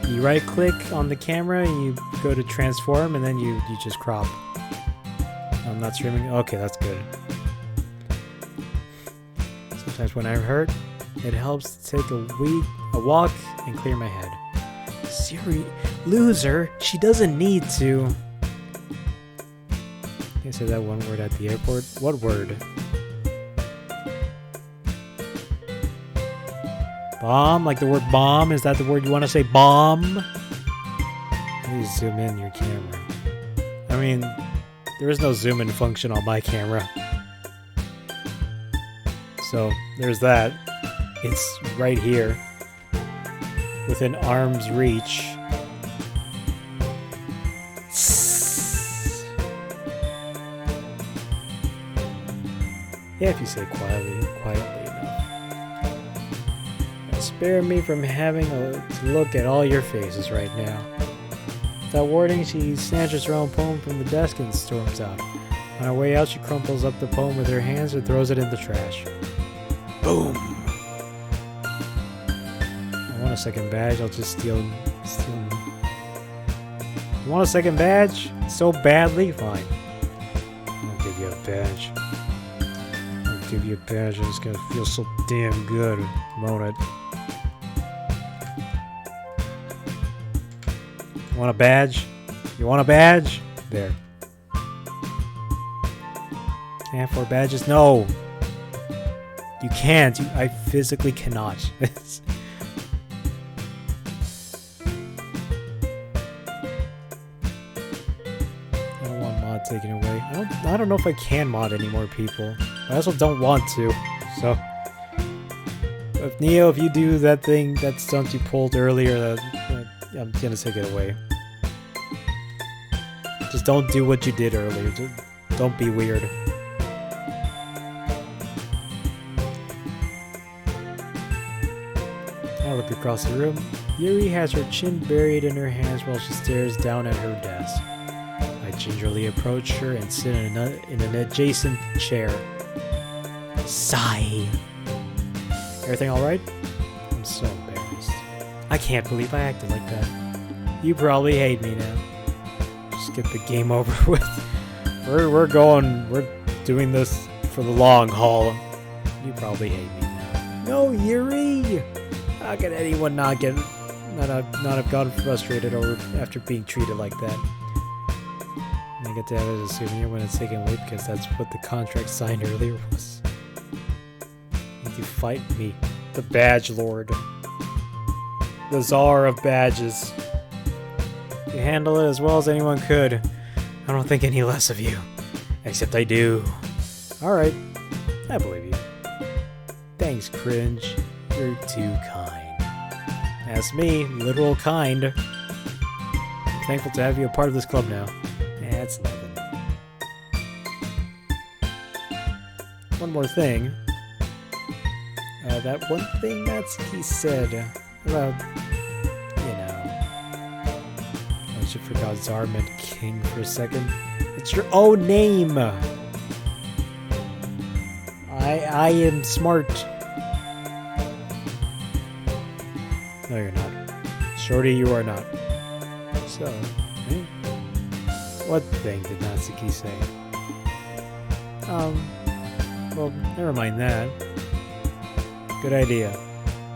S1: you right-click on the camera and you go to transform, and then you just crop. I'm not streaming. Okay, that's good. Sometimes when I'm hurt, it helps to take a walk and clear my head. Siri, loser, she doesn't need to. I said that one word at the airport. What word? Bomb? Like the word bomb? Is that the word you want to say? Bomb? Please zoom in your camera. I mean, there is no zoom in function on my camera. So, there's that. It's right here. Within arm's reach. Yeah, if you say quietly enough. Spare me from having to look at all your faces right now. Without warning, she snatches her own poem from the desk and storms out. On her way out, she crumples up the poem with her hands and throws it in the trash. Boom! I want a second badge, I'll just steal. You want a second badge? So badly? Fine. I'll give you a badge. I'll give you a badge and it's gonna feel so damn good, won't it? You want a badge? You want a badge? There. Can I have 4 badges? No! You can't. I physically cannot. I don't want mod taken away. I don't know if I can mod any more people. I also don't want to. So, if Neo, if you do that thing, that stunt you pulled earlier, I'm gonna take it away. Just don't do what you did earlier. Just don't be weird. I look across the room. Yuri has her chin buried in her hands while she stares down at her desk. I gingerly approach her and sit in an adjacent chair. Sigh. Everything alright? I'm so embarrassed. I can't believe I acted like that. You probably hate me now. Just get the game over with. We're doing this for the long haul. You probably hate me now. No, Yuri! How can anyone not have gotten frustrated over after being treated like that? And I get to have it as a souvenir when it's taken away because that's what the contract signed earlier was. You fight me, the Badge Lord, the Czar of Badges. You handle it as well as anyone could. I don't think any less of you, except I do. Alright, I believe you. Thanks, Cringe. You're too kind. As me, literal kind. I'm thankful to have you a part of this club now. That's nothing. One more thing. That one thing Natsuki said about, you know, I should forgot Czar meant king for a second. It's your own name. I am smart. No, you're not. Shorty, you are not. So, eh? What thing did Natsuki say? Well, never mind that. Good idea.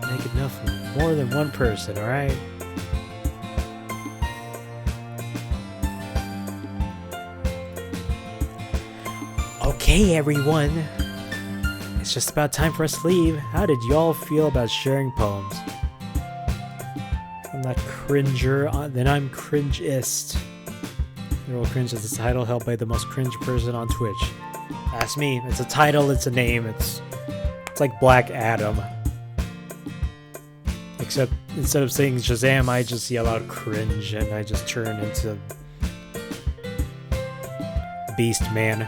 S1: Make enough for more than one person, alright? Okay, everyone. It's just about time for us to leave. How did y'all feel about sharing poems? I'm not cringer, then I'm cringeist. The role cringe is the title held by the most cringe person on Twitch. Ask me. It's a title, it's a name, it's like Black Adam. Except instead of saying Shazam, I just yell out cringe and I just turn into Beast Man.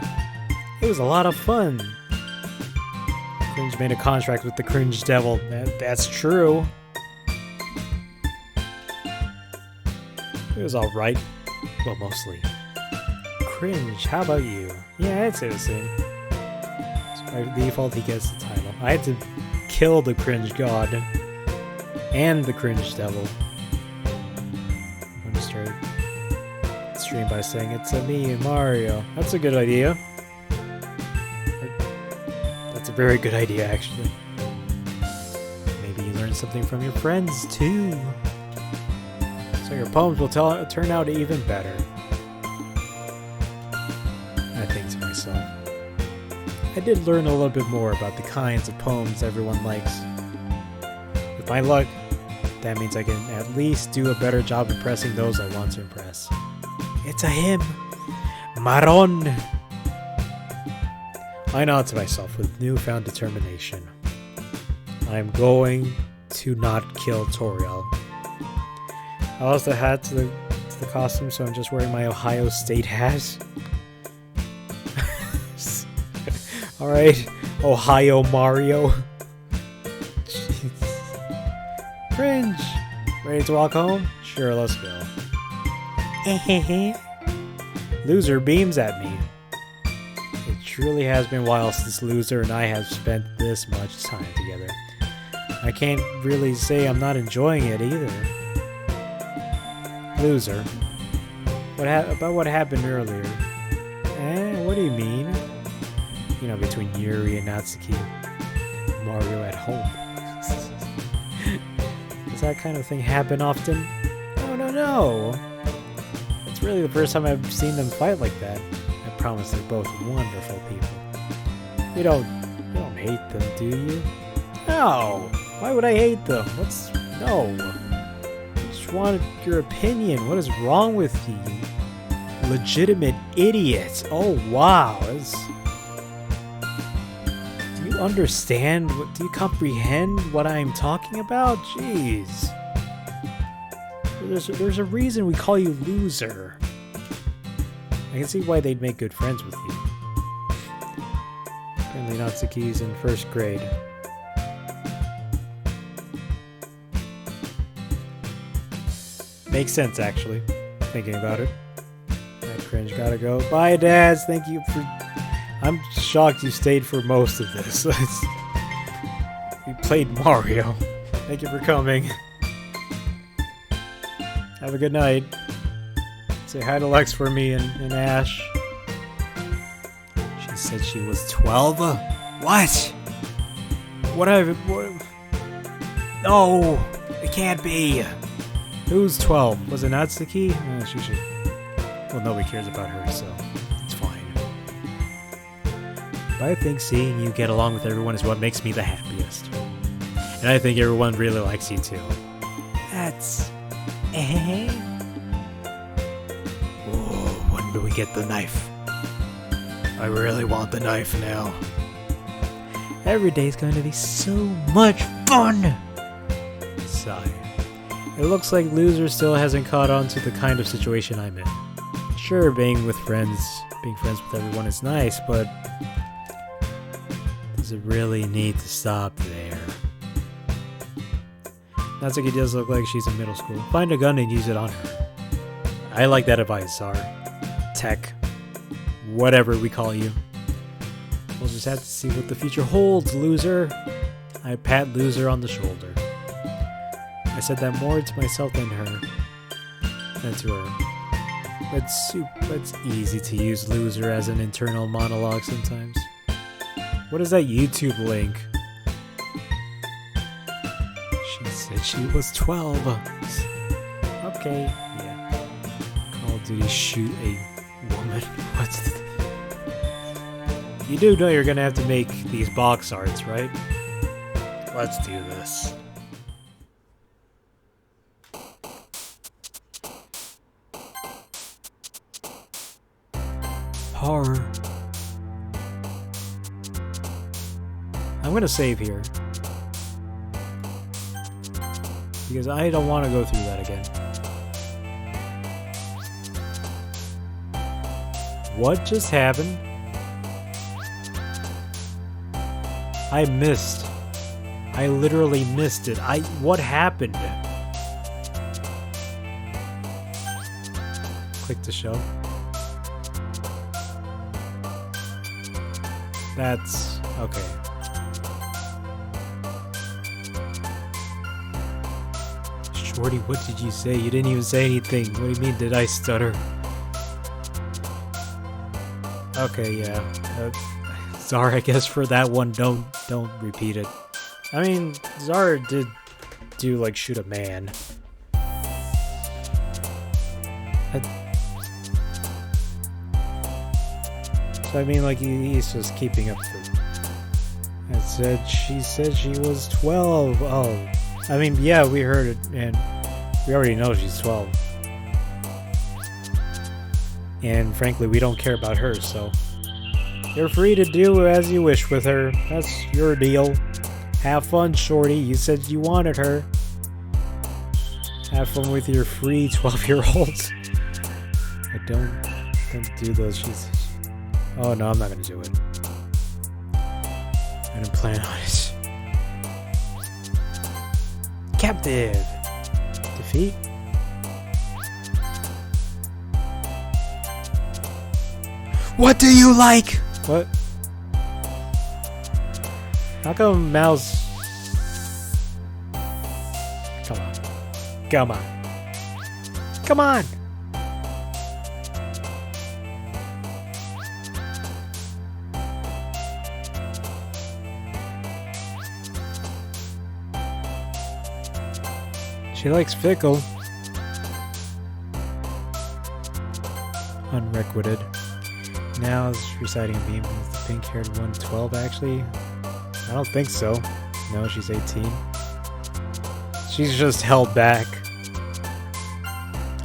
S1: It was a lot of fun. Cringe made a contract with the Cringe Devil. That's true. It was alright. Well, mostly. Cringe, how about you? Yeah, I'd say the same. So by default, he gets the title. I had to kill the Cringe God and the Cringe Devil. I'm gonna start stream by saying it's a me, Mario. That's a good idea. That's a very good idea, actually. Maybe you learn something from your friends, too. So your poems will turn out even better. I think to myself. I did learn a little bit more about the kinds of poems everyone likes. With my luck, that means I can at least do a better job impressing those I want to impress. It's a him! Maron! I nod to myself with newfound determination. I'm going to not kill Toriel. I lost the hat to the costume, so I'm just wearing my Ohio State hat. Alright, Ohio Mario. Jeez. Cringe! Ready to walk home? Sure, let's go. Loser beams at me. It truly has been a while since Loser and I have spent this much time together. I can't really say I'm not enjoying it either. Loser. About what happened earlier? What do you mean? You know, between Yuri and Natsuki. Mario at home. Does that kind of thing happen often? No. It's really the first time I've seen them fight like that. I promise they're both wonderful people. You don't hate them, do you? No! Why would I hate them? No. I just wanted your opinion. What is wrong with you? Legitimate idiot. Oh, wow. Do you understand? Do you comprehend what I'm talking about? Jeez. There's a reason we call you Loser. I can see why they'd make good friends with you. Apparently Natsuki's in first grade. Makes sense, actually, thinking about it. That Cringe gotta go. Bye, Dads. Thank you for... I'm shocked you stayed for most of this. We played Mario. Thank you for coming. Have a good night. Say hi to Lex for me and Ash. She said she was 12? What? What? No! It can't be! Who's 12? Was it Natsuki? She should... Well, nobody cares about her, so it's fine. But I think seeing you get along with everyone is what makes me the happiest. And I think everyone really likes you too. That's... Oh, when do we get the knife? I really want the knife now. Every day's going to be so much fun! Sigh. It looks like Loser still hasn't caught on to the kind of situation I'm in. Sure, being friends with everyone is nice, but does it really need to stop there? Natsuki does look like she's in middle school. Find a gun and use it on her. I like that advice, Czar. Tech. Whatever we call you. We'll just have to see what the future holds, Loser. I pat Loser on the shoulder. I said that more to myself than to her. It's easy to use Loser as an internal monologue sometimes. What is that YouTube link? She said she was 12. Okay, yeah. Call of Duty shoot a woman. What's You do know you're gonna have to make these box arts, right? Let's do this. Horror. I'm gonna save here. Because I don't want to go through that again. What just happened? I missed. I literally missed it. What happened? Click to show. That's okay. Shorty, what did you say? You didn't even say anything. What do you mean, did I stutter? Okay, yeah. Sorry, I guess for that one, don't repeat it. I mean, Zara did do, like, shoot a man. So I mean, like, he's just keeping up the... She said she was 12. Oh. I mean, yeah, we heard it, and we already know she's 12. And frankly, we don't care about her, so... You're free to do as you wish with her. That's your deal. Have fun, Shorty. You said you wanted her. Have fun with your free 12-year-olds. Don't do those. Oh no, I'm not gonna do it. I didn't plan on it. Captive. Defeat. What do you like? What? How come Mouse... Come on. Come on. Come on! She likes Fickle. Unrequited. Now is reciting a beam. Is the pink-haired one 12 actually? I don't think so. No, she's 18. She's just held back.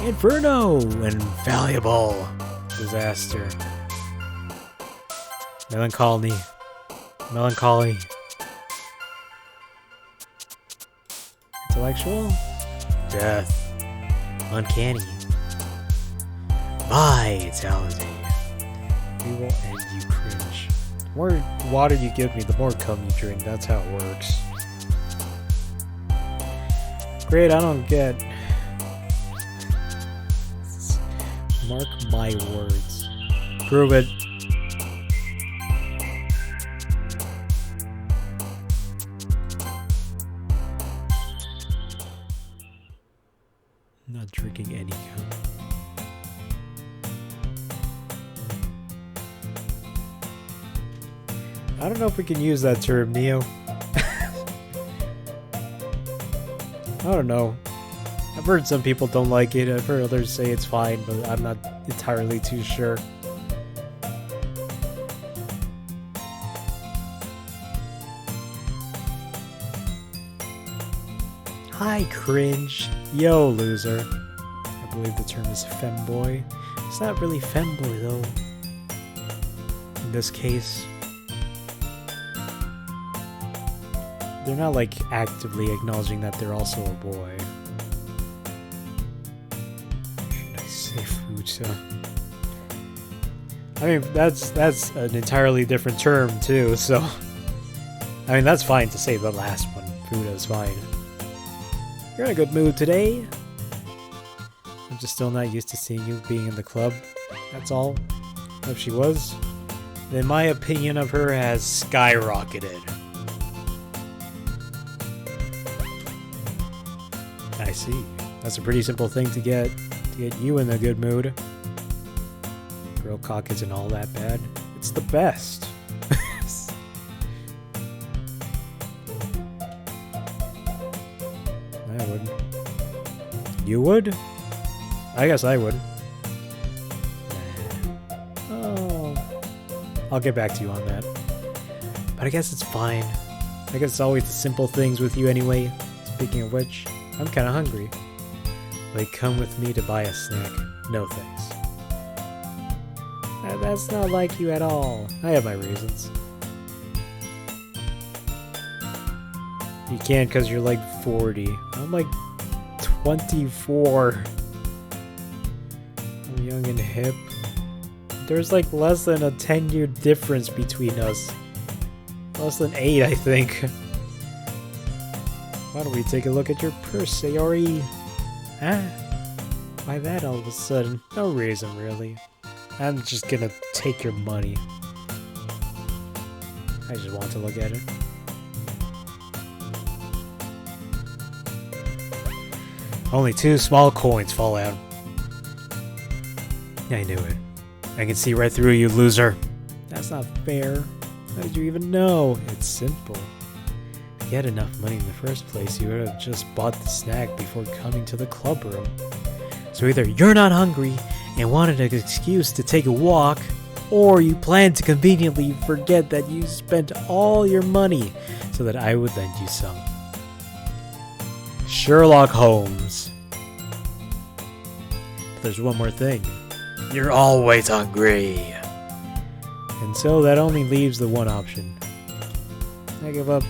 S1: Inferno! Invaluable! Disaster. Melancholy. Melancholy. Intellectual? Death. Uncanny. Vitality. We will end you cringe. The more water you give me, the more cum you drink. That's how it works. Great, I don't get... Mark my words. Prove it. Not drinking any cup. I don't know if we can use that term, Neo. I don't know. I've heard some people don't like it. I've heard others say it's fine, but I'm not entirely too sure. Hi, cringe. Yo, loser. I believe the term is femboy. It's not really femboy, though. In this case. They're not, like, actively acknowledging that they're also a boy. Should I say futa? I mean, that's an entirely different term, too, so... I mean, that's fine to say the last one. Futa is fine. You're in a good mood today. I'm just still not used to seeing you being in the club. That's all. If she was, then my opinion of her has skyrocketed. I see. That's a pretty simple thing to get you in a good mood. Girl cock isn't all that bad. It's the best. I would. You would? I guess I would. Nah. Oh. I'll get back to you on that. But I guess it's fine. I guess it's always the simple things with you anyway. Speaking of which, I'm kinda hungry. Like, come with me to buy a snack. No thanks. That's not like you at all. I have my reasons. You can't because you're like 40. I'm like 24. I'm young and hip. There's like less than a 10-year difference between us. Less than 8, I think. Why don't we take a look at your purse, Sayori? Huh? Why that all of a sudden? No reason, really. I'm just gonna take your money. I just want to look at it. Only 2 small coins fall out. I knew it. I can see right through you, loser. That's not fair. How did you even know? It's simple. If you had enough money in the first place, you would have just bought the snack before coming to the club room. So either you're not hungry and wanted an excuse to take a walk, or you plan to conveniently forget that you spent all your money so that I would lend you some. Sherlock Holmes. But there's one more thing. You're always hungry. And so that only leaves the one option. I give up.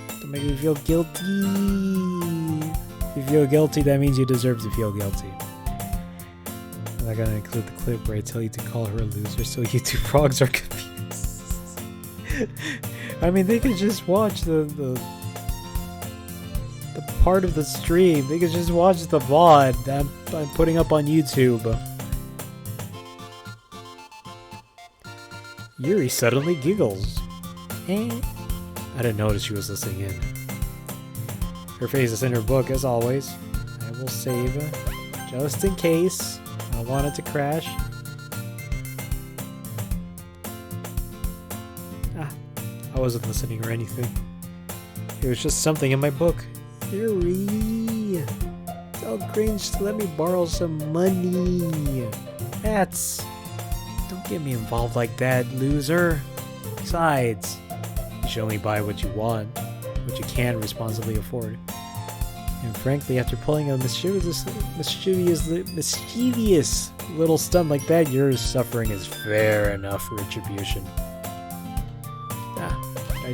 S1: Don't make me feel guilty. If you feel guilty, that means you deserve to feel guilty. I'm not gonna include the clip where I tell you to call her a loser so you two frogs are confused. I mean, they could just watch the part of the stream. They could just watch the VOD that I'm putting up on YouTube. Yuri suddenly giggles. I didn't notice she was listening in. Her face is in her book, as always. I will save, just in case I want it to crash. I wasn't listening or anything. It was just something in my book. Yuri, tell Cringe to let me borrow some money. Don't get me involved like that, loser. Besides, you should only buy what you want, what you can responsibly afford. And frankly, after pulling a mischievous little stunt like that, your suffering is fair enough retribution. I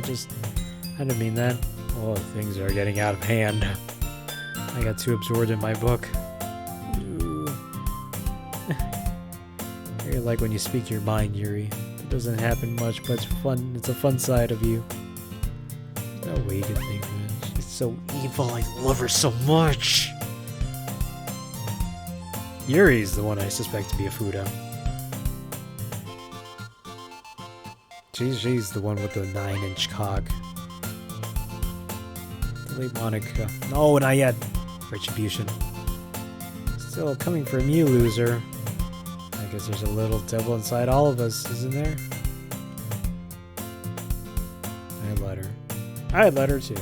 S1: didn't mean that. Oh, things are getting out of hand. I got too absorbed in my book. You're like when you speak your mind, Yuri. It doesn't happen much, but it's fun. It's a fun side of you. There's no way you can think that. She's so evil. I love her so much. Yuri's the one I suspect to be a Fuda. She's the one with the 9-inch cock. Delete Monica. No, not yet. Retribution. Still coming from you, loser. I guess there's a little devil inside all of us, isn't there? I'd let her. I'd let her too.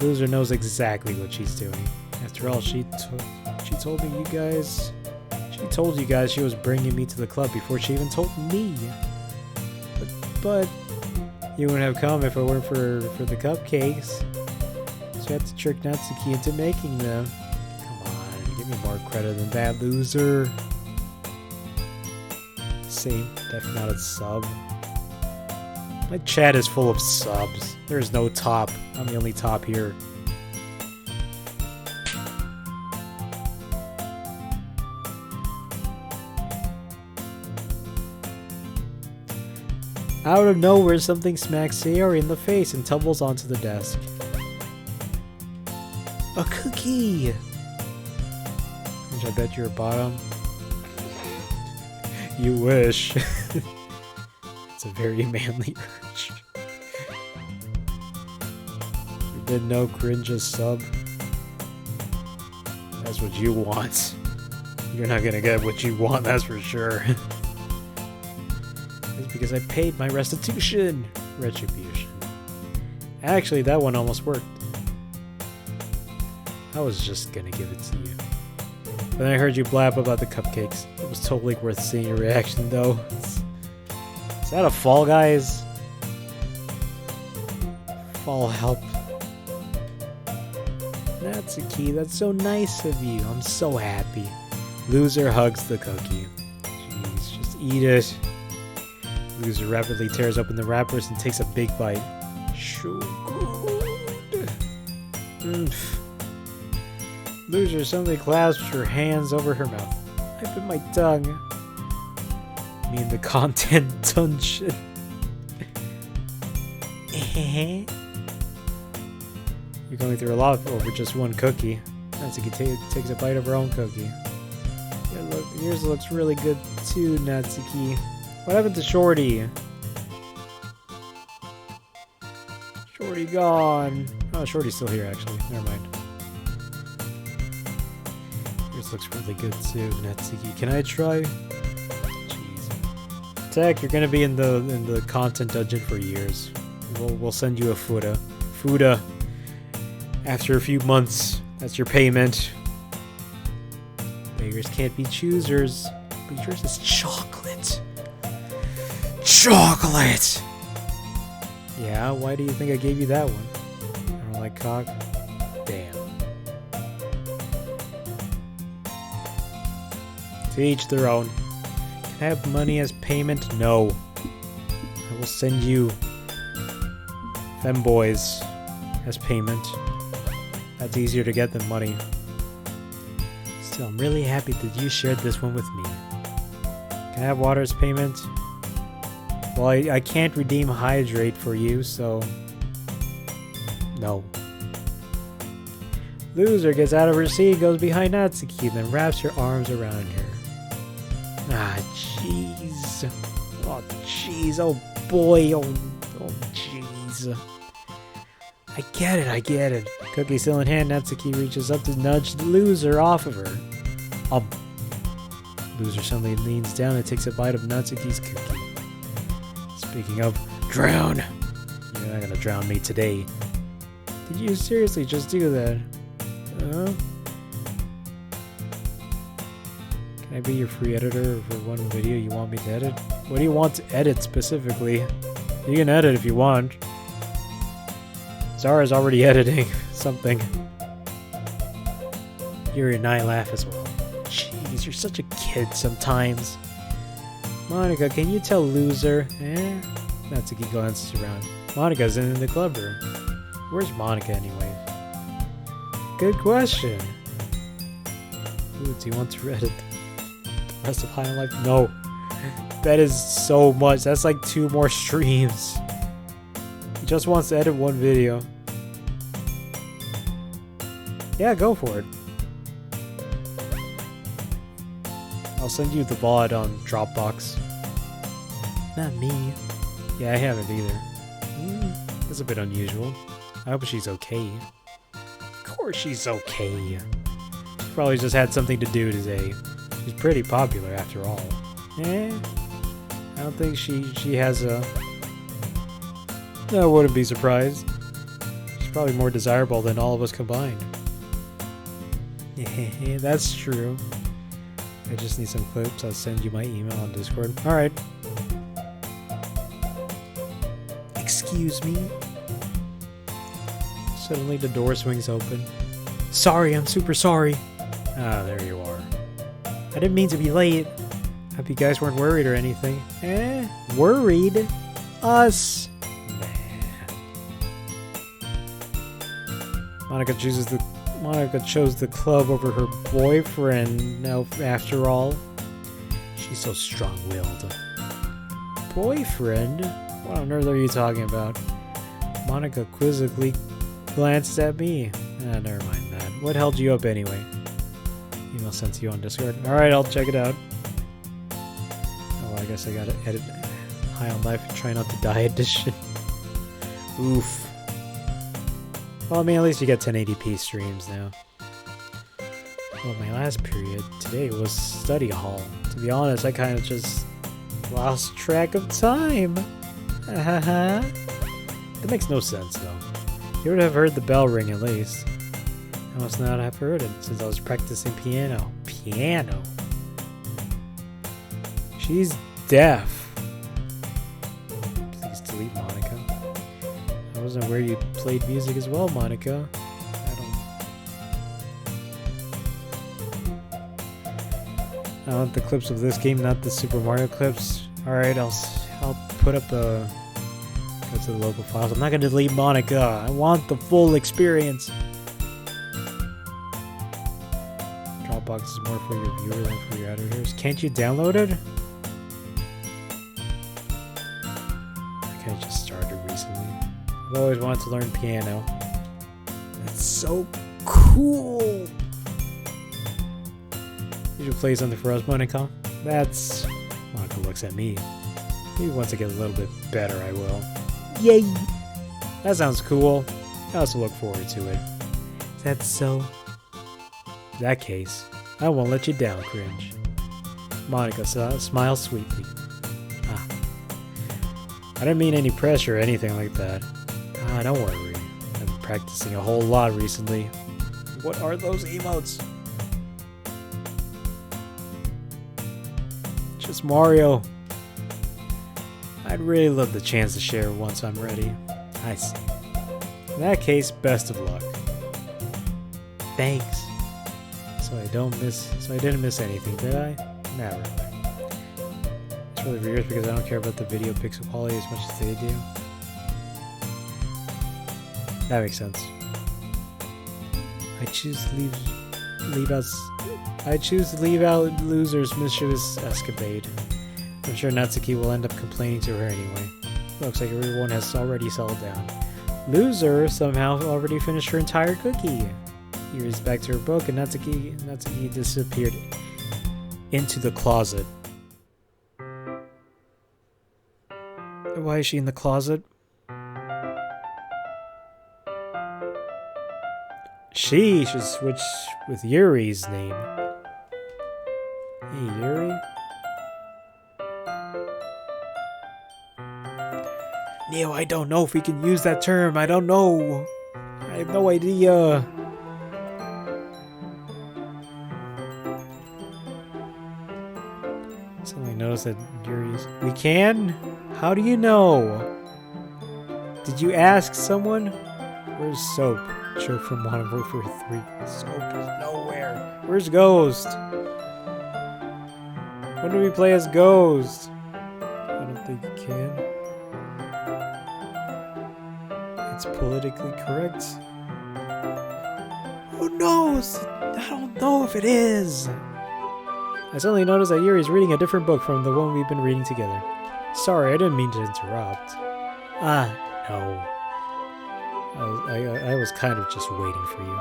S1: Loser knows exactly what she's doing. After all, she told me you guys... She told you guys she was bringing me to the club before she even told me. But you wouldn't have come if it weren't for the cupcakes. So you had to trick Natsuki into making them. Come on, give me more credit than that, loser. Same, definitely not a sub. My chat is full of subs. There's no top. I'm the only top here. Out of nowhere, something smacks Sayori in the face and tumbles onto the desk. A cookie! Which I bet you're a bottom. You wish. It's a very manly urge. You did no cringe a sub. That's what you want. You're not gonna get what you want, that's for sure. It's because I paid my restitution. Retribution. Actually, that one almost worked. I was just gonna give it to you. But then I heard you blab about the cupcakes. It was totally worth seeing your reaction, though. Is that a Fall Guys? Fall help. Natsuki, that's so nice of you. I'm so happy. Loser hugs the cookie. Jeez, just eat it. Loser rapidly tears open the wrappers and takes a big bite. So good. Loser suddenly clasps her hands over her mouth. I bit my tongue. Me in the content dungeon. You're going through a lot over just one cookie. Natsuki takes a bite of her own cookie. Yeah, look, yours looks really good too, Natsuki. What happened to Shorty? Shorty gone. Oh, Shorty's still here actually. Never mind. Yours looks really good too, Natsuki. Can I try? Jeez. Tech, you're gonna be in the content dungeon for years. We'll send you a fuda. Fuda. After a few months, that's your payment. Beggars can't be choosers. But yours is chocolate. Chocolate! Yeah, why do you think I gave you that one? I don't like cock. Damn. To each their own. Can I have money as payment? No. I will send you femboys as payment. That's easier to get than money. Still, I'm really happy that you shared this one with me. Can I have water as payment? Well, I can't redeem hydrate for you, so... No. Loser gets out of her seat, goes behind Natsuki, then wraps her arms around her. Ah, jeez. Oh, jeez. Oh, boy. Oh, jeez. I get it. Cookie still in hand, Natsuki reaches up to nudge the loser off of her. Loser suddenly leans down and takes a bite of Natsuki's cookie. Speaking of, drown! You're not gonna drown me today. Did you seriously just do that? Can I be your free editor for one video you want me to edit? What do you want to edit specifically? You can edit if you want. Zara's already editing something. Yuri and I laugh as well. Jeez, you're such a kid sometimes. Monica, can you tell loser? Natsuki glances around. Monica's in the club room. Where's Monica anyways? Good question. Ooh, do you want to edit the rest of High on Life? No. That is so much. That's like 2 more streams. He just wants to edit one video. Yeah, go for it. I'll send you the VOD on Dropbox. Not me. Yeah, I haven't either. That's a bit unusual. I hope she's okay. Of course she's okay. probably just had something to do today. She's pretty popular after all. I don't think she has a... I wouldn't be surprised. She's probably more desirable than all of us combined. Yeah, that's true. I just need some clips. I'll send you my email on Discord. Alright. Excuse me? Suddenly the door swings open. Sorry, I'm super sorry. Ah, there you are. I didn't mean to be late. Hope you guys weren't worried or anything. Worried? Us? Nah. Monica chose the club over her boyfriend. Now, after all, she's so strong-willed. Boyfriend? What on earth are you talking about? Monica quizzically glanced at me. Never mind that. What held you up anyway? Email sent to you on Discord. Alright, I'll check it out. Oh, I guess I gotta edit High on Life and Try Not to Die edition. Oof. Well, I mean, at least you get 1080p streams now. Well, my last period today was study hall. To be honest, I kind of just lost track of time. That makes no sense, though. You would have heard the bell ring at least. I must not have heard it since I was practicing piano. Piano? She's deaf. Please delete Monica. I wasn't aware you played music as well, Monica. I want the clips of this game, not the Super Mario clips. Alright, I'll put up the... Go to the local files. I'm not gonna delete Monica. I want the full experience. Dropbox is more for your viewer than for your editors. Can't you download it? I kinda just started recently. I've always wanted to learn piano. That's so cool! You should play something for us, Monica. That's... Monica looks at me. Maybe once I get a little bit better, I will. Yay! That sounds cool. I also look forward to it. That's so... In that case, I won't let you down, cringe. Monica smiles sweetly. Ah. I didn't mean any pressure or anything like that. Ah, don't worry. I've been practicing a whole lot recently. What are those emotes? Just Mario. I'd really love the chance to share once I'm ready. I see. In that case, best of luck. Thanks. So I didn't miss anything, did I? Not really. It's really weird because I don't care about the video pixel quality as much as they do. That makes sense. I choose to leave out Loser's mischievous escapade. I'm sure Natsuki will end up complaining to her anyway. Looks like everyone has already settled down. Loser somehow already finished her entire cookie. Yuri's back to her book and Natsuki disappeared into the closet. Why is she in the closet? She should switch with Yuri's name. Hey, Yuri? Neo, I don't know if we can use that term. I don't know. I have no idea. Suddenly noticed that Yuri's... We can? How do you know? Did you ask someone? Where's Soap? Show from 1 of 3. Soap is nowhere. Where's Ghost? When do we play as Ghost? I don't think you can. It's politically correct. Who knows? I don't know if it is. I suddenly noticed that Yuri's reading a different book from the one we've been reading together. Sorry, I didn't mean to interrupt. No. I was kind of just waiting for you.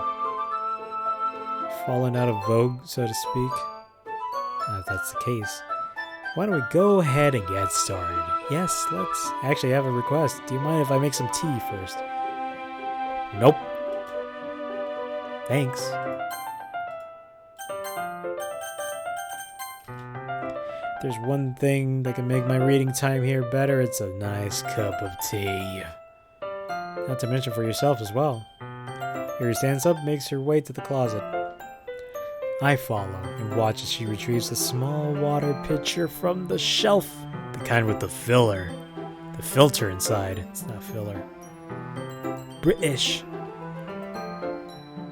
S1: Fallen out of vogue, so to speak? If that's the case, why don't we go ahead and get started? Yes, let's. Actually, I have a request. Do you mind if I make some tea first? Nope. Thanks. There's one thing that can make my reading time here better, it's a nice cup of tea. Not to mention for yourself as well. Yuri stands up, makes her way to the closet. I follow and watch as she retrieves a small water pitcher from the shelf. The kind with the filler. The filter inside. It's not filler. British.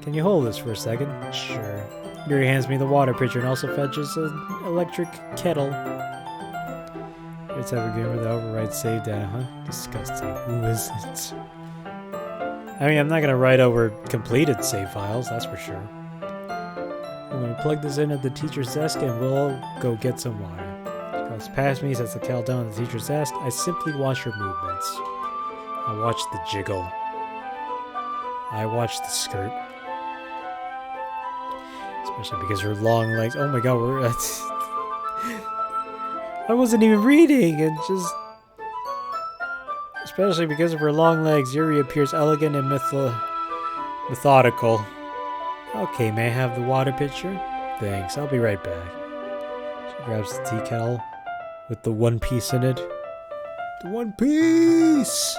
S1: Can you hold this for a second? Sure. Yuri hands me the water pitcher and also fetches an electric kettle. It's ever given her the override save data, huh? Disgusting. Who is it? I mean, I'm not gonna write over completed save files, that's for sure. I'm gonna plug this in at the teacher's desk and we'll go get some water. She goes past me, sets the kettle down at the teacher's desk. I simply watch her movements. I watch the jiggle. I watch the skirt. Especially because her long legs. Oh my god, we're I wasn't even reading and just. Especially because of her long legs, Yuri appears elegant and methodical. Okay, may I have the water pitcher? Thanks, I'll be right back. She grabs the tea kettle with the one piece in it. The one piece!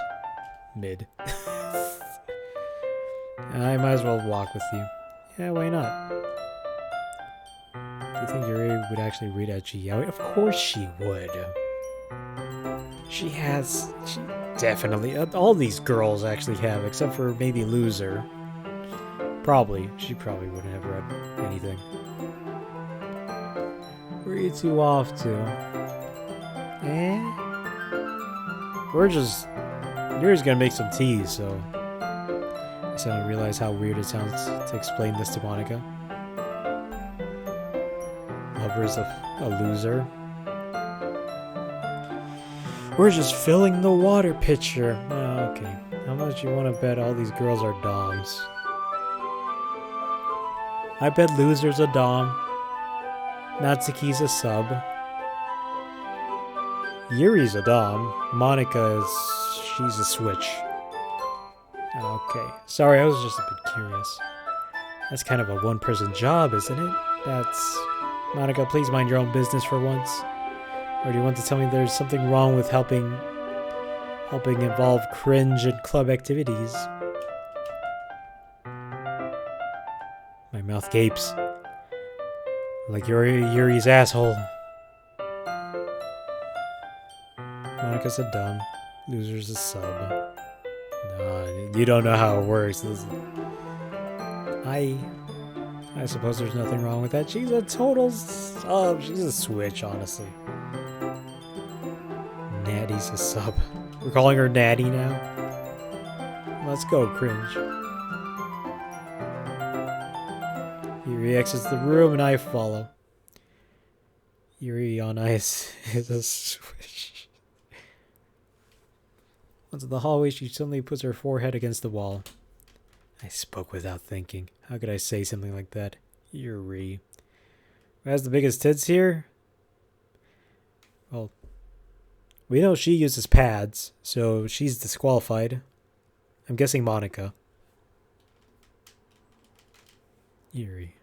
S1: Mid. I might as well walk with you. Yeah, why not? Do you think Yuri would actually read at Yaoi? Of course she would. She definitely, all these girls actually have, except for maybe Loser. Probably. She probably wouldn't have read anything. Where are you two off to? Yuri's gonna make some tea, so... I suddenly realize how weird it sounds to explain this to Monica. Lover's a loser. We're just filling the water pitcher. Oh, okay. How much you want to bet all these girls are doms? I bet Loser's a dom. Natsuki's a sub. Yuri's a dom. She's a switch. Okay. Sorry, I was just a bit curious. That's kind of a one-person job, isn't it? Monica, please mind your own business for once. Or do you want to tell me there's something wrong with helping involve cringe and club activities? My mouth gapes. Like Yuri's asshole. Monica's a dumb. Loser's a sub. No, you don't know how it works. I suppose there's nothing wrong with that. She's a total sub. She's a switch, honestly. Natty's a sub. We're calling her Natty now. Let's go, cringe. Yuri exits the room and I follow. Yuri on ice is a switch. Once in the hallway, she suddenly puts her forehead against the wall. I spoke without thinking. How could I say something like that? Yuri. Who has the biggest tits here? Well, we know she uses pads, so she's disqualified. I'm guessing Monica. Yuri.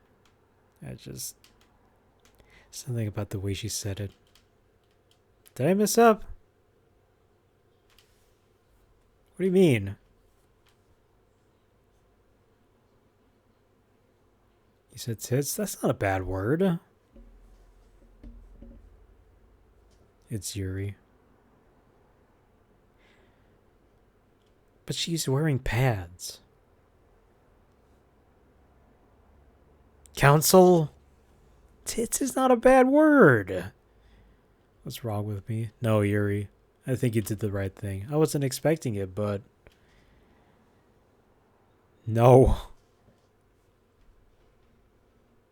S1: Something about the way she said it. Did I mess up? What do you mean? You said tits? That's not a bad word. It's Yuri. But she's wearing pads. Counsel? Tits is not a bad word. What's wrong with me? No, Yuri. I think you did the right thing. I wasn't expecting it, but... No.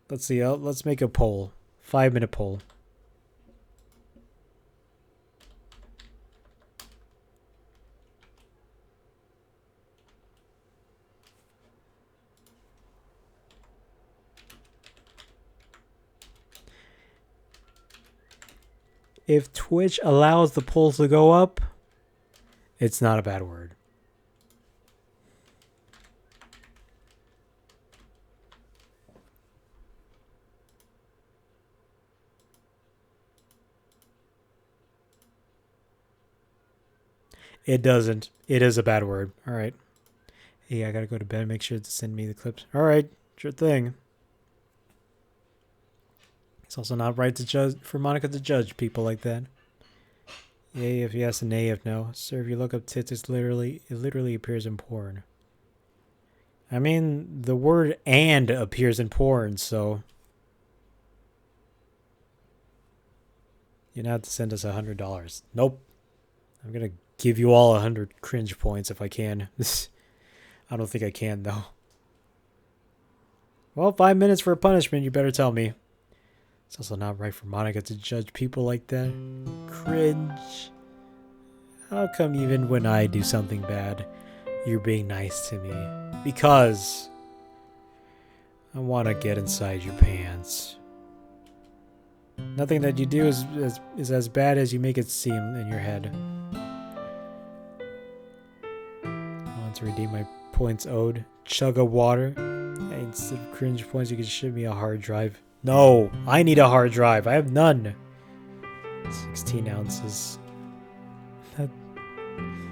S1: Let's see. Let's make a poll. 5-minute poll. If Twitch allows the polls to go up, it's not a bad word. It doesn't. It is a bad word. Alright. Hey, I gotta go to bed. Make sure to send me the clips. Alright. Sure thing. It's also not right to judge for Monica to judge people like that. Yay if yes and nay if no. Sir, if you look up tits, it literally appears in porn. I mean, the word "and" appears in porn, so you're gonna have to send us $100. Nope. I'm gonna give you all 100 cringe points if I can. I don't think I can though. Well, 5 minutes for a punishment. You better tell me. It's also not right for Monica to judge people like that. Cringe. How come even when I do something bad, you're being nice to me? Because I want to get inside your pants. Nothing that you do is as bad as you make it seem in your head. I want to redeem my points owed. Chug a water. Hey, instead of cringe points, you can ship me a hard drive. No, I need a hard drive. I have none. 16 ounces. I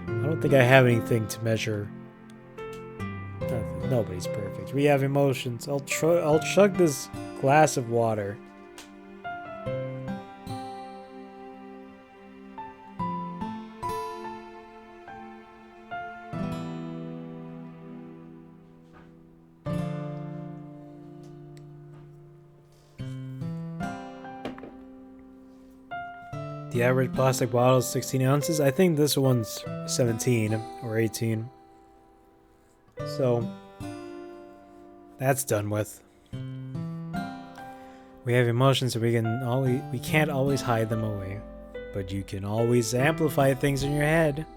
S1: don't think I have anything to measure. Nobody's perfect. We have emotions. I'll chug this glass of water. The average plastic bottle is 16 ounces. I think this one's 17 or 18. So that's done with. We have emotions, so we can't always hide them away, but you can always amplify things in your head.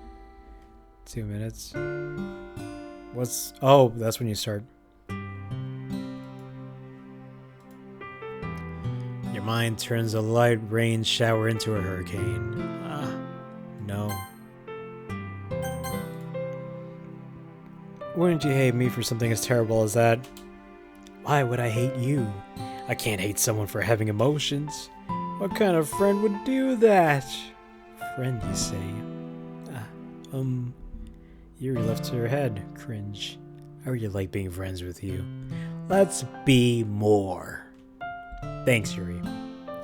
S1: 2 minutes. Oh, that's when you start. Your mind turns a light rain shower into a hurricane. No. Wouldn't you hate me for something as terrible as that? Why would I hate you? I can't hate someone for having emotions. What kind of friend would do that? Friend, you say? Yuri left her head. Cringe. I really like being friends with you. Let's be more. Thanks, Yuri.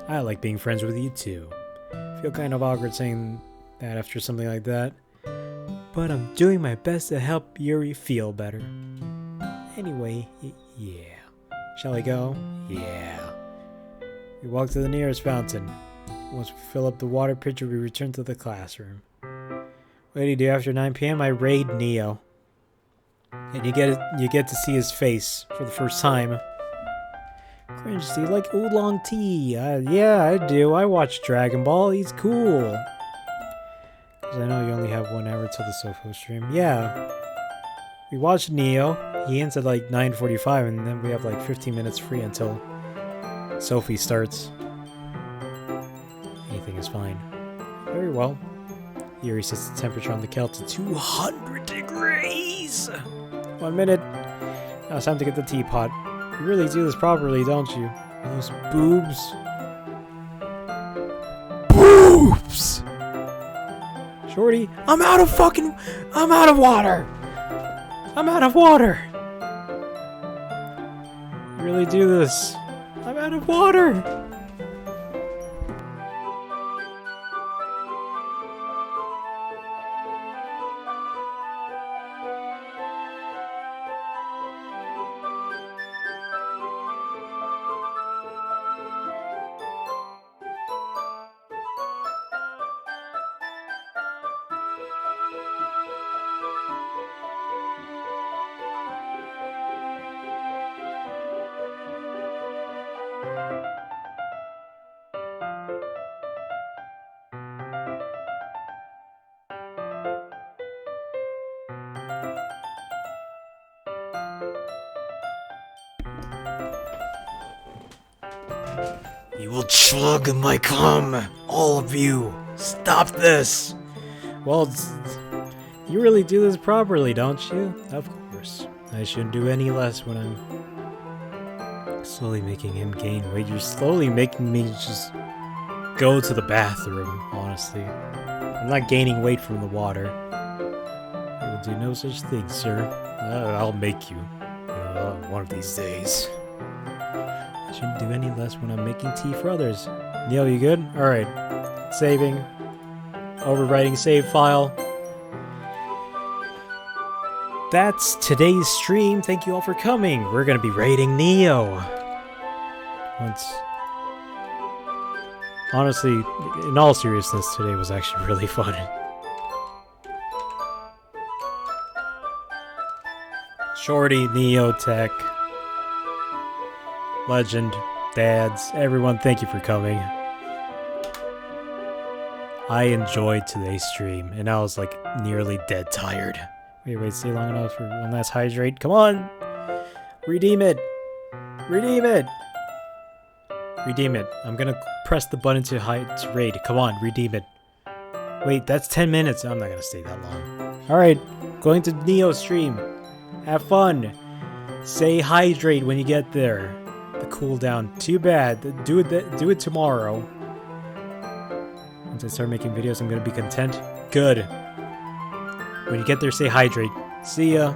S1: I like being friends with you too. I feel kind of awkward saying that after something like that, but I'm doing my best to help Yuri feel better. Anyway, yeah. Shall we go? Yeah. We walk to the nearest fountain. Once we fill up the water pitcher, we return to the classroom. What do you do after 9 p.m.? I raid Neo. And you get to see his face for the first time. Cringe, do you like oolong tea? Yeah, I do. I watch Dragon Ball. He's cool. Because I know you only have 1 hour till the Sofo stream. Yeah. We watched Neo. He ends at like 9:45, and then we have like 15 minutes free until Sophie starts. Anything is fine. Very well. Yuri sets the temperature on the kettle to 200 degrees. 1 minute. Now it's time to get the teapot. You really do this properly, don't you? Are those boobs? Boobs! Shorty, I'm out of water! I'm out of water! You really do this. I'm out of water! You will chug my cum! All of you! Stop this! Well, you really do this properly, don't you? Of course. I shouldn't do any less when I'm slowly making him gain weight. You're slowly making me just go to the bathroom, honestly. I'm not gaining weight from the water. do no such thing, sir. I'll make you. One of these days. I shouldn't do any less when I'm making tea for others. Neil, you good? Alright. Saving. Overwriting save file. That's today's stream. Thank you all for coming. We're gonna be raiding Neo. Honestly, in all seriousness, today was actually really fun. Shorty, Neo, Tech, Legend, Dads, everyone, thank you for coming. I enjoyed today's stream, and I was like nearly dead tired. Wait, stay long enough for one last hydrate. Come on! Redeem it! Redeem it! Redeem it. I'm gonna press the button to raid. Come on, redeem it. Wait, that's 10 minutes. I'm not gonna stay that long. Alright, going to Neo stream. Have fun. Say hydrate when you get there. The cooldown. Too bad. Do it tomorrow. Once I start making videos, I'm gonna be content. Good. When you get there, say hydrate. See ya.